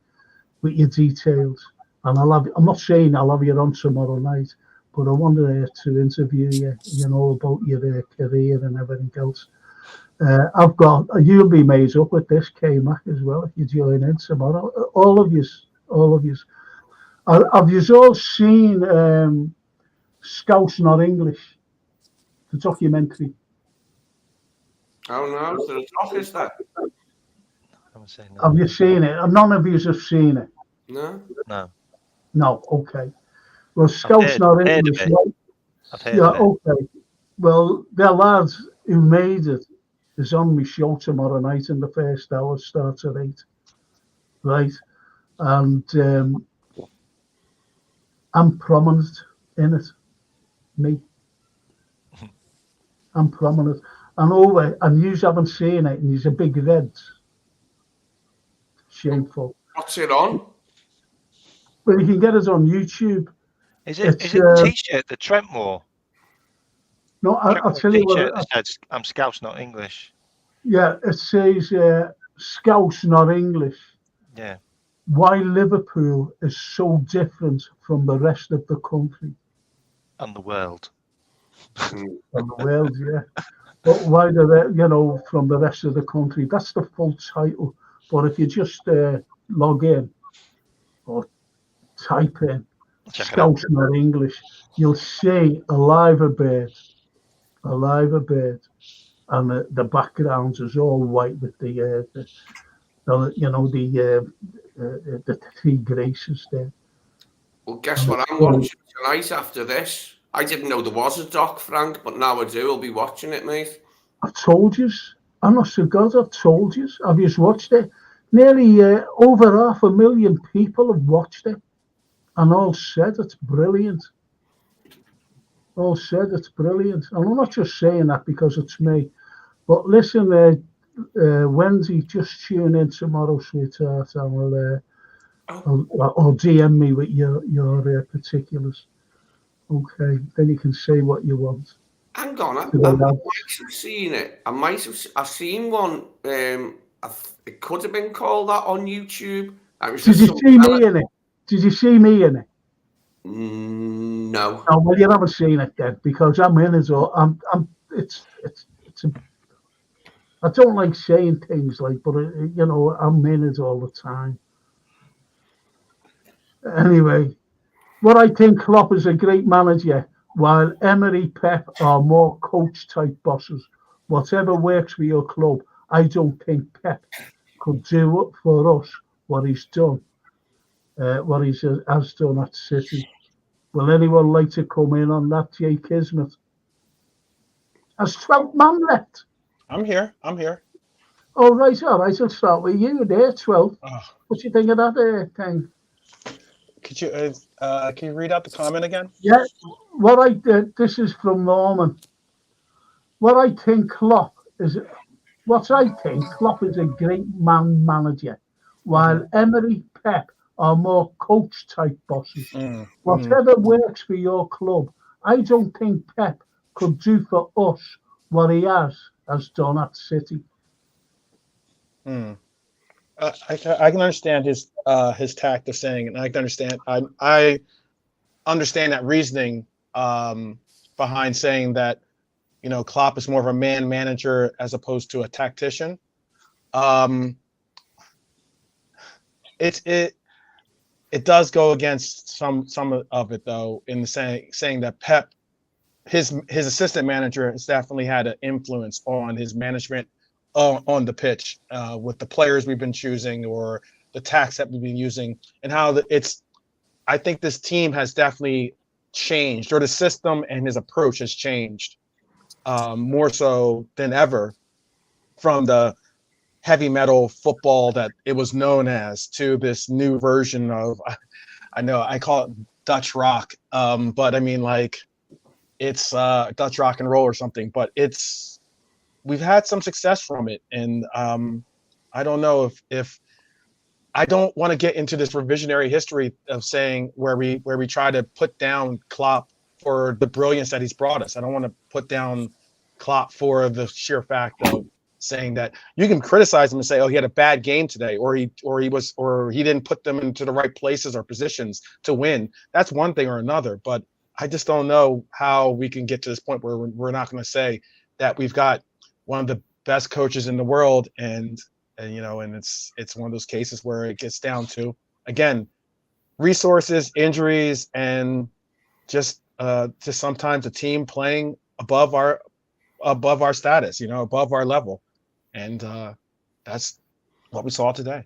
with your details, and I'm not saying I'll have you on tomorrow night, but I wanted to interview you, you know, about your career and everything else. You'll be made up with this, K-Mac, as well, if you join in tomorrow. All of yous. Have you all seen Scouse Not English, the documentary? Oh no, so the doc is that? Have you seen it? None of you have seen it. No. No, okay. Well, Scouse Not English. I've heard of it. Okay. Well, the lads who made it is on my show tomorrow night in the first hour, starts at 8. Right? And I'm prominent in it. Me. I'm prominent. And you haven't seen it, and he's a big red. Shameful. What's it on? Well, you can get it on YouTube. Is it the T-shirt that Trent wore? No, I'll tell you what. That says, "I'm Scouse, not English." Yeah, it says Scouse, not English. Yeah. Why Liverpool is so different from the rest of the country. And the world. From the world, yeah. But why from the rest of the country? That's the full title. But if you just log in or type in Scouse not English, you'll see a live bird, and the background is all white with the 3 graces there. Well, guess what I'm watching tonight after this? I didn't know there was a doc, Frank, but now I do. I'll be watching it, mate. I told you. Honest to God, I've told you. Have you watched it? Nearly over 500,000 people have watched it, and all said it's brilliant. And I'm not just saying that because it's me. But listen, Wednesday, just tune in tomorrow, sweetheart, and or DM me with your particulars. Okay, then you can say what you want. Hang on, I might have seen it. I've seen one. It could have been called that on YouTube. Did you see me in it? Did you see me in it? No. Oh, well, you haven't seen it then, because I'm in it all. I don't like saying things like, but I'm in it all the time. Anyway, what I think Klopp is a great manager, while Emery, Pep are more coach-type bosses. Whatever works for your club, I don't think Pep could do it for us what he's done, what he has done at City. Will anyone like to come in on that, Jay Kismet? Has 12 man left? I'm here. All right. I'll start with you there, 12. Oh. What do you think of that thing? Could you can you read out the comment again? Yeah. This is from Norman. What I think Klopp is a great manager, while Emery, Pep are more coach-type bosses. Whatever works for your club, I don't think Pep could do for us what he has done at City. I can understand his tact of saying, and I can understand. I understand that reasoning behind saying that, Klopp is more of a man manager as opposed to a tactician. It does go against some of it though, in the saying that Pep, his assistant manager, has definitely had an influence on his management on the pitch with the players we've been choosing or the tactics that we've been using, and how I think this team has definitely changed, or the system and his approach has changed more so than ever from the heavy metal football that it was known as to this new version of, I know I call it Dutch rock, but I mean, like, it's Dutch rock and roll or something, but we've had some success from it. And I don't know if I don't want to get into this revisionary history of saying where we try to put down Klopp for the brilliance that he's brought us. I don't want to put down Klopp for the sheer fact of saying that you can criticize him and say, oh, he had a bad game today, or he didn't put them into the right places or positions to win. That's one thing or another. But I just don't know how we can get to this point where we're not going to say that we've got one of the best coaches in the world, and it's one of those cases where it gets down to, again, resources, injuries, and just sometimes a team playing above our status, above our level, and that's what we saw today.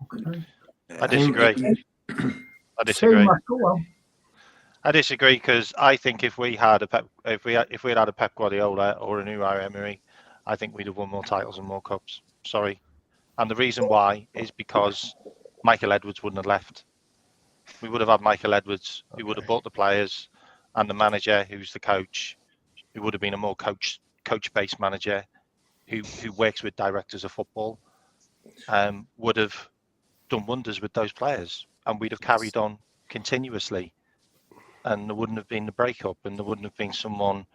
Okay. I disagree. I disagree because I think if we had had a Pep Guardiola or a new Emery, I think we'd have won more titles and more cups. Sorry, and the reason why is because Michael Edwards wouldn't have left. We would have had Michael Edwards, who would have bought the players, and the manager, who's the coach, who would have been a more coach-based manager, who works with directors of football, would have done wonders with those players, and we'd have carried on continuously, and there wouldn't have been the breakup, and there wouldn't have been someone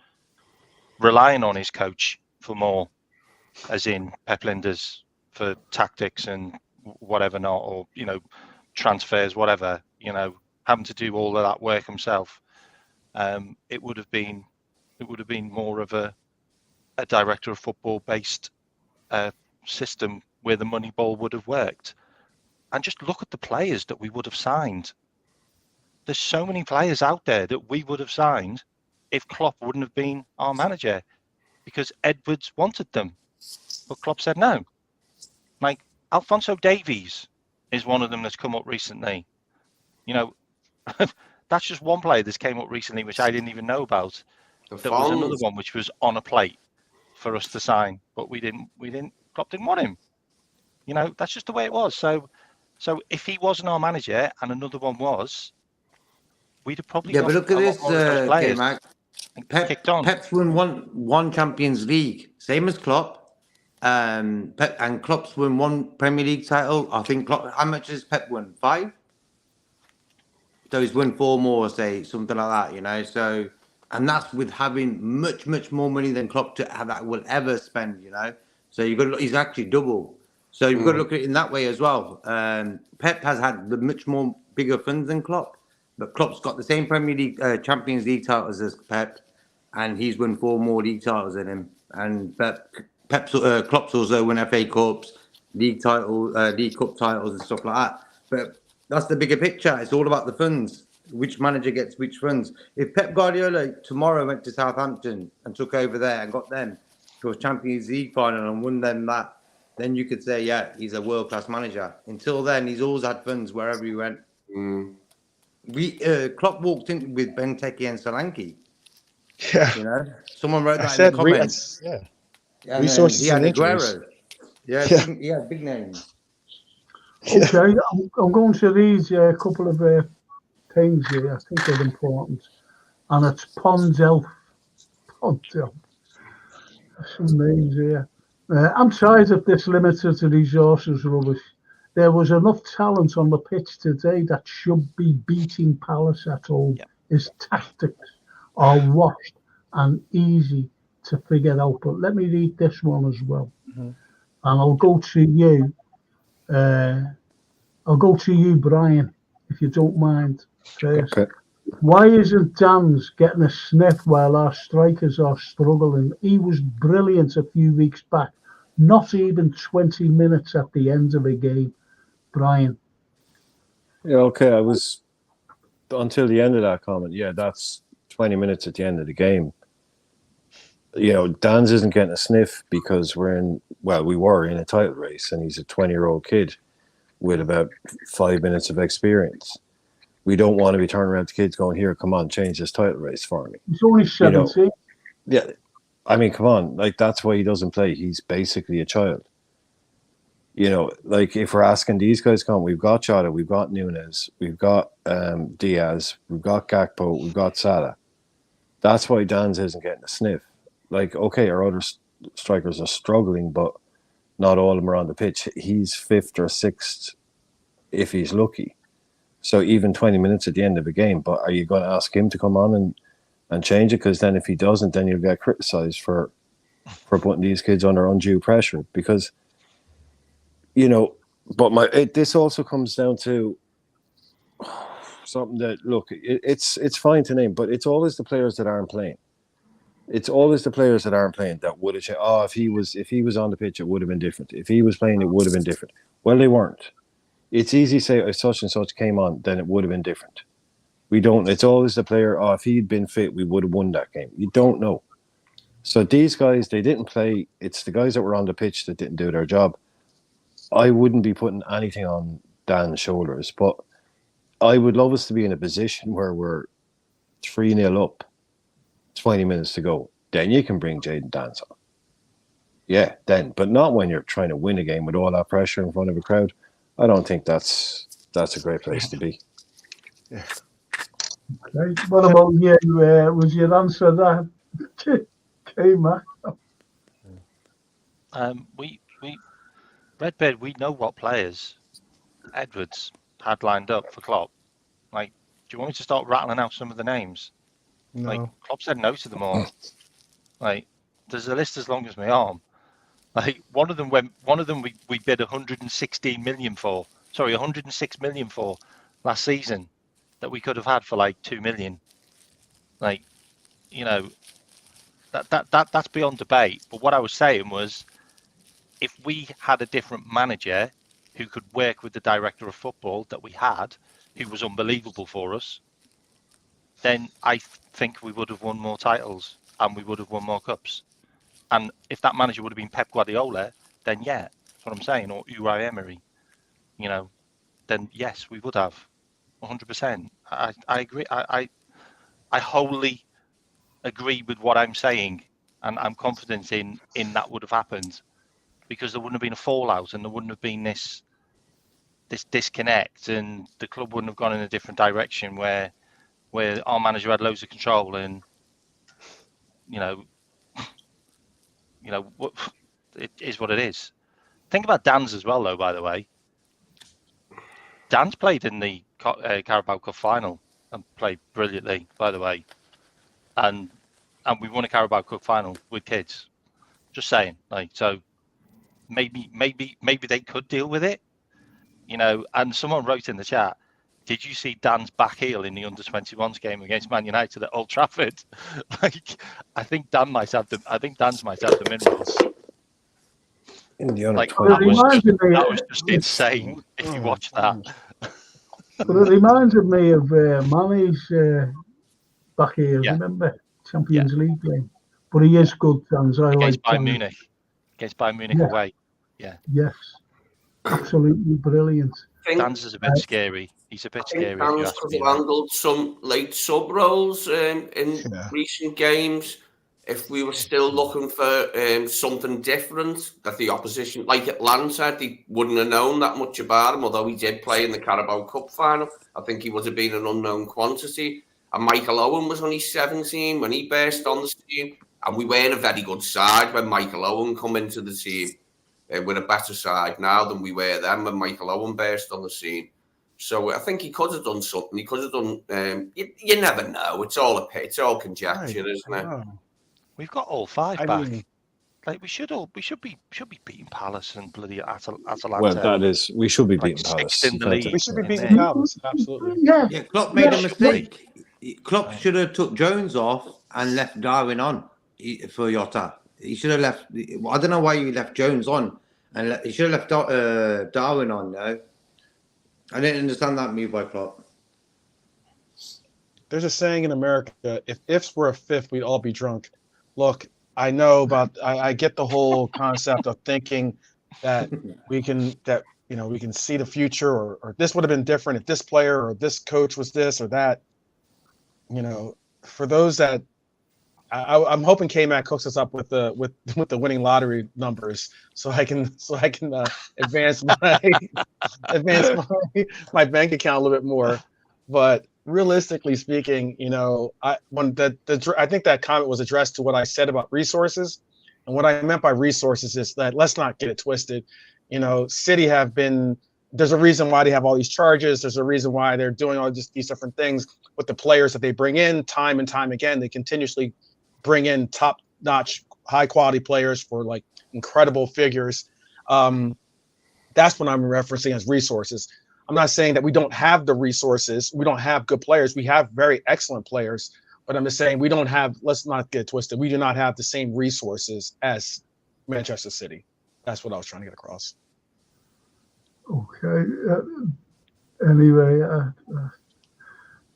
relying on his coach for more, as in Pep Linders for tactics and whatever not, or transfers, whatever, having to do all of that work himself. It would have been more of a director of football based system where the money ball would have worked. And just look at the players that we would have signed. There's so many players out there that we would have signed if Klopp wouldn't have been our manager, because Edwards wanted them, but Klopp said no. Like Alphonso Davies is one of them that's come up recently. That's just one player that's came up recently, which I didn't even know about. There was another one which was on a plate for us to sign, but we didn't. Klopp didn't want him. That's just the way it was. So if he wasn't our manager and another one was, we'd have probably but look at this, players. Pep's won one Champions League, same as Klopp. And Klopp's won one Premier League title. I think Klopp. How much has Pep won? 5. So he's won 4 more, say something like that. So, and that's with having much more money than Klopp will ever spend. So he's actually double. So you've got to look at it in that way as well. Pep has had the much more bigger funds than Klopp, but Klopp's got the same Premier League, Champions League titles as Pep, and he's won 4 more league titles than him. And Klopp's also won FA Cups, League Cup titles and stuff like that. But that's the bigger picture. It's all about the funds. Which manager gets which funds? If Pep Guardiola tomorrow went to Southampton and took over there and got them to a Champions League final and won them that, then you could say, yeah, he's a world-class manager. Until then, he's always had funds wherever he went. Klopp walked in with Benteke and Solanke. Yeah. Someone wrote that in the comments. Resources he had and Aguero. He had big names. Okay, I'm going to read a couple of things here. I think they're important. And it's Pondelf. Pondelf. Some names here. I'm tired of this limited resources rubbish. There was enough talent on the pitch today that should be beating Palace at home. His tactics are washed and easy to figure out. But let me read this one as well. And I'll go to you. I'll go to you, Brian, if you don't mind first. Okay. Why isn't Dan's getting a sniff while our strikers are struggling? He was brilliant a few weeks back. Not even 20 minutes at the end of a game. Brian. Yeah, okay. I was until the end of that comment. Yeah, that's 20 minutes at the end of the game. Dan's isn't getting a sniff because we were in a title race and he's a 20-year-old kid. with about 5 minutes of experience. We don't want to be turning around to kids going, here, come on, change this title race for me. He's only 17. Yeah, I mean, come on, like that's why he doesn't play. He's basically a child. Like if we're asking these guys, come on, we've got Jota, we've got Nunes, we've got Diaz, we've got Gakpo, we've got Salah. That's why Dan's isn't getting a sniff. Like, okay, our other strikers are struggling, but not all of them are on the pitch. He's 5th or 6th if he's lucky. So even 20 minutes at the end of a game, but are you going to ask him to come on and change it? Because then if he doesn't, then you'll get criticised for putting these kids under undue pressure. Because, but this also comes down to something that, look, it's fine to name, but it's always the players that aren't playing. It's always the players that aren't playing that would have changed. Oh, if he was on the pitch, it would have been different. If he was playing, it would have been different. Well, they weren't. It's easy to say if such and such came on, then it would have been different. We don't. It's always the player. Oh, if he'd been fit, we would have won that game. You don't know. So these guys, they didn't play. It's the guys that were on the pitch that didn't do their job. I wouldn't be putting anything on Dan's shoulders, but I would love us to be in a position where we're 3-0 up, 20 minutes to go. Then you can bring Jayden Dance on. Yeah, then, but not when you're trying to win a game with all that pressure in front of a crowd. I don't think that's a great place to be. Yeah. Okay. What about you? Was your answer that? Okay, Matt. We Redbird, we know what players Edwards had lined up for Klopp. Like, do you want me to start rattling out some of the names? No. Like, Klopp said no to them all. Like, there's a list as long as my arm. Like, one of them we bid 116 million for. Sorry, 106 million for last season that we could have had for like 2 million. Like, that's beyond debate. But what I was saying was, if we had a different manager who could work with the director of football that we had, who was unbelievable for us, then I think we would have won more titles and we would have won more cups. And if that manager would have been Pep Guardiola, then yeah, that's what I'm saying, or Unai Emery, then yes, we would have 100%. I agree. I wholly agree with what I'm saying, and I'm confident in that would have happened, because there wouldn't have been a fallout and there wouldn't have been this disconnect, and the club wouldn't have gone in a different direction where our manager had loads of control, and it is what it is. Think about Dan's as well, though. By the way, Dan's played in the Carabao Cup final and played brilliantly. By the way, and we won a Carabao Cup final with kids. Just saying, like, so maybe they could deal with it, And someone wrote in the chat, did you see Dan's back heel in the under-21s game against Man United at Old Trafford? Like, I think Dan's might have the minerals. In the like, under-21s. that was just insane if you watch that. But it reminded me of Mane's back heel, remember? Champions League game. But he is good, Dan's. Against Bayern Munich. Against Bayern Munich away. Yeah. Yes. Absolutely brilliant. Dan's is a bit scary. He's a bit scary. Dan's could have handled some late sub roles in recent games. If we were still looking for something different, that the opposition, like Atalanta, they wouldn't have known that much about him, although he did play in the Carabao Cup final. I think he would have been an unknown quantity. And Michael Owen was only 17 when he burst on the scene. And we weren't a very good side when Michael Owen come into the team. We're a better side now than we were then when Michael Owen burst on the scene. So I think he could have done something. He could have done. You never know. It's all conjecture, isn't it? We've got all five back. Like we should be beating Palace and bloody Atalanta. Well, that is, we should be beating Palace. In the league. We should be beating Palace, absolutely. Yeah, Klopp made a mistake. Klopp should have took Jones off and left Darwin on for Jota. He should have left. I don't know why you left Jones on, and he should have left Darwin on. No, I didn't understand that move by Klopp. There's a saying in America: if ifs were a fifth, we'd all be drunk. Look, I know about. I get the whole concept of thinking that we can we can see the future, or this would have been different if this player or this coach was this or that. For those that I'm hoping K-Mac hooks us up with the winning lottery numbers so I can advance my bank account a little bit more. But realistically speaking, I think that comment was addressed to what I said about resources, and what I meant by resources is that, let's not get it twisted. City there's a reason why they have all these charges. There's a reason why they're doing all these different things with the players that they bring in time and time again. They continuously bring in top-notch, high-quality players for like incredible figures. That's what I'm referencing as resources. I'm not saying that we don't have the resources. We don't have good players. We have very excellent players, but I'm just saying we don't have. Let's not get twisted. We do not have the same resources as Manchester City. That's what I was trying to get across. Okay. Anyway,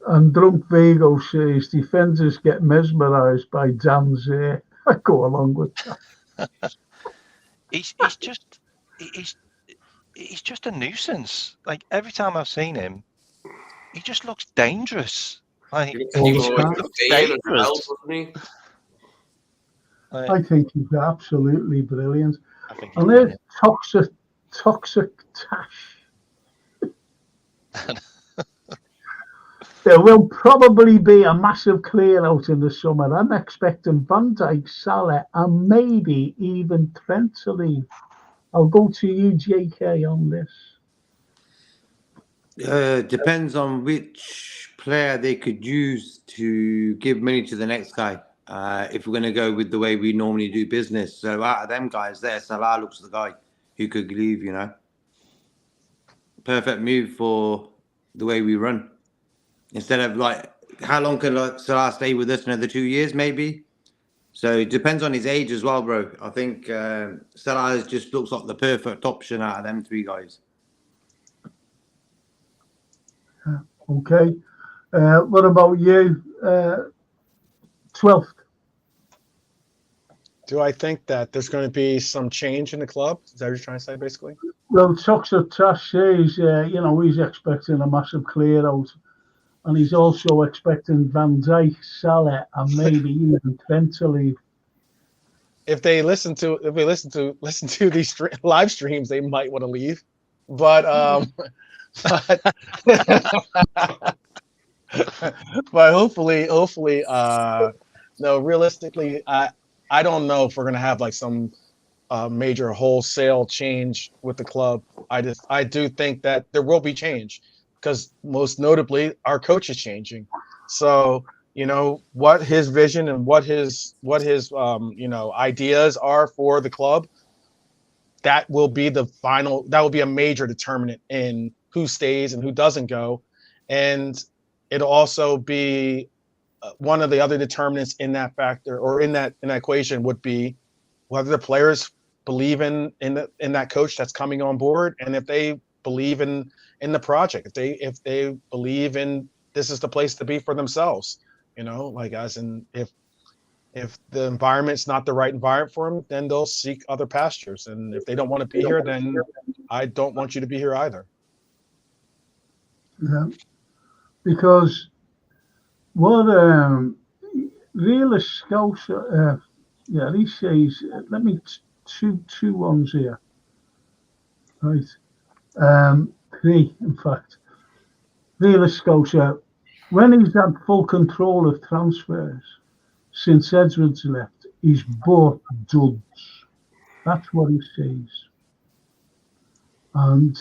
and Drunk Vigo says defenders get mesmerised by Dan's I go along with that. He's just a nuisance. Like, every time I've seen him, he just looks dangerous. Like, I think he's absolutely brilliant. And there's toxic Tash. There will probably be a massive clear out in the summer. I'm expecting Van Dijk, Salah, and maybe even Trent to leave. I'll go to you, JK, on this. Depends on which player they could use to give money to the next guy. If we're going to go with the way we normally do business. So out of them guys there, Salah looks the guy who could leave, Perfect move for the way we run. Instead of how long can Salah stay with us? Another 2 years, maybe? So it depends on his age as well, bro. I think Salah just looks like the perfect option out of them three guys. Okay. What about you? 12th. Do I think that there's going to be some change in the club? Is that what you're trying to say, basically? Well, Toxic Tash says, he's expecting a massive clear out. And he's also expecting Van Dijk, Salah, and maybe even Trent to leave. If they listen to these live streams, they might want to leave. But but hopefully, no. Realistically, I don't know if we're gonna have like some major wholesale change with the club. I do think that there will be change, because most notably our coach is changing. So what his vision and what his ideas are for the club, that will be a major determinant in who stays and who doesn't go. And it'll also be one of the other determinants in that factor, or in that equation, would be whether the players believe in that coach that's coming on board, and if they believe in the project, if they believe in this is the place to be for themselves, as in if the environment's not the right environment for them, then they'll seek other pastures. And if they don't want to be here, then I don't want you to be here either. Yeah, because what real scouts, he says, let me two ones here, right? Three, in fact. Real Scotia, when he's had full control of transfers since Edwards left, he's bought duds. That's what he says. And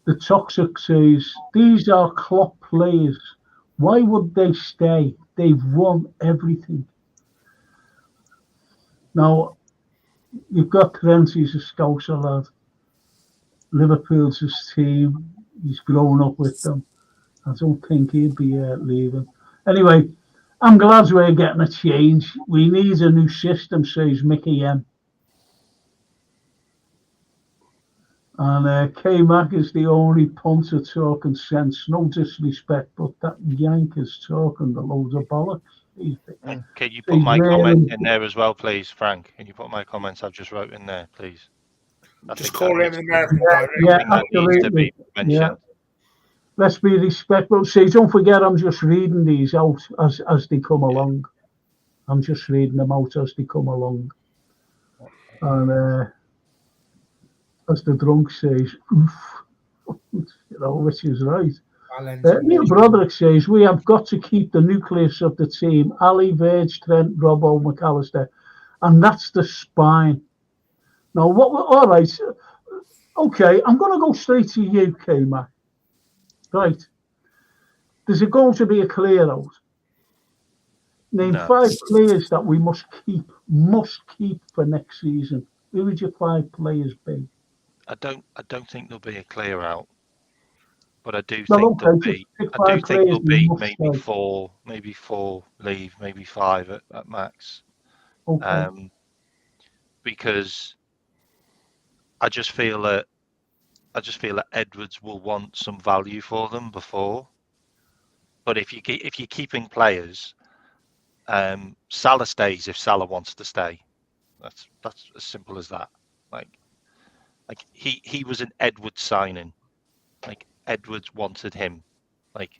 the Toxic says, these are Klopp players. Why would they stay? They've won everything. Now, you've got Trent, he's a Scouser lad. Liverpool's his team. He's grown up with them. I don't think he'd be leaving. Anyway, I'm glad we're getting a change. We need a new system, says Mickey M. And K-Mac is the only punter talking sense. No disrespect, but that Yank is talking the loads of bollocks. Can you put my comment in there as well, please, Frank? Can you put my comments I've just wrote in there, please? Just call him an American guy. Yeah, that needs to be absolutely. mentioned. Yeah. Let's be respectful. See, don't forget, I'm just reading these out as they come along. I'm just reading them out as they come along. And as the drunk says, oof, which is right. Neil Broderick says, we have got to keep the nucleus of the team, Ali, Verge, Trent, Robbo, McAllister, and that's the spine. Now, all right, okay, I'm going to go straight to you, K-Mac. Right. There's going to be a clear out. Name 5 players that we must keep for next season. Who would your 5 players be? I don't think there'll be a clear out, but I do Well, think there'll okay, be. just pick I do 5 think players there'll we be must maybe four leave, maybe 5 at max. Okay. Because I just feel that Edwards will want some value for them before. But if you're keeping players, Salah stays if Salah wants to stay. That's as simple as that. Like he was an Edwards signing. Like Edwards wanted him. Like,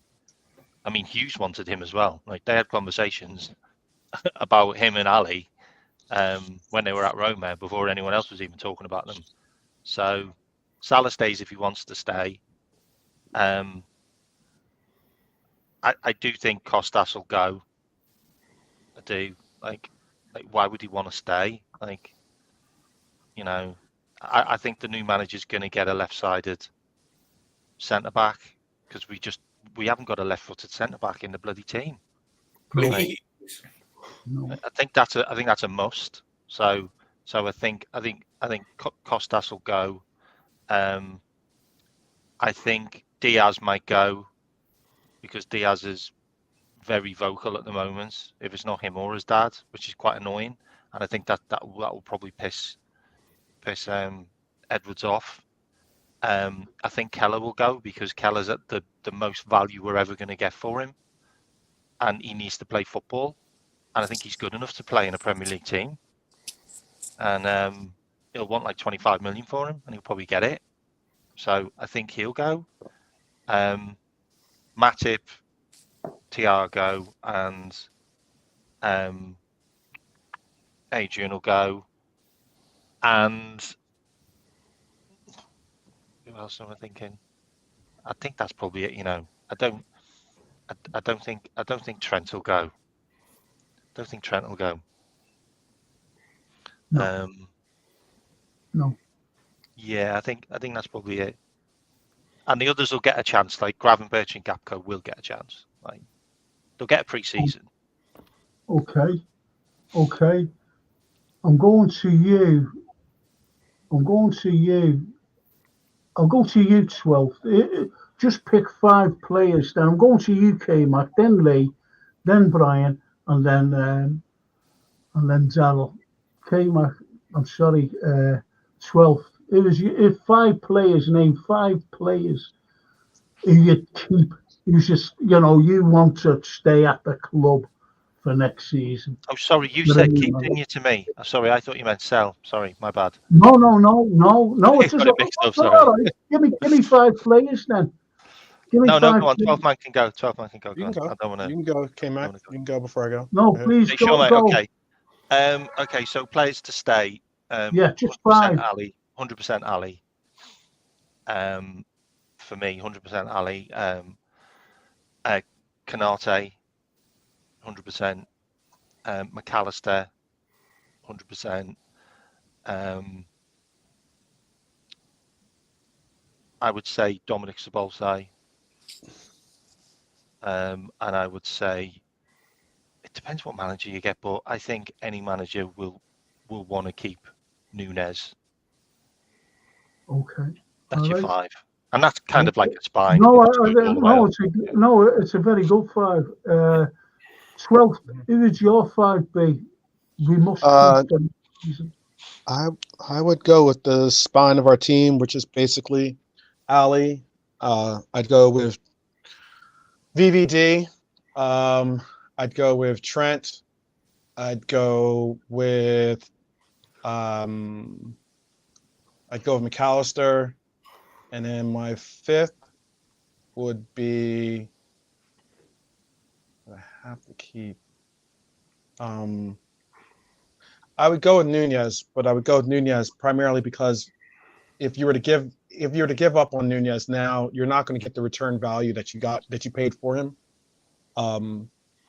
I mean, Hughes wanted him as well. Like they had conversations about him and Ali when they were at Roma before anyone else was even talking about them. So Salah stays if he wants to stay. I do think Kostas will go. I do. Like why would he want to stay? Like, you know, I think the new manager's going to get a left-sided centre back because we haven't got a left-footed centre back in the bloody team. Please. I think that's a must. So I think Kostas will go. I think Diaz might go because Diaz is very vocal at the moment. If it's not him or his dad, which is quite annoying, and I think that will probably piss Edwards off. I think Keller will go because Keller's at the most value we're ever going to get for him, and he needs to play football, and I think he's good enough to play in a Premier League team, and he'll want like 25 million for him, and he'll probably get it. So I think he'll go. Matip, Thiago, and Adrian will go, and who else am I thinking? I think that's probably it. You know, I don't think Trent will go. Don't think Trent will go. No. No. Yeah, I think that's probably it. And the others will get a chance. Like Gravenberch and Gapco will get a chance. Like they'll get a pre-season. Okay. I'm going to you. I'll go to you, 12. Just pick 5 players. Then I'm going to you, K-Mac, then Lee, then Brian, and then Daryl. K-Mac, I'm sorry, 12th. It was if 5 players, name 5 players who you keep. You just, you want to stay at the club for next season. Oh, sorry, you said keep, didn't you, to me? Oh, sorry, I thought you meant sell. Sorry, my bad. No. It's Got just it mixed up, sorry. all right. Give me 5 players then. Give me No, 5 go on. players. 12 man can go. 12 man can go. You can go. I don't want to. You can go, K-Mac. You can go before I go. No, Go ahead. please Hey, go. sure, mate. Go. Okay. Okay. So players to stay. Yeah, just 100% 5. Ali. 100% Ali. For me, 100% Ali. Canate. 100%. McAllister. 100%. I would say Dominic Szoboszlai. And I would say it depends what manager you get, but I think any manager will want to keep Núñez. Okay. That's All your right. 5, and that's kind of like a spine. It's a very good 5. 12th. Who would your 5 be? We must keep them. I would go with the spine of our team, which is basically Ali. I'd go with VVD. I'd go with Trent. I'd go with I'd go with McAllister, and then my fifth would be. I have to keep. I would go with Nunez, but I would go with Nunez primarily because if you were to give up on Nunez now, you're not going to get the return value that you paid for him.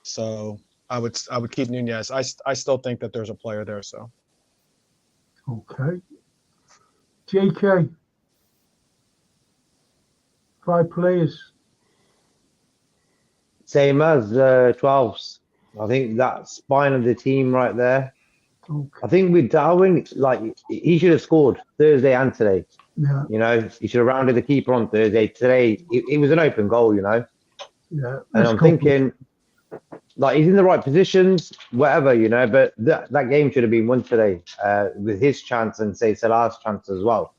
So I would keep Nunez. I still think that there's a player there. So Okay. JK. 5 players. Same as 12s. I think that spine of the team right there. Okay. I think with Darwin, like he should have scored Thursday and today. Yeah. You know, he should have rounded the keeper on Thursday. Today, it was an open goal. You know. Yeah. And I'm thinking, like he's in the right positions, whatever, you know. But that game should have been won today with his chance and say Salah's chance as well.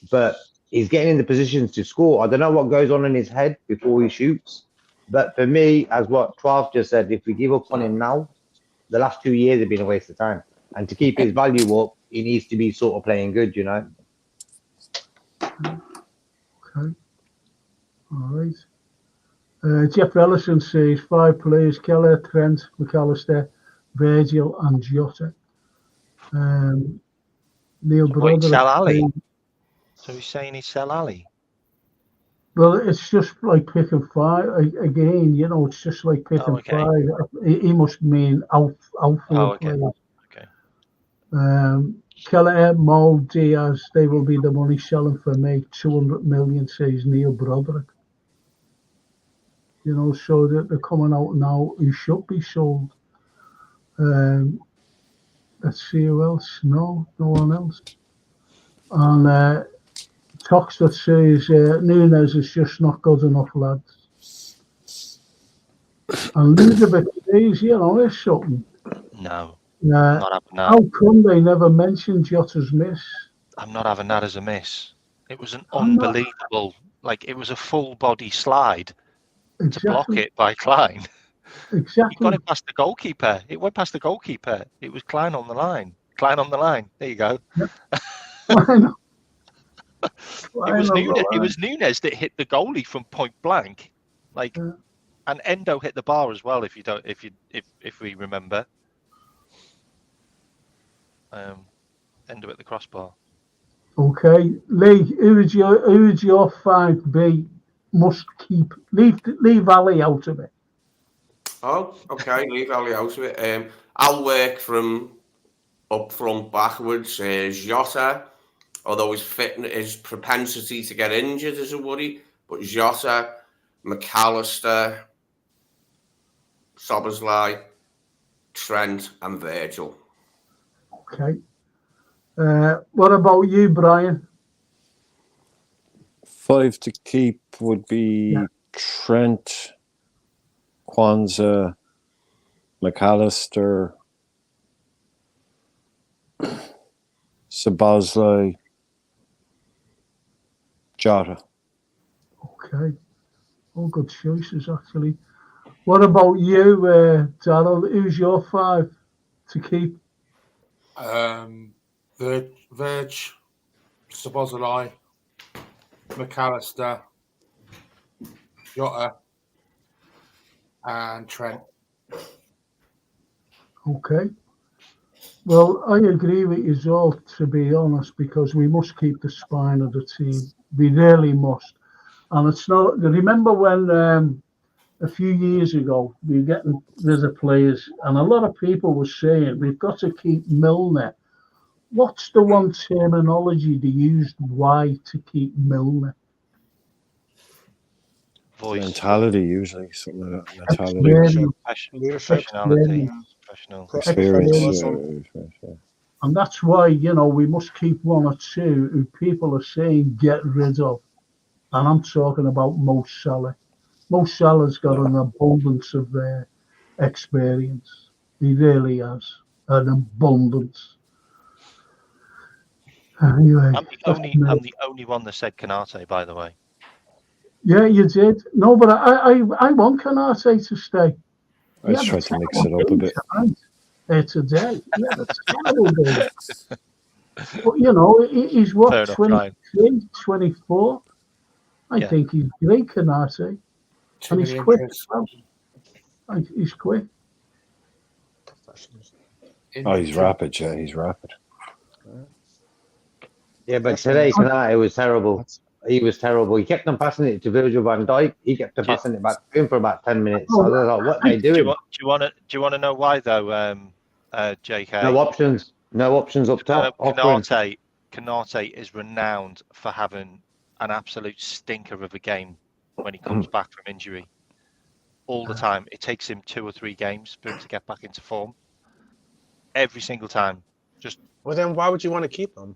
But he's getting in the positions to score. I don't know what goes on in his head before he shoots. But for me, as what 12 just said, if we give up on him now, the last 2 years have been a waste of time. And to keep his value up, he needs to be sort of playing good, you know. Okay. All right. Jeff Ellison says 5 players: Keller, Trent, McAllister, Virgil, and Jota. Neil What, he'd sell Ali? Broderick. So he's saying he'd sell Ali? Well, it's just like picking 5 again. You know, it's just like picking 5. He must mean outfield players. Okay. Keller, Mo, Diaz, they will be the money selling for me. 200 million, says Neil Broderick. You know, so that they're coming out now. He should be sold. Let's see who else. No one else. And Tox that says Nunez is just not good enough, lads. And Ludovic says, you know, it's something. No. Not having that. How come they never mentioned Jota's miss? I'm not having that as a miss. It was an unbelievable, like it was a full body slide to block it by Klein. Exactly. He got it past the goalkeeper. It went past the goalkeeper. It was Klein on the line. Klein on the line. There you go. It was Nunez that hit the goalie from point blank, like, and Endo hit the bar as well. If we remember, Endo at the crossbar. Okay, Lee, who is your 5B must keep? Leave Ali out of it. Oh, okay, leave Ali out of it. I'll work from up front backwards. Jota, although his propensity to get injured is a worry, but Jota, McAllister, Szoboszlai, Trent, and Virgil. Okay. What about you, Brian? 5 to keep would be Trent, Kwanzaa, McAllister, Szoboszlai, Jota. Okay. All good choices, actually. What about you, Darryl? Who's your 5 to keep? Verge, Szoboszlai, McAllister, Jota, and Trent. Okay. Well, I agree with you all, to be honest, because we must keep the spine of the team. We really must. And it's not. Remember when a few years ago we were getting rid of players, and a lot of people were saying we've got to keep Milner. What's the one terminology they used? Why to keep Milner? Voice. Mentality, usually something like that. Mentality. Leadership. Professional. Experience. And that's why, you know, we must keep 1 or 2 who people are saying get rid of. And I'm talking about Mo Salah. Mo Salah's got an abundance of experience. He really has an abundance. Anyway, I'm the only one that said Canate, by the way. Yeah, you did. No, but I want Canate to stay. I tried to mix it up a bit. Today. Yeah, that's terrible. But, you know, he's what, Fair enough, Ryan. 23, 24? I Yeah. think he's great, Canate. Too And many he's quick as injuries. well. He's quick. Oh, he's rapid, yeah, he's rapid. Yeah, but That's today, enough. Canate was terrible. That's- He was terrible. He kept on passing it to Virgil van Dijk. He kept on passing it back to him for about 10 minutes. I don't know what they Do doing. you want to know why though, JK? No options. No options up top. Offering. Canate is renowned for having an absolute stinker of a game when he comes back from injury. All the time. It takes him 2 or 3 games for him to get back into form. Every single time. Just Well, then why would you want to keep him?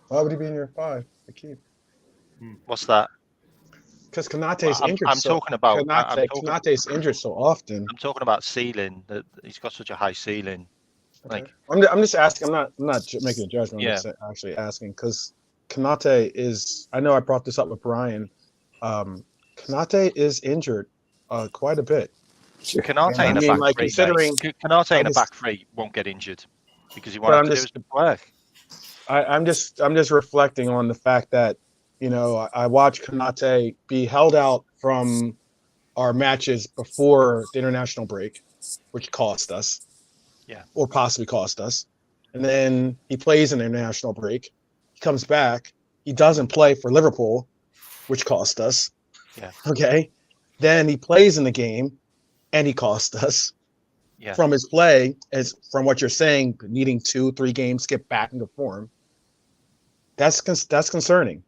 Why would he be in your 5 to keep? what's that? Because Kanate's injured. I'm talking about. Kanate's injured so often. I'm talking about ceiling. That he's got such a high ceiling. Like, I'm just asking. I'm not making a judgment. Yeah. I'm just actually asking because Kanate is. I know I brought this up with Brian. Kanate is injured quite a bit. Canate I in a mean, back like, three. considering- Canate in a just- back three won't get injured because he But won't I'm have to do just- his work. I'm just reflecting on the fact that I watched Kanate be held out from our matches before the international break, which cost us, or possibly cost us, and then he plays in the international break. He comes back, he doesn't play for Liverpool, which cost us. Yeah. Okay. Then he plays in the game, and he cost us. Yeah. From his play, as from what you're saying, needing 2-3 games to get back into form. That's concerning,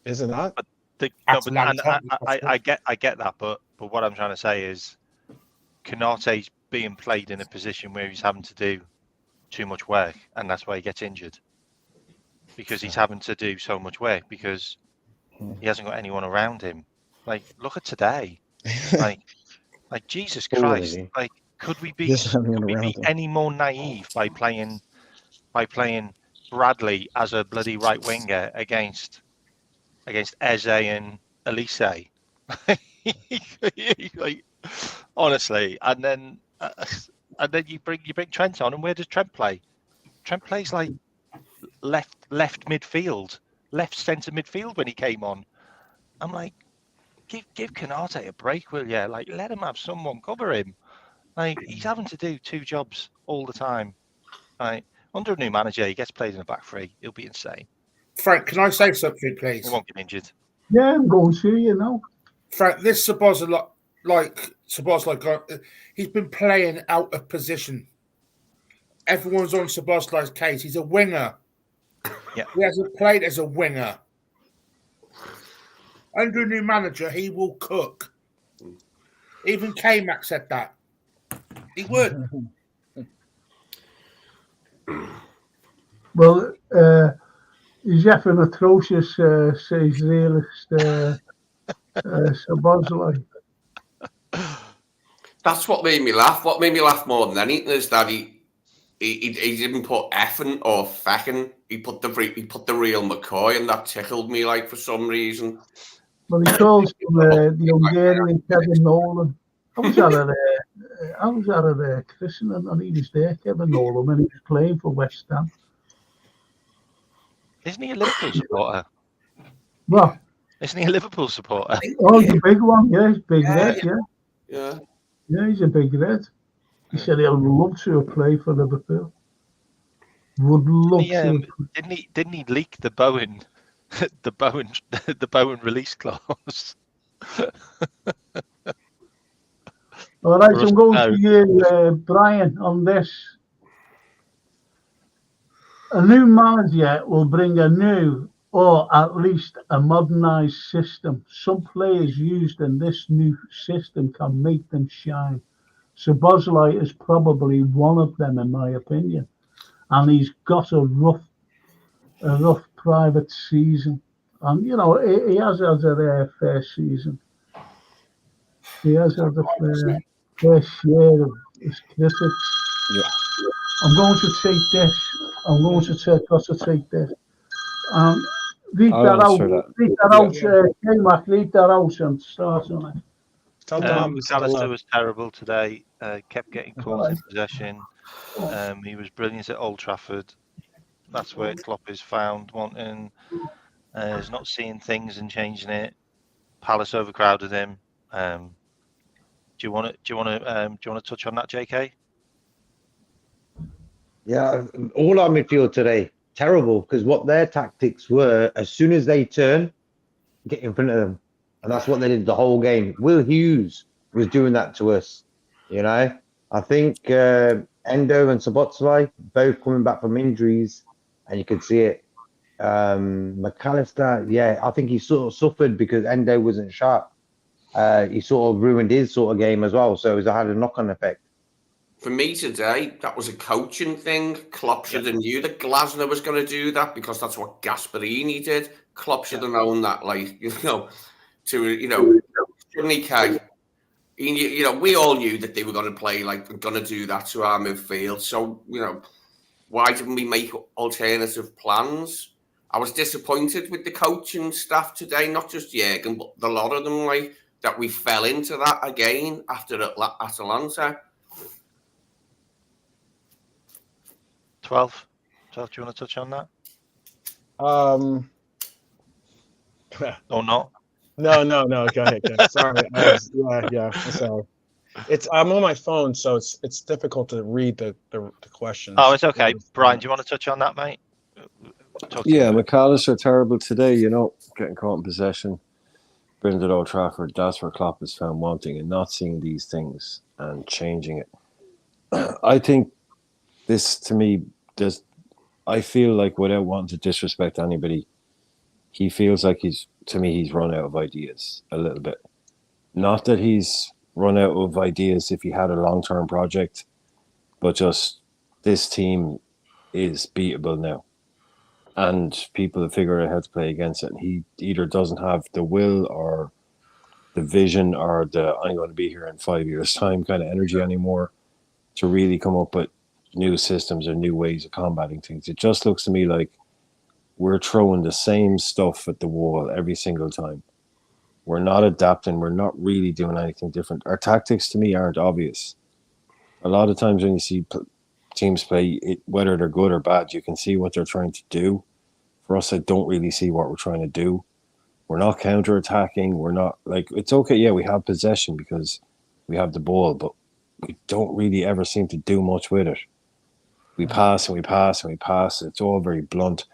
is it not? I get that, but what I'm trying to say is, Canate's being played in a position where he's having to do too much work, and that's why he gets injured. Because he's having to do so much work because he hasn't got anyone around him. Like, look at today. Like Jesus Christ. Like, could we be any more naive by playing Bradley as a bloody right winger against Eze and Elise? Like, honestly, and then you bring Trent on, and where does Trent play? Trent plays like left midfield, left centre midfield when he came on. I'm like, give Canate a break, will you? Like, let him have someone cover him. Like, he's having to do 2 jobs all the time. Like, under a new manager, he gets played in a back three. He'll be insane. Frank, can I say something, please? He won't get injured. Yeah, I'm going to, Frank, this Szoboszlai, he's been playing out of position. Everyone's on Szoboszlai's case. He's a winger. Yeah. He hasn't played as a winger. Under a new manager, he will cook. Even K-Mac said that. He would. Well, he's even atrocious, says realist Szoboszlai. That's what made me laugh. What made me laugh more than anything is that he didn't put effing or fecking. He put the real McCoy, and that tickled me like for some reason. Well, he calls him the Hungarian Kevin Nolan. I was at a christening and he was there, Kevin Nolan, when he was playing for West Ham. Isn't he a Liverpool supporter? What? Isn't he a Liverpool supporter? Oh, he's a big one, yeah. He's big red, Yeah. Yeah, he's a big red. He said he'd love to play for Liverpool. Would love to. Didn't he leak the Bowen the Bowen release clause? All right, I'm going to you, Brian, on this. A new manager will bring a new, or at least a modernised system. Some players used in this new system can make them shine. Szoboszlai is probably one of them, in my opinion. And he's got a rough private season. And, he has had a fair season. He has had a fair share of his critics. Yeah. I'm going to take this. Read that out. K-Mac, read that out and start on it. Tottenham. McAllister was terrible today. Kept getting caught in possession. He was brilliant at Old Trafford. That's where Klopp is found wanting. He's not seeing things and changing it. Palace overcrowded him. Do you want to touch on that, JK? Yeah, all our midfield today, terrible, because what their tactics were, as soon as they turn, get in front of them. And that's what they did the whole game. Will Hughes was doing that to us, you know. I think Endo and Szoboszlai both coming back from injuries, and you could see it. McAllister, yeah, I think he sort of suffered because Endo wasn't sharp. He sort of ruined his sort of game as well, so it had a knock-on effect. For me today, that was a coaching thing. Klopp should have knew that Glasner was going to do that because that's what Gasperini did. Klopp should have known that, Johnny K. We all knew that they were going to do that to our midfield. So, why didn't we make alternative plans? I was disappointed with the coaching staff today, not just Jurgen, but a lot of them, that we fell into that again after Atalanta. 12, do you want to touch on that? Or not? No. Go ahead. Sorry. I'm sorry. I'm on my phone, so it's difficult to read the questions. Oh, it's okay. Brian, do you want to touch on that, mate? McAllister terrible today. Getting caught in possession. Brilliant at Old Trafford. That's where Klopp is found wanting and not seeing these things and changing it. I think this, to me, I feel like, without wanting to disrespect anybody, he feels like he's run out of ideas a little bit. Not that he's run out of ideas if he had a long-term project, but just this team is beatable now. And people have figured out how to play against it. And he either doesn't have the will or the vision or the I'm going to be here in 5 years' time kind of energy anymore to really come up with new systems or new ways of combating things. It just looks to me like we're throwing the same stuff at the wall every single time. We're not adapting. We're not really doing anything different. Our tactics, to me, aren't obvious. A lot of times when you see teams play, whether they're good or bad, you can see what they're trying to do. For us, I don't really see what we're trying to do. We're not counter-attacking. We're not it's okay. Yeah, we have possession because we have the ball, but we don't really ever seem to do much with it. We pass and we pass and we pass. It's all very blunt.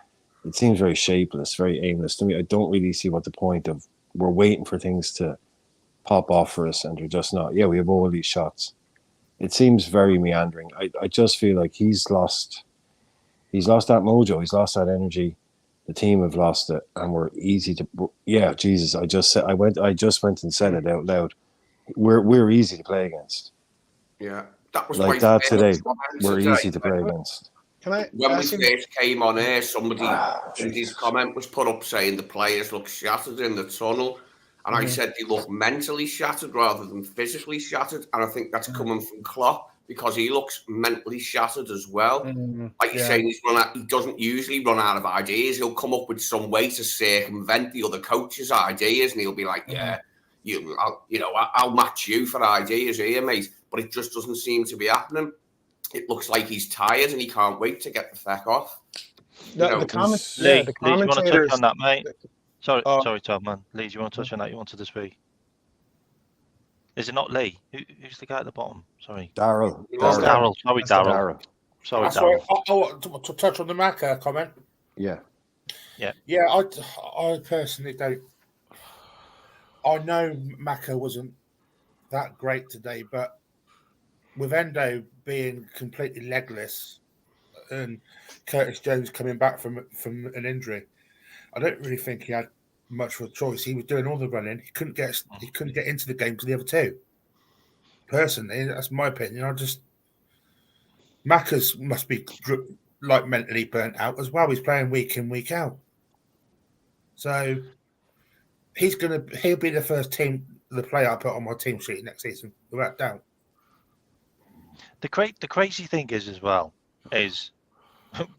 It seems very shapeless, very aimless to me. I don't really see what the point of. We're waiting for things to pop off for us, and they're just not. Yeah, we have all these shots. It seems very meandering. I just feel like he's lost that mojo. He's lost that energy. The team have lost it, and we're easy to. Yeah, Jesus! I just went and said it out loud. We're easy to play against. Yeah, that was like that today. We're easy to play against. When we first came on air, somebody's comment was put up saying the players look shattered in the tunnel, and I said they look mentally shattered rather than physically shattered, and I think that's coming from Klopp because he looks mentally shattered as well. Like you're saying, he doesn't usually run out of ideas. He'll come up with some way to circumvent the other coach's ideas, and he'll be like, I'll match you for ideas here, mate. But it just doesn't seem to be happening. It looks like he's tired and he can't wait to get the feck off. The commentators. Lee, do you want to touch on that, mate? Sorry, Tom, man. Lee, do you want to touch on that? You wanted to speak? Is it not Lee? Who's the guy at the bottom? Sorry. Daryl. Sorry, Daryl. Sorry, Daryl. To touch on the Macca comment. Yeah. I personally don't. I know Macca wasn't that great today, but with Endo being completely legless and Curtis Jones coming back from an injury, I don't really think he had much of a choice. He was doing all the running. He couldn't get into the game to the other two. Personally, that's my opinion. Macca's must be mentally burnt out as well. He's playing week in, week out. So he'll be the first the player I put on my team sheet next season, without doubt. The crazy thing is as well is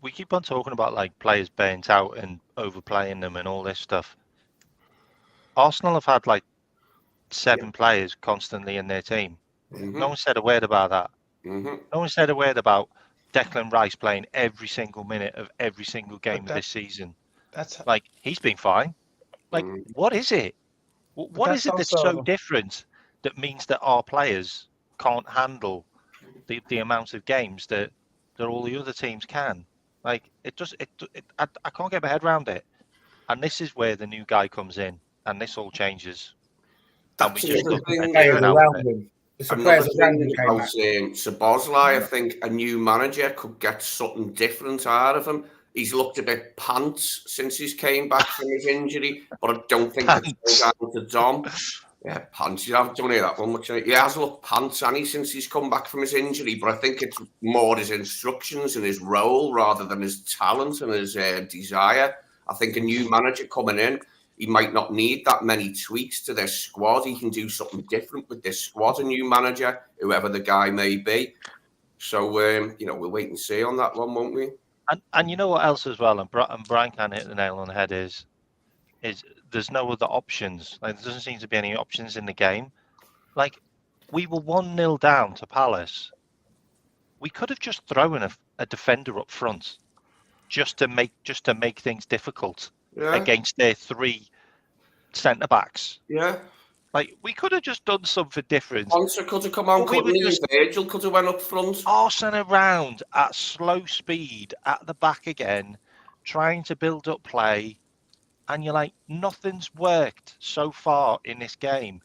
we keep on talking about players burnt out and overplaying them and all this stuff. Arsenal have had 7 players constantly in their team. Mm-hmm. No one said a word about that. Mm-hmm. No one said a word about Declan Rice playing every single minute of every single game of that- this season. That's Like, he's been fine. Like, what is it? What is that's it that's so also- different that means that our players can't handle the amount of games that all the other teams can? Like, I can't get my head around it. And this is where the new guy comes in, and this all changes. And we That's just another look thing. Players out around of it. him. It's the Another players around him thing came about back. Szoboszlai, I think a new manager could get something different out of him. He's looked a bit pants since he's came back from his injury, but I don't think it's all down to Dom. Yeah, pants. You don't hear that one much. He has looked pants, and since he's come back from his injury, but I think it's more his instructions and his role rather than his talent and his desire. I think a new manager coming in, he might not need that many tweaks to this squad. He can do something different with this squad, a new manager, whoever the guy may be. So, we'll wait and see on that one, won't we? And you know what else as well, and Brian can hit the nail on the head is there's no other options. Like, there doesn't seem to be any options in the game. Like, we were 1-0 down to Palace. We could have just thrown a defender up front just to make things difficult against their 3 centre backs. Yeah. Like, we could have just done something different. Sponsor could have come on, couldn't he? Virgil could have went up front. Arsing around at slow speed at the back again, trying to build up play, and you're like, nothing's worked so far in this game.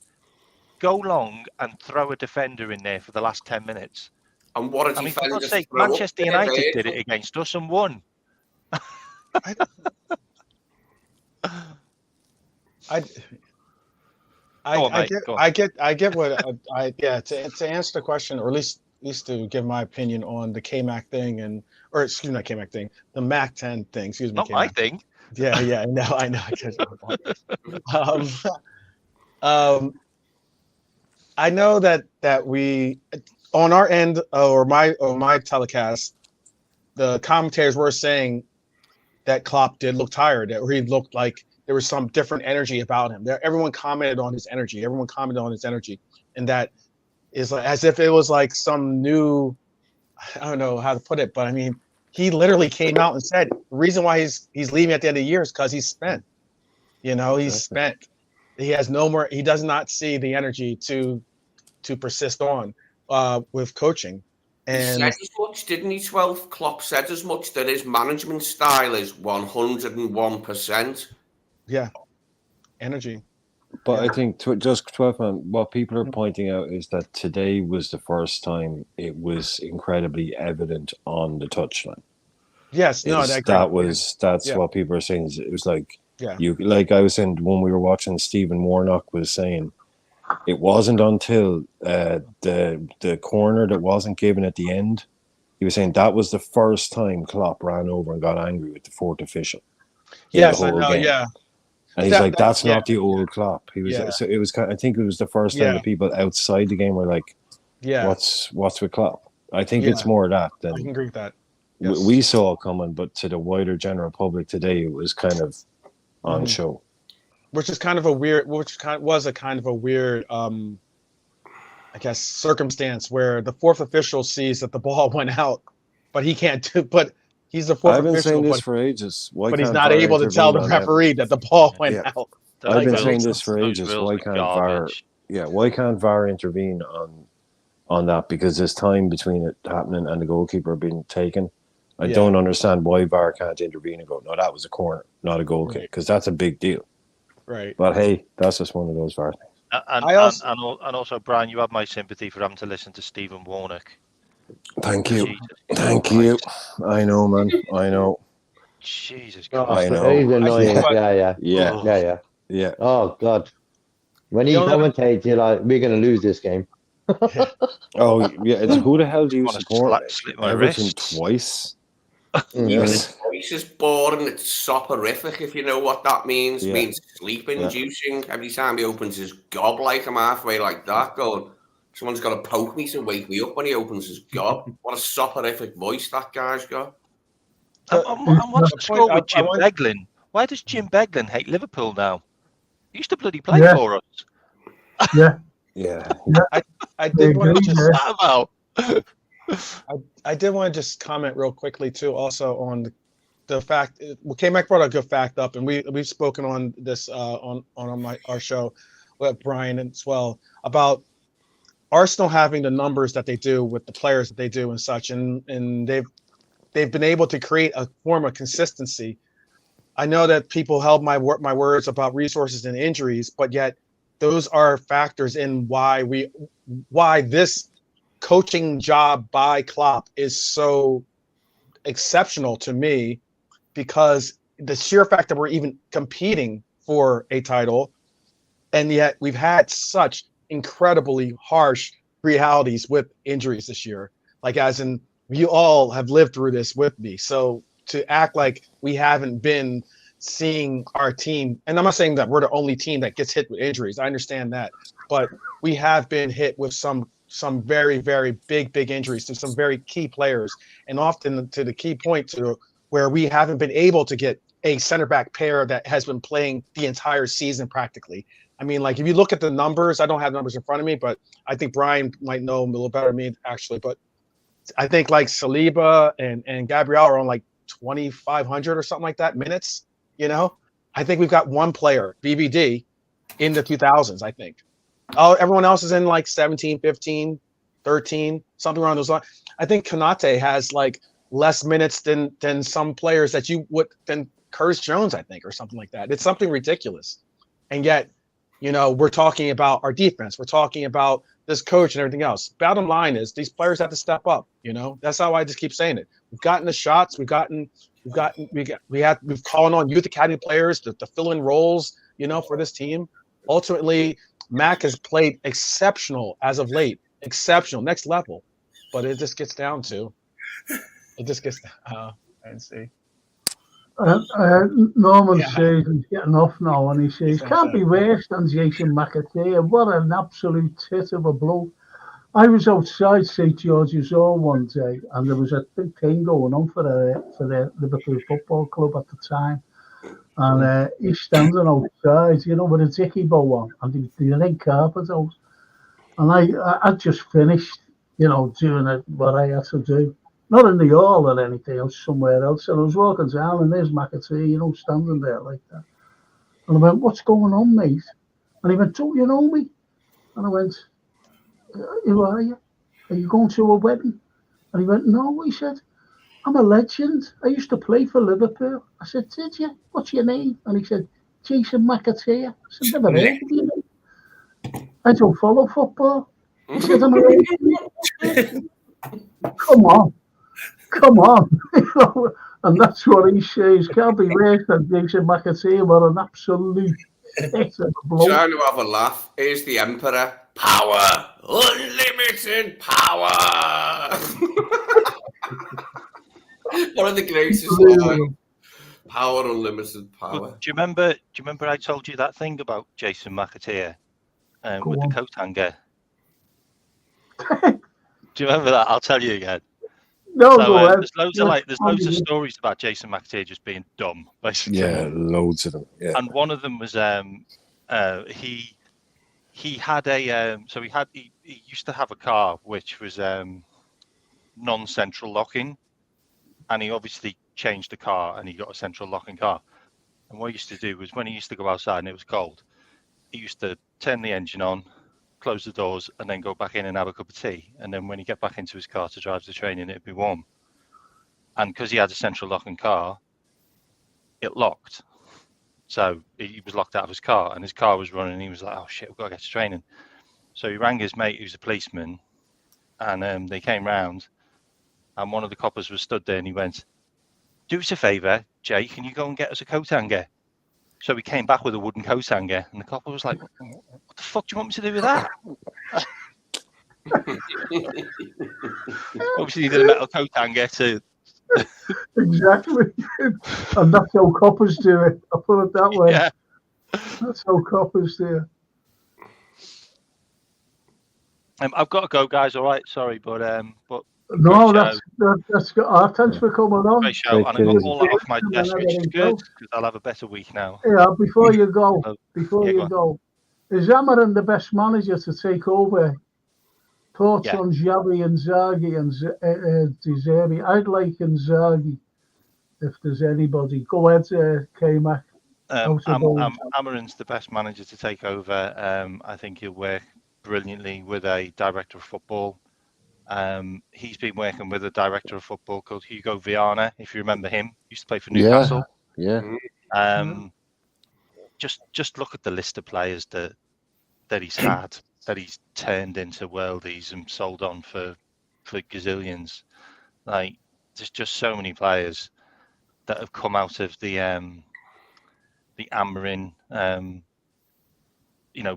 Go long and throw a defender in there for the last 10 minutes. And what a I mean, for defender! God's sake, Manchester United did it against us and won. I get what to answer the question, or at least to give my opinion on the K-Mac thing not K-Mac thing, the Mac 10 thing. Excuse me, not K-Mac. my thing. Yeah, I know. I know that we on our end or my telecast, the commentators were saying that Klopp did look tired, or he looked like there was some different energy about him. Everyone commented on his energy. And that is like, as if it was like some new, I don't know how to put it, but I mean, he literally came out and said the reason why he's leaving at the end of the year is because he's spent. He's spent. He has no more. He does not see the energy to persist on with coaching. And he said as much, didn't he? 12. Klopp said as much that his management style is 101%. Yeah, energy. But I think just 12 man, what people are pointing out is that today was the first time it was incredibly evident on the touchline. Yes, That's what people are saying. It was like I was saying when we were watching, Stephen Warnock was saying it wasn't until the corner that wasn't given at the end. He was saying that was the first time Klopp ran over and got angry with the 4th official. Yes, I know. Game. Yeah. And he's like, that's not the old Klopp. He was so it was I think it was the first time the people outside the game were like, what's with Klopp? I think it's more that than I can agree with that. Yes. We saw it coming, but to the wider general public today, it was kind of on show. Which was a kind of a weird, I guess, circumstance where the 4th official sees that the ball went out, but he can't do. But he's the 4th official. I've been saying this for ages. But he's not able to tell the referee that the ball went out. I've been saying this for ages. Why can't VAR? Yeah, why can't VAR intervene on that? Because there's time between it happening and the goalkeeper being taken. I don't understand why VAR can't intervene and go, no, that was a corner, not a goal kick, because that's a big deal. Right. But hey, that's just one of those VAR things. And also, Brian, you have my sympathy for having to listen to Stephen Warnock. Thank you. Thank you. I know, man. I know. Jesus Christ. I know. He's annoying. Yeah. Oh, God. When he commentates, you're like, we're going to lose this game. Oh, yeah. It's, who the hell do you support? Slip my Everton wrist. Twice? Yes. Voice is boring. It's soporific, if you know what that means. It means sleep-inducing. Every time he opens his gob, like I'm halfway like that, going, someone's got to poke me to wake me up when he opens his gob. What a soporific voice that guy's got. And what's the score with Jim Beglin? Why does Jim Beglin hate Liverpool now? He used to bloody play for us. Yeah. Yeah. I did want to agree, just yeah. About. I did want to just comment real quickly too, also on the fact. Well, K-Mac brought a good fact up, and we've spoken on this on our show with Brian as well about Arsenal having the numbers that they do with the players that they do and such, and they've been able to create a form of consistency. I know that people held my words about resources and injuries, but yet those are factors in why this coaching job by Klopp is so exceptional to me, because the sheer fact that we're even competing for a title, and yet we've had such incredibly harsh realities with injuries this year. Like, as in, you all have lived through this with me. So to act like we haven't been seeing our team, and I'm not saying that we're the only team that gets hit with injuries. I understand that, but we have been hit with some very, very big injuries to some very key players, and often to the key point to where we haven't been able to get a center back pair that has been playing the entire season practically. I mean, like, if you look at the numbers, I don't have numbers in front of me, but I think Brian might know them a little better than me, actually. But I think like Saliba and Gabriel are on like 2,500 or something like that minutes. You know, I think we've got one player, BBD, in the 2000s, I think. Oh, everyone else is in like 17, 15, 13, something around those lines. I think Konate has like less minutes than some players that you would, than Curtis Jones, I think, or something like that. It's something ridiculous. And yet, you know, we're talking about our defense. We're talking about this coach and everything else. Bottom line is these players have to step up. You know, that's how I just keep saying it. We've gotten the shots. We've calling on youth academy players to fill in roles, you know, for this team. Ultimately, Mac has played exceptional as of late, exceptional, next level. But it just gets down to, and see. Norman says he's getting off now, and he says, can't be worse than Jason McAteer. What an absolute tit of a bloke. I was outside St. George's Hall one day, and there was a big thing going on for the Liverpool Football Club at the time. And he's standing outside, you know, with a dicky bow on, and the red carpet out. And I just finished, you know, doing what I had to do. Not in the hall or anything, I was somewhere else. And I was walking down, and there's McAtee, you know, standing there like that. And I went, what's going on, mate? And he went, don't you know me? And I went, who are you? Are you going to a wedding? And he went, no, he said, I'm a legend. I used to play for Liverpool. I said, did you? What's your name? And he said, Jason McAtee. I said, never heard of you. I don't follow football. He said, I'm a legend. Come on. You know, and that's what he says. Can't be worse than Jason McAtee. What an absolute bloke. Trying to have a laugh. Here's the Emperor. Power. Unlimited power. One of the greatest lines. Power, unlimited power. Well, do you remember I told you that thing about Jason McAtee with the coat hanger? Do you remember that? I'll tell you again. No, so, go ahead. There's loads of stories about Jason McAtee just being dumb, basically. Yeah, loads of them. Yeah. And one of them was he had a he used to have a car which was non-central locking, and he obviously changed the car and he got a central locking car. And what he used to do was, when he used to go outside and it was cold, he used to turn the engine on, close the doors, and then go back in and have a cup of tea. And then when he get back into his car to drive to training, it'd be warm. And because he had a central locking car, it locked. So he was locked out of his car, and his car was running. And he was like, "Oh shit, we've got to get to training." So he rang his mate, who's a policeman, and they came round. And one of the coppers was stood there, and he went, "Do us a favour, Jay. Can you go and get us a coat hanger?" So he came back with a wooden coat hanger, and the copper was like, "What the fuck do you want me to do with that?" Obviously, he did a metal coat hanger to. Exactly, and that's how coppers do it. I'll put it that way. Yeah. That's how coppers do it. I've got to go, guys. All right, sorry, but no, that's good. Thanks for coming on. Great show, and I got all that off my desk, which is good because I'll have a better week now. Yeah, before you go, Is Amarin the best manager to take over? Thoughts Yeah. on Xavi and Zaghi and De Zerbi? I'd like Inzaghi if there's anybody. Go ahead, K-Mac. Amarin's the best manager to take over. I think he'll work brilliantly with a director of football. He's been working with a director of football called Hugo Viana, if you remember him. Used to play for Newcastle. Yeah. Just look at the list of players that he's had, that he's turned into worldies and sold on for gazillions. Like, there's just so many players that have come out of the Amarin,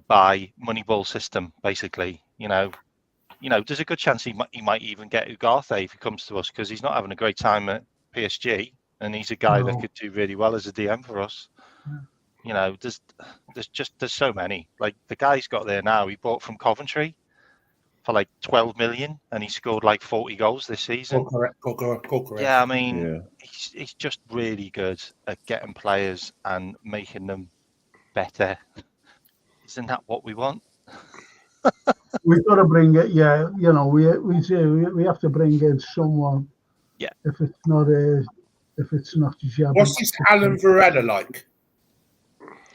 by Moneyball system, basically. There's a good chance he might even get Ugarte if he comes to us, because he's not having a great time at PSG, and he's a guy that could do really well as a DM for us. There's so many. Like, the guy he's got there now, he bought from Coventry for like 12 million, and he scored like 40 goals this season. Correct. Yeah, I mean, he's just really good at getting players and making them better. Isn't that what we want? We've got to bring it. Yeah, we do. We have to bring in someone. Yeah. If it's not Xavi. What's this Alan Varela like?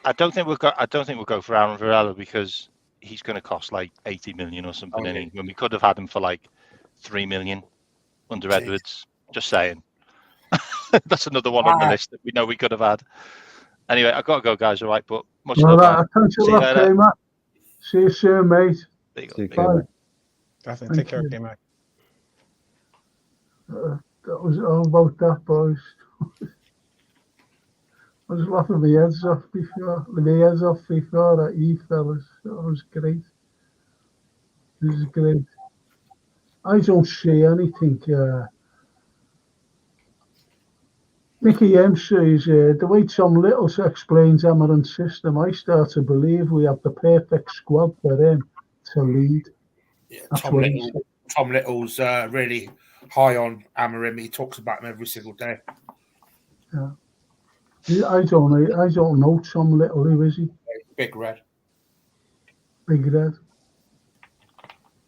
I don't think we'll go for Aaron Varela, because he's going to cost like 80 million or something, when we could have had him for like 3 million under Edwards. Just saying. That's another one on the list that we know we could have had. Anyway, I've got to go, guys. All right, but much love. See you later. Matt. See you soon, mate. Definitely. Take care, K-Mac. That was all about that, boys. I was laughing my heads off before at you fellas. That was great. This is great. I don't see anything. Mickey M says, the way Tom Littles explains Amarin's system, I start to believe we have the perfect squad for him to lead. Yeah, Tom Little's really high on Amarin. He talks about him every single day. Yeah. I don't know Tom Little. Who is he? Big Red. Big Red.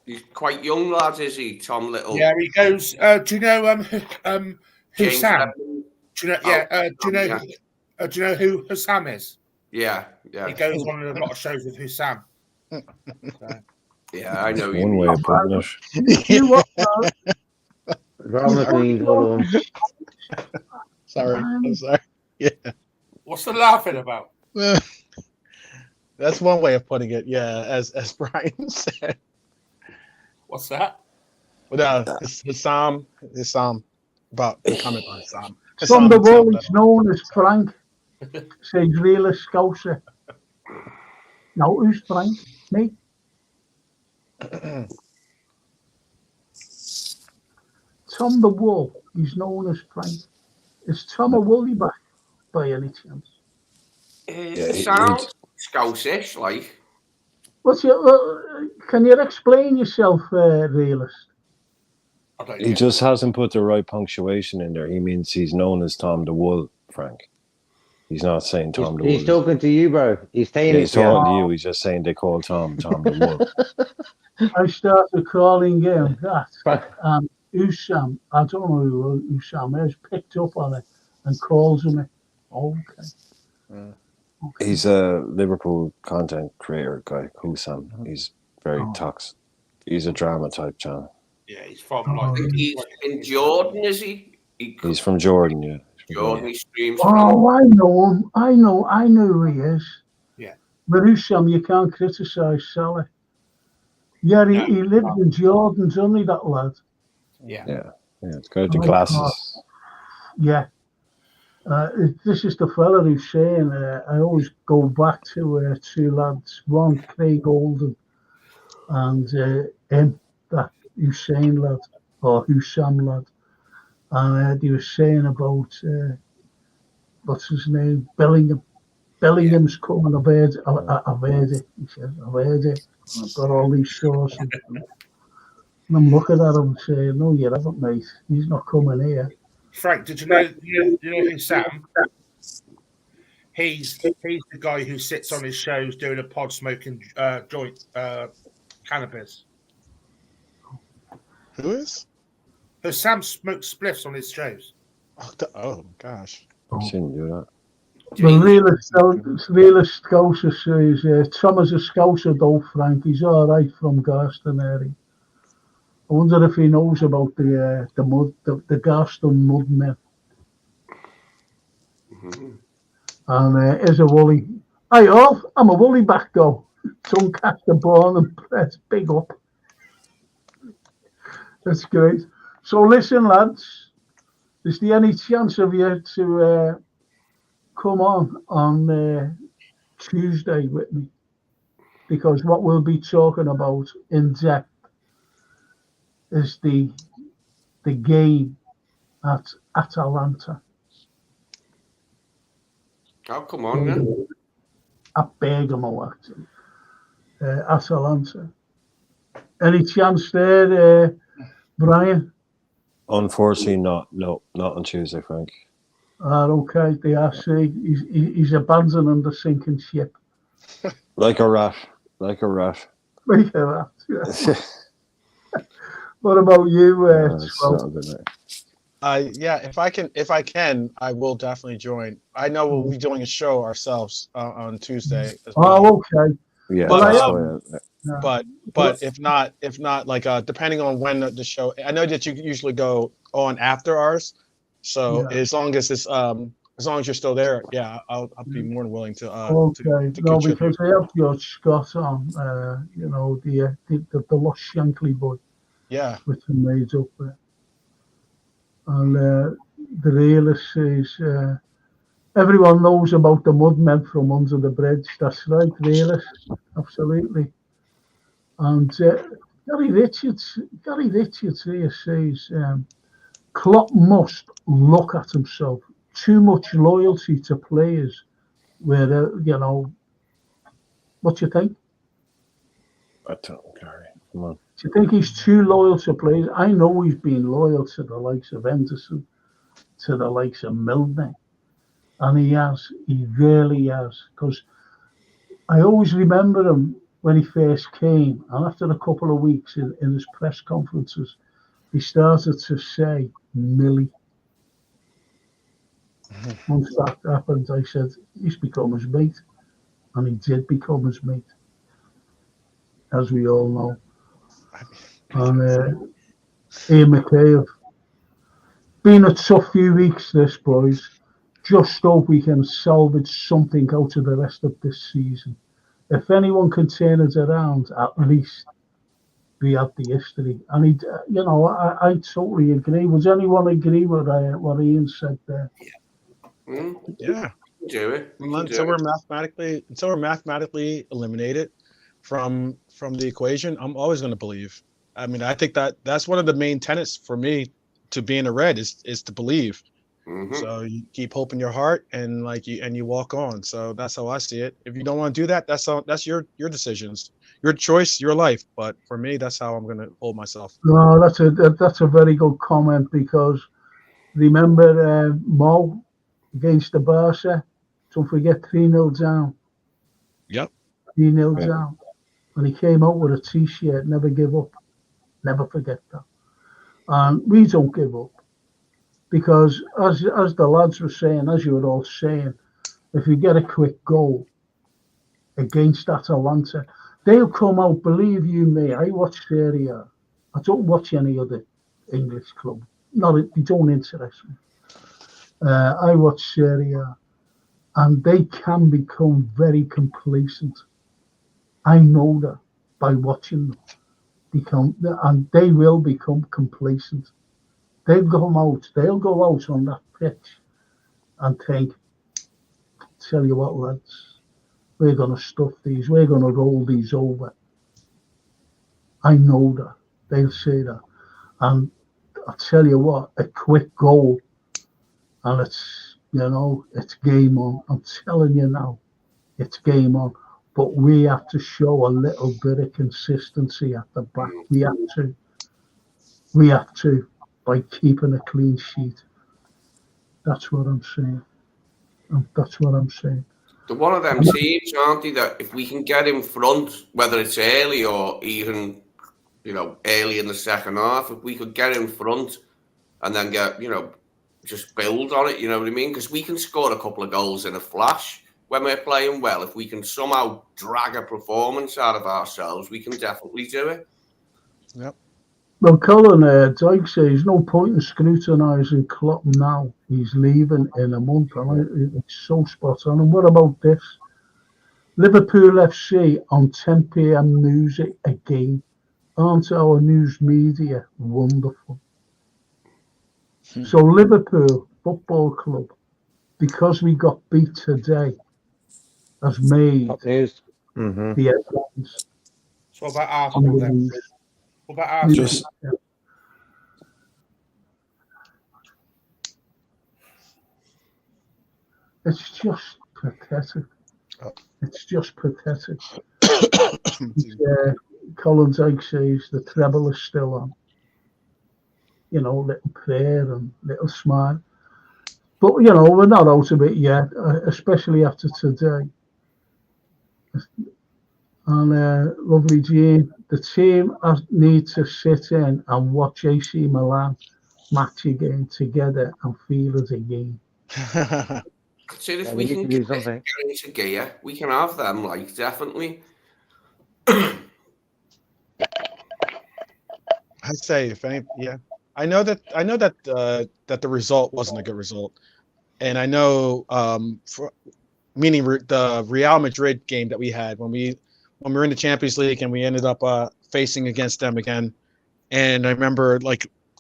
He's quite young, lad, is he, Tom Little? Yeah, he goes. Do you know Hussam? Do you know who Hussam is? Yeah. He goes on a lot of shows with Hussam. Yeah, I know. One way of putting it. You what? Sorry, I'm sorry. Yeah. What's the laughing about? That's one way of putting it. Yeah, as Brian said. What's that? Well, Hussam, about the comment on Hussam. From the world, it's known as Frank. Says real Scouser. No, who's Frank? Me. Tom the Wool, he's known as Frank. Is Tom a woolly back by any chance? Sounds Scouseish, like. Can you explain yourself, realist? He just hasn't put the right punctuation in there. He means he's known as Tom the Wool, Frank. He's not saying Tom the Wool. He's talking to you, bro. He's saying he's talking to you. He's just saying they call Tom the Wool. I started calling him that. Usam, I don't know who Usam is, picked up on it and calls him it. Okay. He's a Liverpool content creator guy, Usam. He's very toxic. He's a drama type channel. Yeah, he's from he's in Jordan, is he? He's from Jordan, yeah. Jordan, he streams. Oh, I know him. I know who he is. Yeah. But Usam, you can't criticise Salah. Yeah, he lives in Jordan, doesn't he, that lad? Yeah. It's got the glasses. Yeah. This is the fella who's saying, I always go back to two lads, one Craig Olden and him, that Hussein lad, or Hussam lad. And he was saying about, what's his name, Bellingham. Bellingham's coming, I've heard it. He said, I've heard it. I've got all these sources. And I'm looking at him saying, no, you haven't, mate. He's not coming here. Frank, did you know Hussam? He's the guy who sits on his shows doing a pod smoking joint cannabis. Who is? So Sam smokes spliffs on his shows. Oh gosh. Shouldn't do that. The realist Scouser says, Thomas a Scouser though, Frank. He's all right from Garston area. I wonder if he knows about the Garston Mudmen. And is a Wooly. Hi all, I'm a Wooly back though. Doncaster born and bred, big up. That's great. So listen, lads, is there any chance of you to come on Tuesday with me? Because what we'll be talking about in depth is the game at Atalanta. Oh, come on, then. At Bergamo, actually. Atalanta. Any chance there, Brian? Unfortunately, not. No, not on Tuesday, Frank. Okay, the RC. He's abandoning the sinking ship. Like a rat. Like a rat. Like a rat, yeah. What about you, Yeah, if I can, I will definitely join. I know we'll be doing a show ourselves on Tuesday as well. Oh, okay. Yeah, but if not, like depending on when the show. I know that you usually go on after ours, so as long as it's as long as you're still there, yeah, I'll be more than willing to. Okay, no, because I have George Scott on, you know, the Lost Shankly boy. Yeah. Which I made up there. And the realist says, everyone knows about the mudmen from under the bridge. That's right, realist. Absolutely. And Gary Richards here says, Klopp must look at himself. Too much loyalty to players. Where, you know, what do you think? I don't know, Gary. Come on. Do you think he's too loyal to players? I know he's been loyal to the likes of Henderson, to the likes of Milner. And he really has. Because I always remember him when he first came, and after a couple of weeks in his press conferences, he started to say, Millie. Once that happened, I said, he's become his mate. And he did become his mate, as we all know. And Ian McCabe, been a tough few weeks, this, boys. Just hope we can salvage something out of the rest of this season. If anyone can turn it around, at least we have the history. And he, you know, I totally agree. Would anyone agree with what Ian said there? Yeah. Do it. Until we're mathematically eliminated from the equation, I'm always going to believe. I mean, I think that's one of the main tenets for me to being a Red is to believe. Mm-hmm. So you keep hope in your heart and you walk on. So that's how I see it. If you don't want to do that, that's your decisions, your choice, your life. But for me, that's how I'm going to hold myself. No, that's a very good comment, because remember Mo against the Barca, don't forget 3-0 down. Yep. 3-0 down. And he came out with a T-shirt, never give up. Never forget that. And we don't give up. Because as the lads were saying, as you were all saying, if you get a quick goal against Atalanta, they'll come out, believe you me. I watch Serie A. I don't watch any other English club. They don't interest me. I watch Serie A, and they can become very complacent. I know that by watching them. And they will become complacent. They'll go out on that pitch and think, tell you what, lads, we're going to stuff these, we're going to roll these over. I know that. They'll say that. And I'll tell you what, a quick goal, and it's game on. I'm telling you now, it's game on. But we have to show a little bit of consistency at the back. We have to, by keeping a clean sheet. That's what I'm saying. And that's what I'm saying. They're one of them teams, aren't they, that if we can get in front, whether it's early or even, early in the second half, if we could get in front and then get, just build on it, you know what I mean? Because we can score a couple of goals in a flash when we're playing well. If we can somehow drag a performance out of ourselves, we can definitely do it. Yep. Well, Colin, Dyke says no point in scrutinising Klopp now. He's leaving in a month. It's so spot on. And what about this? Liverpool FC on 10 p.m. news again. Aren't our news media wonderful? So Liverpool Football Club, because we got beat today, has made Top news. the headlines. So what about Arsenal then? What about Arsenal? Just It's just pathetic. It's just pathetic. Colin Dyke says the treble is still on. Little prayer and little smile. But, we're not out of it yet, especially after today. And lovely Jean, the team needs to sit in and watch AC Milan match again together and feel it again. So if we can get into gear, we can have them, definitely. I'd say if any, yeah. I know that that the result wasn't a good result, and I know meaning the Real Madrid game that we had when we were in the Champions League and we ended up facing against them again, and I remember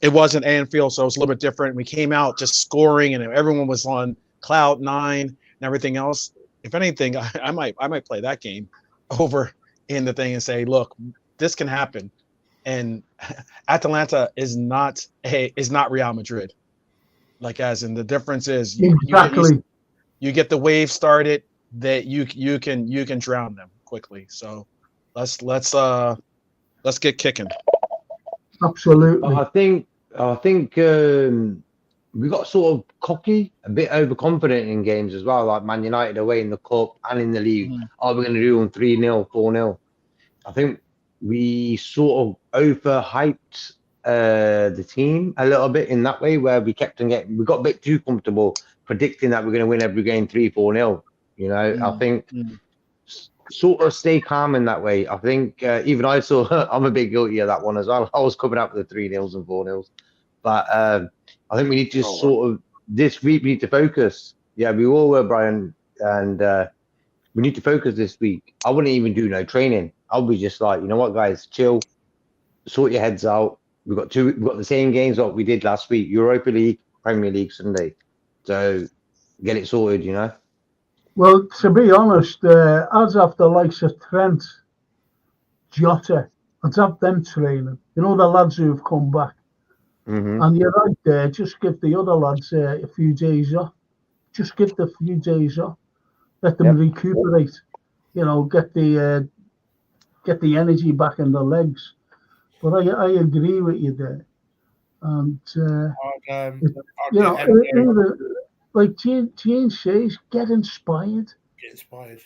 it wasn't Anfield, so it was a little bit different. We came out just scoring, and everyone was on cloud nine and everything else. If anything, I might play that game over in the thing and say, look, this can happen. And Atalanta is not Real Madrid. As in the difference is Exactly. You get the wave started that you can drown them quickly. So let's get kicking. Absolutely. I think we got sort of cocky, a bit overconfident in games as well, like Man United away in the cup and in the league. Are we going to do them 3-0, 4-0? I think we sort of overhyped the team a little bit in that way, where we got a bit too comfortable predicting that we're going to win every game 3-4-0. I think sort of stay calm in that way. I think even I'm a bit guilty of that one as well. I was coming up with the 3-0s and 4-0s, but I think we need to this week we need to focus. Yeah, we all were, Brian, and we need to focus this week. I wouldn't even do no training. I'll be just like, you know what, guys, chill, sort your heads out. We've got the same games what we did last week: Europa League, Premier League Sunday. So get it sorted, Well, to be honest, I'd have the likes of Trent, Jota, I'd have them training. The lads who've come back. Mm-hmm. And you're right there. Just give the other lads a few days off. Just give the few days off. Let them recuperate. Get the energy back in the legs. But I agree with you there. And like Gene says, get inspired. Get inspired.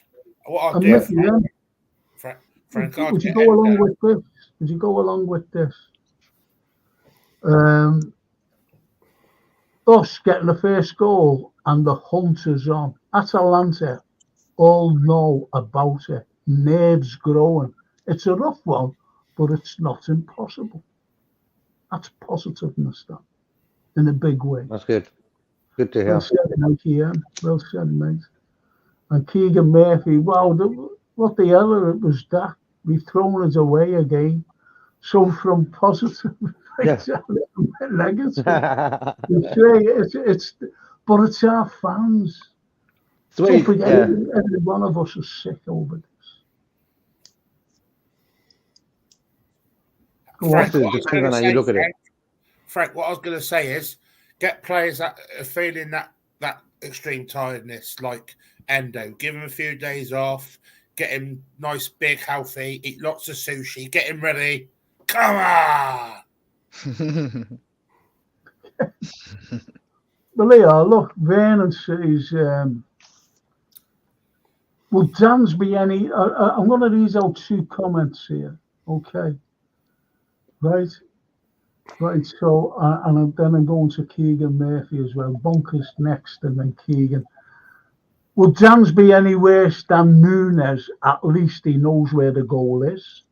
What I'll do, Frank, would you go along with this? Would you go along with this? Us getting the first goal and the hunters on. Atalanta all know about it. Nerves growing. It's a rough one, but it's not impossible. That's positiveness, that, in a big way. That's good. Good to hear. Well said, mate, Ian. Well said, mate. And Keegan Murphy, wow, what the hell was that? We've thrown it away again. So from positive to negative. But it's our fans. Don't forget, every one of us is sick over this. Frank, what I was going to say is, get players that are feeling that extreme tiredness, like Endo. Give him a few days off. Get him nice, big, healthy. Eat lots of sushi. Get him ready. Come on! Well, yeah, look, Vernon says Would Dan's be any? I'm going to read out 2 comments here. Okay. Right. So, and then I'm going to Keegan Murphy as well. Bonkers next, and then Keegan. Would Dan's be any worse than Nunes? At least he knows where the goal is.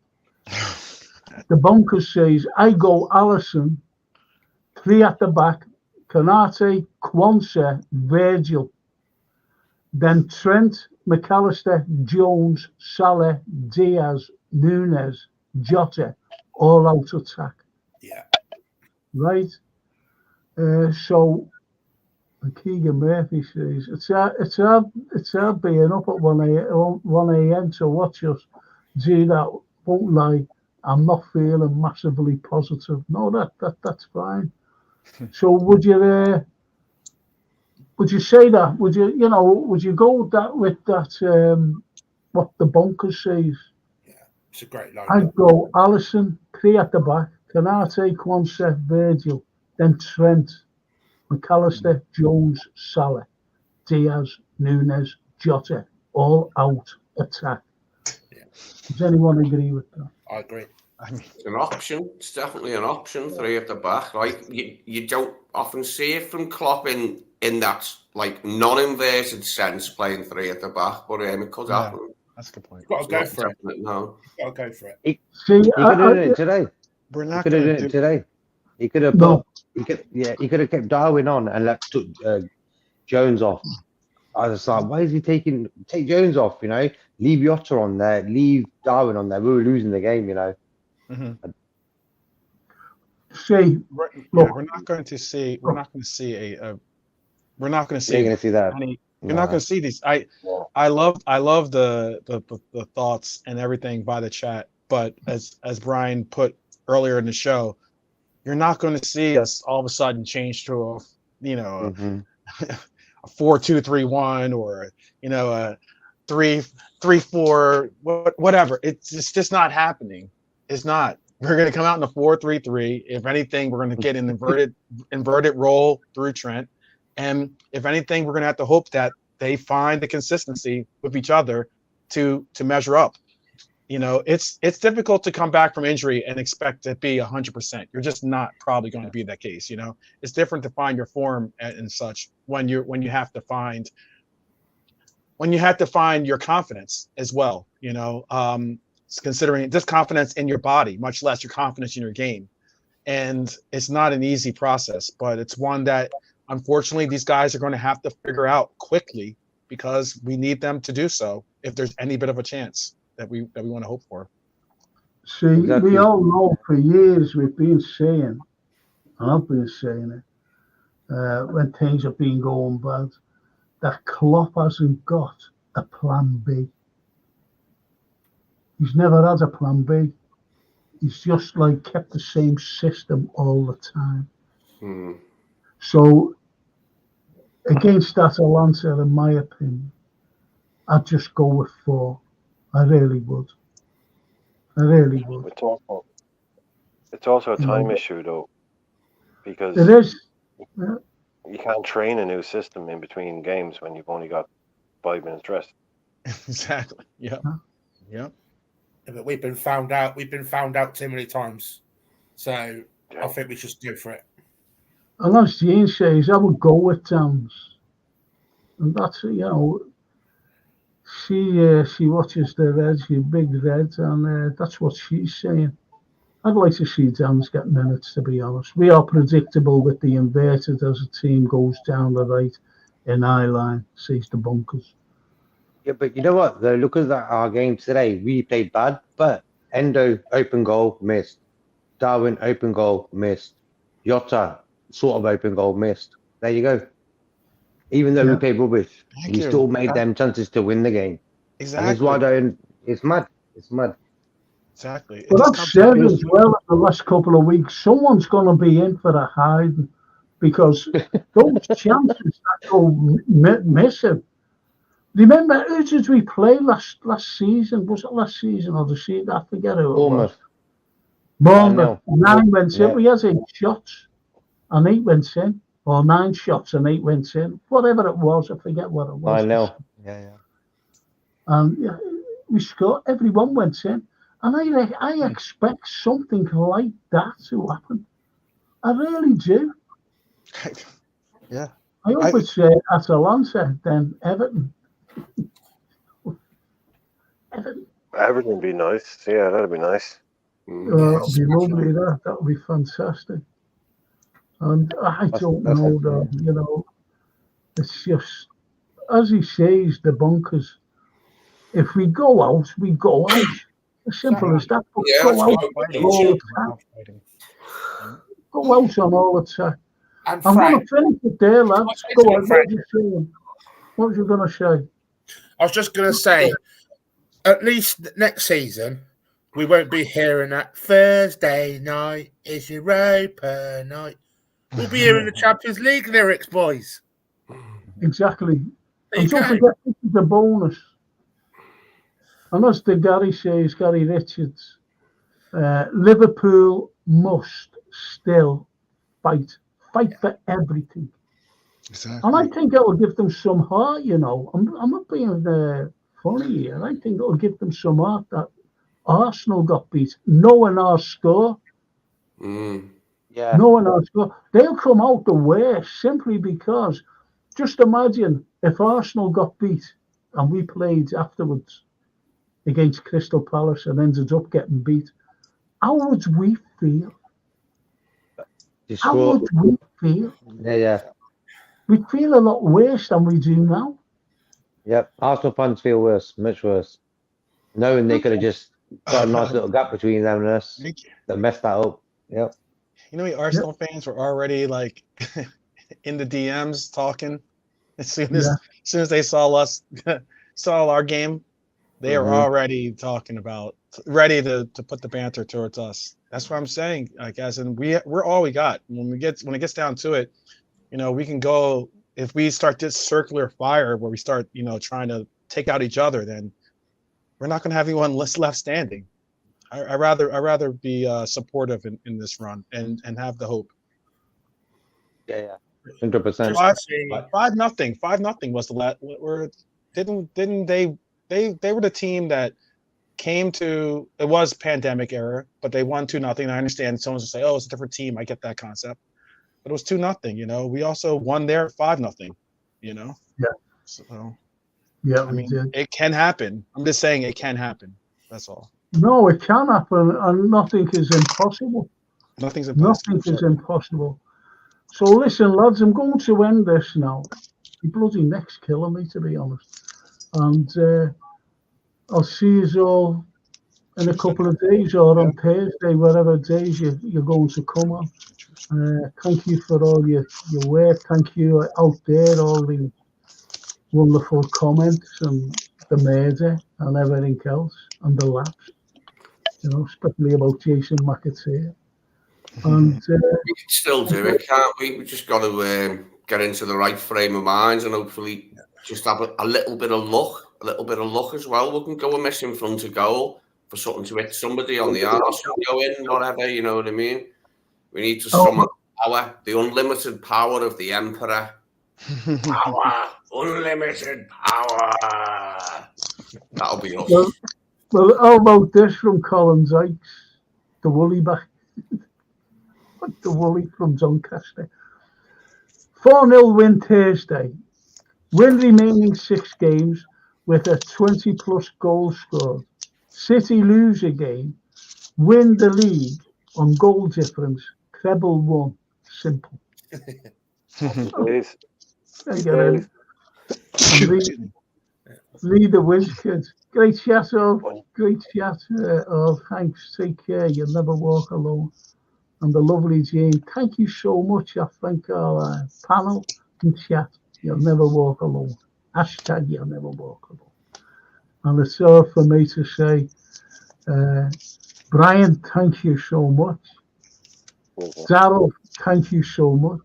The Bonkers says, I go Alisson, 3 at the back, Konate, Quansah, Virgil. Then Trent, McAllister, Jones, Salah, Diaz, Nunes, Jota, all out attack. Yeah. Right? So Keegan Murphy says it's hard being up at 1 a.m. to watch us do that. Won't lie, I'm not feeling massively positive. No, that's fine. So would you say that? Would you go with that what the Bonkers says? Yeah, it's a great line. I'd go Alisson, 3 at the back, Konate, Quansah, Virgil, then Trent, McAllister, Jones, Salah, Diaz, Nunes, Jota, all out attack. Yeah. Does anyone agree with that? I agree. It's an option. It's definitely an option. 3 at the back. Like you don't often see it from Klopp in that like non-inverted sense, playing 3 at the back, but it could happen. That's a good point. Got to go for it. No, Got to go for it. He could have done it today. We're not He could have going done to it do. today. He could have he could have kept Darwin on and took Jones off. I was like, why is he take Jones off? Leave Jota on there, leave Darwin on there. We were losing the game, Mm-hmm. See, We're not going to see. We're not going to see a. We're not going to see. You're going to see that. You're not going to see these. I love the thoughts and everything by the chat, but as Brian put earlier in the show, you're not going to see us all of a sudden change to a 4-2-3-1 or a 3-4 whatever. It's just not happening. It's not. We're going to come out in a 4-3-3. If anything, we're going to get an inverted roll through Trent. And if anything, we're going to have to hope that they find the consistency with each other to measure up. It's difficult to come back from injury and expect to be 100%. You're just not probably going to be that case. It's different to find your form and such when you have to find your confidence as well. Considering this confidence in your body, much less your confidence in your game. And it's not an easy process, but it's one that unfortunately these guys are going to have to figure out quickly because we need them to do so if there's any bit of a chance that we want to hope for. See, we all know for years we've been saying, and I've been saying it, when things have been going bad, that Klopp hasn't got a plan B. He's never had a plan B. He's just kept the same system all the time. So against Atalanta, in my opinion, I'd just go with 4. I really would. It's also a time issue though, because it is. Yeah. You can't train a new system in between games when you've only got 5 minutes rest. Exactly. Yeah. Yeah. But we've been found out. We've been found out too many times. So I think we should go for it. And as Jean says, I would go with Tams. And that's, she watches the Reds, she's big Reds, and that's what she's saying. I'd like to see Tams get minutes, to be honest. We are predictable with the inverted as a team goes down the right in eye line, says the Bunkers. Yeah, but you know what? Though, look at our games today. We played bad, but Endo open goal missed. Darwin open goal missed. Jota sort of open goal missed. There you go. Even though we played rubbish, we still made them chances to win the game. Exactly. And that's why it's mad. It's mad. Exactly. But I've said as well in the last couple of weeks, someone's going to be in for a hide because those chances that go missing. Remember, who did we play last season? Was it last season or the season? I forget who it was. Bournemouth. 9 went in. We had 8 shots and 8 went in. Or 9 shots and 8 went in. Whatever it was, I forget what it was. I know. Yeah. And yeah, we scored. Everyone went in, and I expect something like that to happen. I really do. Yeah. I hope it's Atalanta, then Everton. Everton. Everton would be nice. Yeah, that'd be nice. It'd be lovely. That would be fantastic. And I don't know, though. You know, it's just as he says, the bunkers. If we go out, we go out. As simple as that. But Yeah, go out, fighting. all attack. Go out on all attack. And I'm going Frank, to finish it there, lads. What's Go it, on. Frank? What was you going to say? I was just going to say, at least next season, we won't be hearing that Thursday night is Europa night. We'll be hearing the Champions League lyrics, boys. Exactly. There And you don't go. forget, this is a bonus. And as the Gary says, Gary Richards, Liverpool must still fight for everything. Exactly. And I think it will give them some heart, you know. I'm not being funny here. I think it will give them some heart that Arsenal got beat. Knowing our score, Yeah. knowing our score, they'll come out the worst simply because, just imagine if Arsenal got beat and we played afterwards against Crystal Palace and ended up getting beat. How would we feel? How would we feel? Yeah. We'd feel a lot worse than we do now. Yep. Arsenal fans feel worse, much worse. Knowing they could have just got a nice little gap between them and us that messed that up. Yep. You know, Arsenal fans were already like in the DMs talking as soon as they saw our game. They are already talking about ready to put the banter towards us. That's what I'm saying. Like, as in we're all we got. When it gets down to it, you know, we can go if we start this circular fire where we start, you know, trying to take out each other, then we're not going to have anyone left standing. I rather be supportive in this run and have the hope. Yeah. 100%. 5-0 was the last. Didn't they were the team that came to, it was pandemic era, but they won 2-0. I understand someone's gonna say, oh, it's a different team. I get that concept. But it was 2-0, you know. We also won there 5-0, you know. Yeah. So yeah, I mean, it can happen. I'm just saying it can happen. That's all. No, it can happen, and nothing is impossible. Nothing's impossible. Nothing is impossible. So listen, lads, I'm going to end this now. The bloody neck's killing me, to be honest. And I'll see you all in a couple of days or on Thursday, whatever days you're going to come on. Thank you for all your work. Thank you out there, all the wonderful comments and the murder and everything else and the laughs, you know, especially about Jason McAteer. And we can still do it, can't we? We just got to get into the right frame of mind and hopefully just have a little bit of luck as well. We can go a miss in front of goal for something to hit somebody on the arse and go in, whatever, you know what I mean? We need to summon power, the unlimited power of the Emperor. Power, unlimited power. That'll be us. Well, how about this from Colin Sykes, the woolly back, the woolly from Doncaster. 4-0 win Thursday. Win remaining 6 games with a 20-plus goal scored. City lose a game. Win the league on goal difference. Treble 1. Simple. Please. Lead the whiz, kids. Great chat, all. Great chat. All. Thanks. Take care. You'll never walk alone. And the lovely Jane. Thank you so much, I think, our panel and chat. You'll never walk alone. Hashtag you'll never walk alone. And it's all for me to say, Brian, thank you so much. Darryl, thank you so much.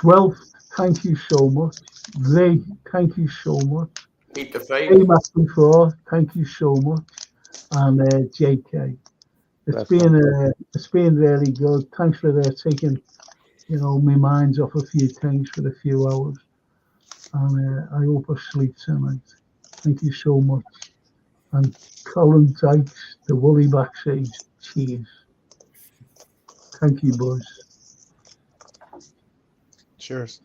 12th, thank you so much. Ray, thank you so much. Keep the faith. Before, thank you so much. And JK. It's been really good. Thanks for taking, you know, my minds off a few things for a few hours. And I hope I sleep tonight. Thank you so much. And Colin Dykes, the woolly back, says cheers. Thank you, boys. Cheers.